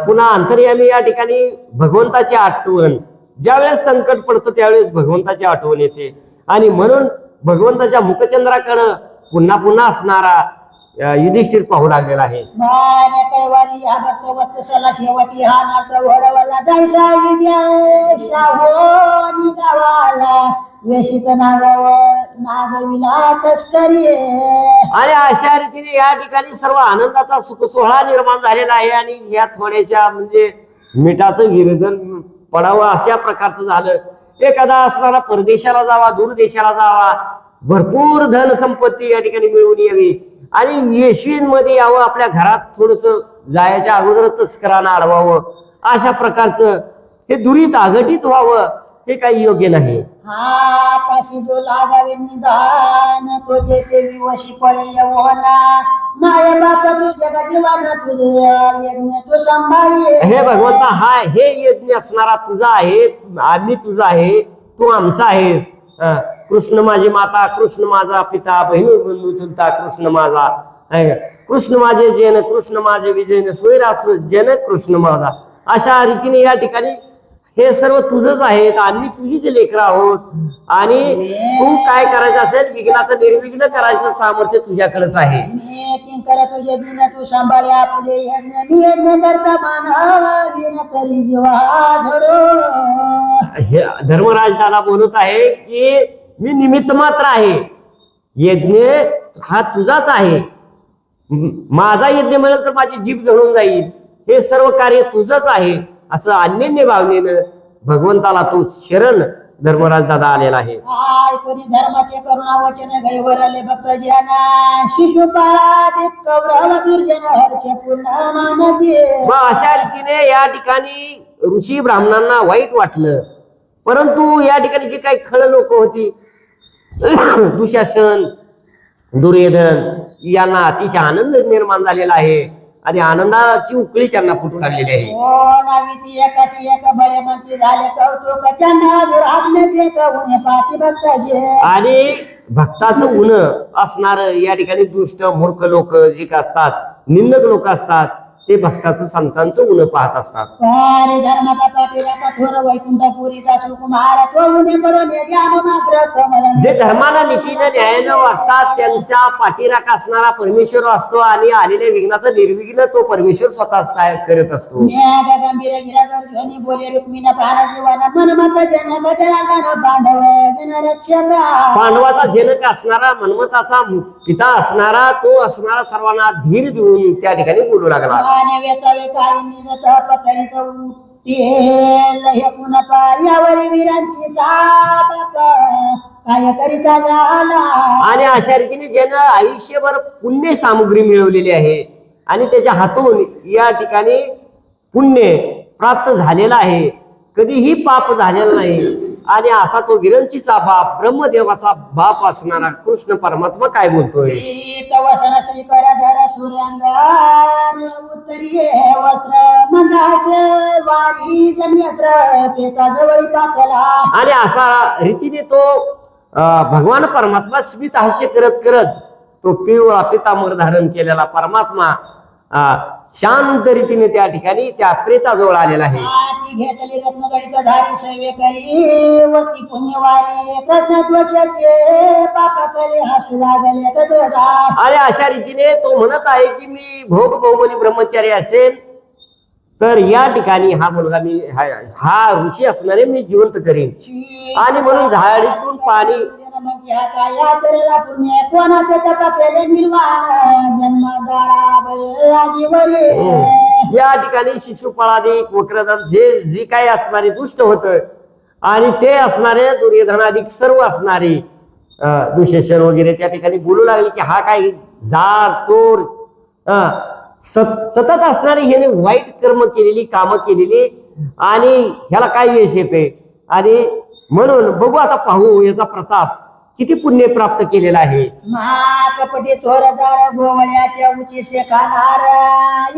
पुन्हा अंतर्यामी या ठिकाणी भगवंताची आठवण, ज्यावेळेस संकट पडतं त्यावेळेस भगवंताची आठवण येते. आणि म्हणून भगवंताच्या मुखचंद्राकडं पुन्हा पुन्हा असणारा युधिष्ठिर पाहू लागलेला आहे. कैवारी हा भक्त वत्सला शेवटी हा नाथ वडवला जायसा विद्या हो निगावाला वेशित नागविला तस्करी. आणि अशा रीतीने या ठिकाणी सर्व आनंदाचा सुख सोहळा निर्माण झालेला आहे. आणि या थोड्याशा म्हणजे मिठाचं विरजन पडावं अशा प्रकारचं झालं. एखादा असणारा परदेशाला जावा, दूर देशाला जावा, भरपूर धन संपत्ती या ठिकाणी मिळवून यावी आणि येशवींमध्ये यावं, आपल्या घरात थोडस जायच्या अगोदर तस्करांना अडवावं, अशा प्रकारचं हे दुरीत आघटित व्हावं हे काही योग्य नाही. हा पाशी जो लागावे निदान तो जेते विवशी पडे यवना माय बाप तू जग जीवन तुझे यज्ञ तू सांभाळी. हे भगवंता, हा हे यज्ञ असणारा तुझा आहे, आम्ही तुझा आहे, तू आमचा आहे. कृष्ण माझी माता, कृष्ण माझा पिता, बहिणी बंधू चुलता, कृष्ण माझा कृष्ण माझे जन, कृष्ण माझे विजयन, स्वैरास जन कृष्ण माझा. अशा रीतीने या ठिकाणी हे सर्व तुझंच आहे, आम्ही तुझीच लेकरं आहोत. आणि तू काय करायचं असेल विघ्नाचं निर्विघ्न करायचं सामर्थ्य तुझ्याकडेच आहे. मी किंकर तुझे दिन तू सांभाळे आपले यज्ञ मी यज्ञ करता मानवीन तरी जीवा घडो. हे धर्मराज दादा बोलत आहे की मी निमित्त मात्र आहे, यज्ञ हा तुझाच आहे. माझा यज्ञ मिळेल तर माझी जीभ जळून जाईल, हे सर्व कार्य तुझंच आहे असं अन्य भावनेनं भगवंताला तो शरण धर्मराज दादा आलेला आहे. कोणी धर्माचे करुणा वचन गैवरले भक्त जना शिशुपाळा कौरव दुर्जन हर्ष पूर्ण मानते. मग अशा रीतीने या ठिकाणी ऋषी ब्राह्मणांना वाईट वाटलं. परंतु या ठिकाणी जी काही खळ लोक होती, दुःशासन, दुर्योधन, यांना अतिशय आनंद निर्माण झालेला आहे आणि आनंदाची उकळी त्यांना फुटू लागलेली आहे. ओ नावी ती एकाशी एक बरे म्हणती झाले कौतुक चंडा दुरात्मे दे कवने पाती भक्ताचे. आणि भक्ताचं उन असणार या ठिकाणी दुष्ट मूर्ख लोक जे का असतात, निंदक लोक असतात, ते भक्ताचं संतांचं उन पाहत असतात. अरे धर्माचा पाठीराखा थोर वैकुंठपुरीचा सुकुमार तो उन्हे पडून ध्यान मात्र कमल. जे धर्माला नीतीनं न्यायानं वागतात त्यांच्या पाठीराखा असणारा परमेश्वर असतो आणि आलेल्या विघ्नाचं निर्विघ्न तो परमेश्वर स्वतः सहाय्य करत असतो. गंभीर गिरागर ध्वनी बोले रुक्मिणा प्राण जीवाना मनमत जनक जनार्दन पांडव जन रक्षक. पांडवाचा जनक असणारा, मनमताचा पिता असणारा, तो असणारा सर्वांना धीर देऊन त्या ठिकाणी बोलू लागला. वेचावे काही निजत पतळीच उठेल हे पुन्हा यावरी वीरांची बाप काय करिता झाला. आणि अशा रीतीने ज्यानं आयुष्यभर पुण्य सामग्री मिळवलेली आहे आणि त्याच्या हातून या ठिकाणी पुण्य प्राप्त झालेला आहे, कधीही पाप झालेला नाही. आणि असा तो विरंचीचा बाप, ब्रह्मदेवाचा बाप असणारा कृष्ण परमात्मा काय बोलतोय. वसन श्रीकर धर सुरंगार उत्तरीय वस्त्र मंदास वारी जन्यत्र पेता जवळी पातला. आणि असा रीतीने तो भगवान परमात्मा स्मित हास्य करत करत तो पिवळा पितांबर धारण केलेला परमात्मा शांत रीतीने त्या ठिकाणी त्या प्रेताजवळ आलेला आहे. घेतली रत्नजडित धारी सेवे करी वती पुण्यवारी कृष्ण द्वेषाचे पाप करे हसू लागले कदरा. आणि अशा रीतीने तो म्हणत आहे की मी भोग भोगवली ब्रह्मचारी असेल तर या ठिकाणी हा मुलगा मी हा ऋषी असणारे मी जिवंत करीन. आणि म्हणून झाडीतून पाणी पुण्य कोणाचे तप केले निर्वाण जन्मदारा या ठिकाणी शिशुपाळाधिक वक्रदम जी काही असणारे दुष्ट होत आणि ते असणारे दुर्योधनाधिक सर्व असणारे दुःशासन वगैरे त्या ठिकाणी बोलू लागले की हा काय जार चोर सतत असणारी ह्याने वाईट कर्म केलेली, कामं केलेली आणि ह्याला काय यश येते. आणि म्हणून बघू आता पाहू याचा प्रताप. किती पुण्य प्राप्त केलेलं आहे. महाकपटी थोरदार गोवळ्याच्या उचिष्टे खाणार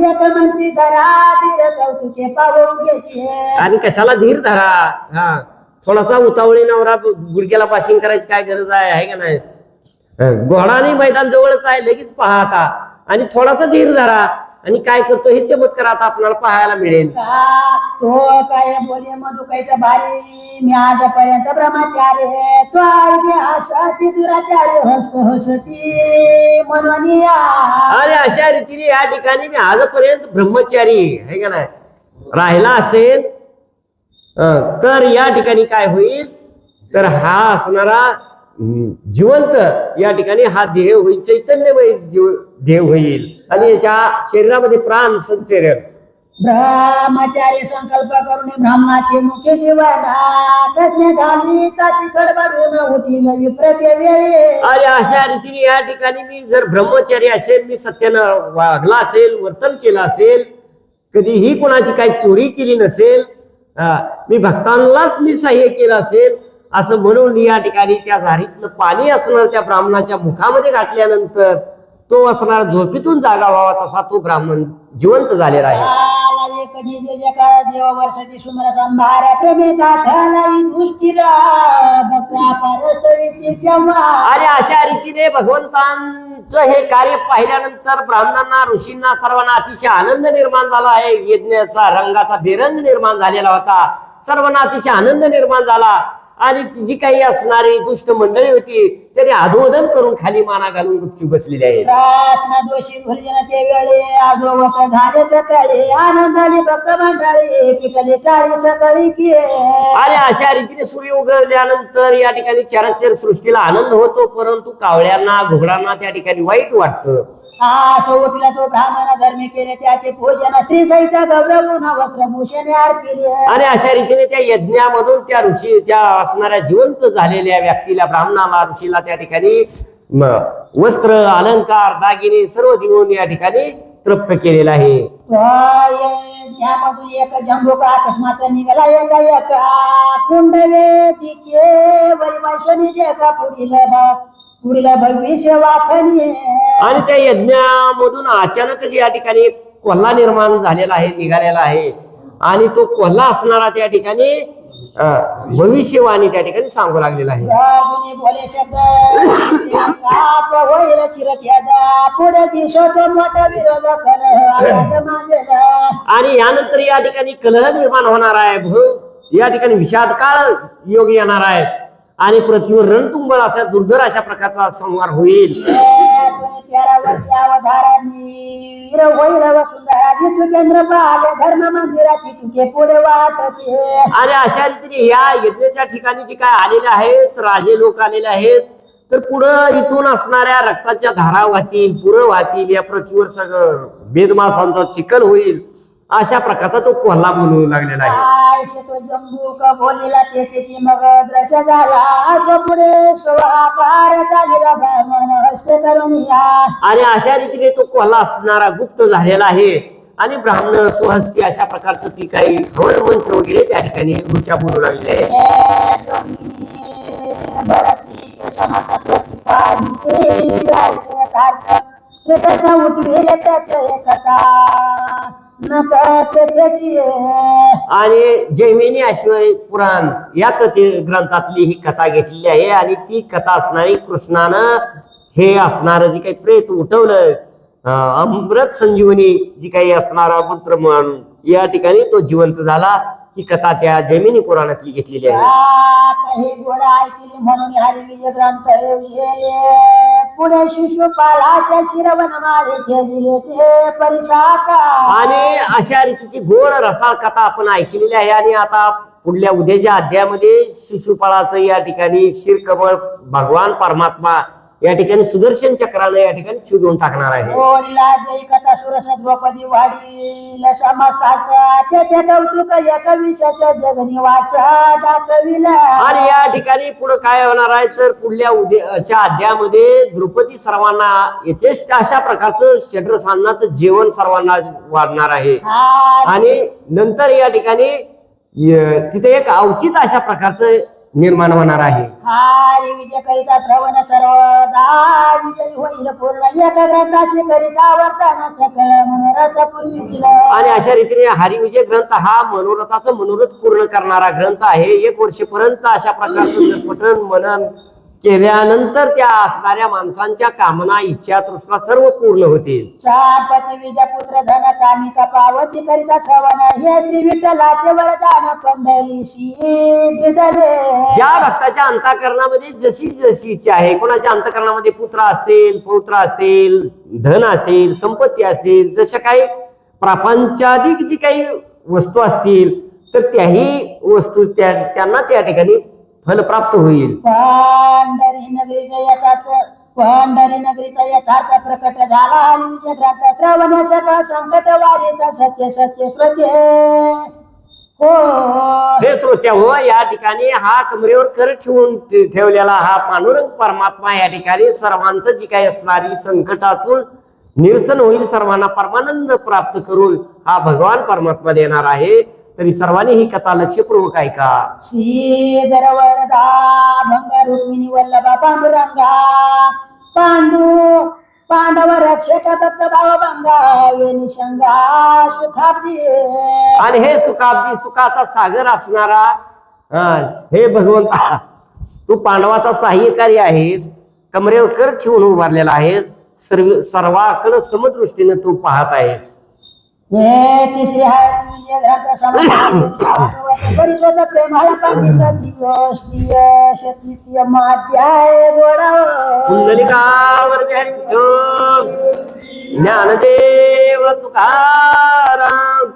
एक म्हणती धरा धीर कौतुके पाहून घ्यायची आणि कशाला धीर धरा. हा थोडासा उतावळी नवरा गुडघ्याला पाशिंग करायची काय गरज आहे का नाही. घोडाने मैदान जवळच आहे लगेच पहा आता आणि थोडासा धीर धरा आणि काय करतो हे चमत्कार आता आपल्याला पाहायला मिळेल. का तो काय बोले मधु कैट भारी मी आजपर्यंत ब्रह्मचारी तो अवघे हसती दुराचारी हसतो हसती म्हणून आणि अशा रीतीने या ठिकाणी मी आजपर्यंत ब्रह्मचारी आहे का नाही राहिला असेल तर या ठिकाणी काय होईल तर हा असणारा जिवंत या ठिकाणी हा देह होईल चैतन्यमय देह होईल आणि याच्या शरीरामध्ये प्राण संचरण. ब्रह्मचारी संकल्प करून ब्रह्माची मुख्य जीवना कसने घाली ताची कडबडून उठील विप्रते वेळी. आणि अशा रीतीने या ठिकाणी मी जर ब्रह्मचारी असेल मी सत्यानं वागला असेल वर्तन केलं असेल कधीही कोणाची काही चोरी केली नसेल मी भक्तांनाच मी सहाय्य केलं असेल असं म्हणून या ठिकाणी त्या झारीतलं पाणी असणार त्या ब्राह्मणाच्या मुखामध्ये घातल्यानंतर तो असणार झोपेतून जागा व्हावा तसा तो ब्राह्मण जिवंत झालेला आहे. देव वर्षाची सुमर संभार प्रेमे दाठलाई दृष्टीला भक्ता परस्तविती तेव्हा. आणि अशा रीतीने भगवंतांचं हे कार्य पाहिल्यानंतर ब्राह्मणांना ऋषींना सर्वांना अतिशय आनंद निर्माण झाला आहे. यज्ञाचा रंगाचा बेरंग निर्माण झालेला होता. सर्वांना अतिशय आनंद निर्माण झाला आणि जी काही असणारी दुष्ट मंडळी होती त्याने अधोदन करून खाली माना घालून गुपचूप बसलेले आहेत. कृष्ण दोषी गुरुजन ते वेळी आजोवत झाले सकाळी आनंदाने भक्त मंडळी पिकले काळी सकाळी की. आणि अशा रीतीने सूर्य उगवल्यानंतर या ठिकाणी चराचर सृष्टीला आनंद होतो परंतु कावळ्यांना घुगडांना त्या ठिकाणी वाईट वाटतं. सो उठला तो ब्राह्मण धर्मी केले त्याचे पूजन स्त्री सहित गौरवून वस्त्रभूषणे अर्पिले. आणि अशा रीतीने त्या यज्ञामधून त्या ऋषी त्या असणाऱ्या जिवंत झालेल्या व्यक्तीला ब्राह्मणाला ऋषीला त्या ठिकाणी वस्त्र अलंकार दागिने सर्व देऊन या ठिकाणी तृप्त केलेला आहे. यामधून एक जंबूक अकस्मात निघाला एका कुंडवे दिके वैश्वनी देखा पुढील भविष्य वाखणी. आणि त्या यज्ञामधून अचानकच या ठिकाणी एक कोल्हा निर्माण झालेला आहे निघालेला आहे आणि तो कोल्हा असणारा त्या ठिकाणी भविष्यवाणी त्या ठिकाणी सांगू लागलेला आहे. बोले शब्द होईल शिरछेदा पुढे दिसतो मोठा विरोध आणि यानंतर या ठिकाणी कलह निर्माण होणार आहे. या ठिकाणी विषाद काळ योग येणार आहे आणि पृथ्वीवर रणतुंबळ असा दुर्धर अशा प्रकारचा संहार होईल. 13 वर्ष अवधारांनी वीर होईल वसुंधरा जितू केंद्र पाहले धर्म मंदिराची तुके पुढे वाटते. आणि अशा रीतीने या यज्ञाच्या ठिकाणी जे काय आलेले आहेत राजे लोक आलेले आहेत तर पुढं इथून असणाऱ्या रक्ताच्या धारा वाहतील पुरं वाहतील या पृथ्वीवर सगळं बेदमासांचा चिखल होईल अशा प्रकारचा तो कोल्हा बोलू लागलेला आहे. तो जंबूक बोलीला त्याची मग दृश्य झाला असं पुढे स्वाकार झालेला ब्राह्मण हस्ते करून या. आणि अशा रीतीने तो कोल्हा असणारा गुप्त झालेला आहे आणि ब्राह्मण स्वहस्ती अशा प्रकारचं ती काही हवन मंत्र वगैरे त्या ठिकाणी ऋचा बोलू लागले आहे. आणि जैमिनी अश्वय पुराण या ग्रंथातली ही कथा घेतलेली आहे आणि ती कथा असणारी कृष्णानं हे असणार जी काही प्रेत उठवलं अमृत संजीवनी जी काही असणारा मंत्र म्हणून या ठिकाणी तो जिवंत झाला ही कथा त्या जैमिनी पुराणातली घेतलेली आहे. गोडा ऐकली म्हणून हरी विजय ग्रंथ पुढे शिशुपालाच्या शिरवन माळेचे दिले ते परिसाका. आणि अशा रीतीची गोड रसाळ कथा आपण ऐकलेली आहे आणि आता पुढल्या उद्याच्या अध्यायामध्ये शिशुपाळाचं या ठिकाणी शिरकमळ भगवान परमात्मा या ठिकाणी सुदर्शन चक्रानं या ठिकाणी छुदून टाकणार आहे. ओढला देई कथा सुरस द्रौपदी वाढील समस्ताचा ते कौतुक या कविशाच्या जगनिवास दाखविला. आणि या ठिकाणी पुढे काय होणार आहे तर पुढल्या उद्याच्या अध्यायामध्ये द्रौपदी सर्वांना यथेष्ट अशा प्रकारचं षड्रसान्नाचं जेवण सर्वांना वाढणार आहे. आणि नंतर या ठिकाणी तिथे एक अवचित अशा प्रकारचं निर्माण होणार आहे. हारी विजय करिता श्रवण सर्वदा विजय होईल पूर्ण एक ग्रंथाची करिता वर्तन सकळ मनोरथ पूर्वी केलं. आणि अशा रीतीने हरिविजय ग्रंथ हा मनोरथाचं मनोरथ पूर्ण करणारा ग्रंथ आहे. 1 वर्षपर्यंत अशा प्रकारचं जर पठण मनन केल्यानंतर त्या असणाऱ्या माणसांच्या कामना इच्छा तृष्णा सर्व पूर्ण होतील. चापती विजय पुत्र धन कामिका पावती करिता श्रवण हे श्री विठ्ठलाचे वरदान पंढरीशी दिदले. ज्या भक्ताच्या अंतःकरणामध्ये जशी जशी इच्छा आहे, कोणाच्या अंतःकरणामध्ये पुत्र असेल, पौत्र असेल, धन असेल, संपत्ती असेल, जशा काही प्रपंचाधिक जी काही वस्तू असतील तर त्याही वस्तू त्यांना त्या ठिकाणी फल प्राप्त होईल. पंढरी नगरीचा यथार्थ प्रकट झाला हरिविजय ग्रंथ श्रवण सकळ संकट वारित सत्य सत्य श्रोते हो. हे श्रोत्या हो, या ठिकाणी हा कमरेवर कर ठेवून ठेवलेला हा पांडुरंग परमात्मा या ठिकाणी सर्वांचं जी काही असणारी संकटातून निरसन होईल, सर्वांना परमानंद प्राप्त करून हा भगवान परमात्मा देणार आहे. तरी सर्वांनी ही कथा लक्षपूर्वक ऐका. श्रीधर वरदा भंग रुक्मिणी वल्लभा पांडुरंगा पांडव रक्षक भक्त भाव भंगा वेनिशंगा सुखाब्दी. आणि हे सुखाब्दी सर्वाचा सागर असणारा हे भगवंता, तू पांडवाचा सहाय्यकारी आहेस, कमरेवर कर ठेवून उभारलेला आहेस, सर्वाकडे समदृष्टीने तू पाहत आहेस. हे तिसरी हरिविजय ग्रंथ समाज परिशोध प्रेमाला पंडित तृतीय माध्याय गोडा कुंडलिकावर ज्ञानदेव तुकाराम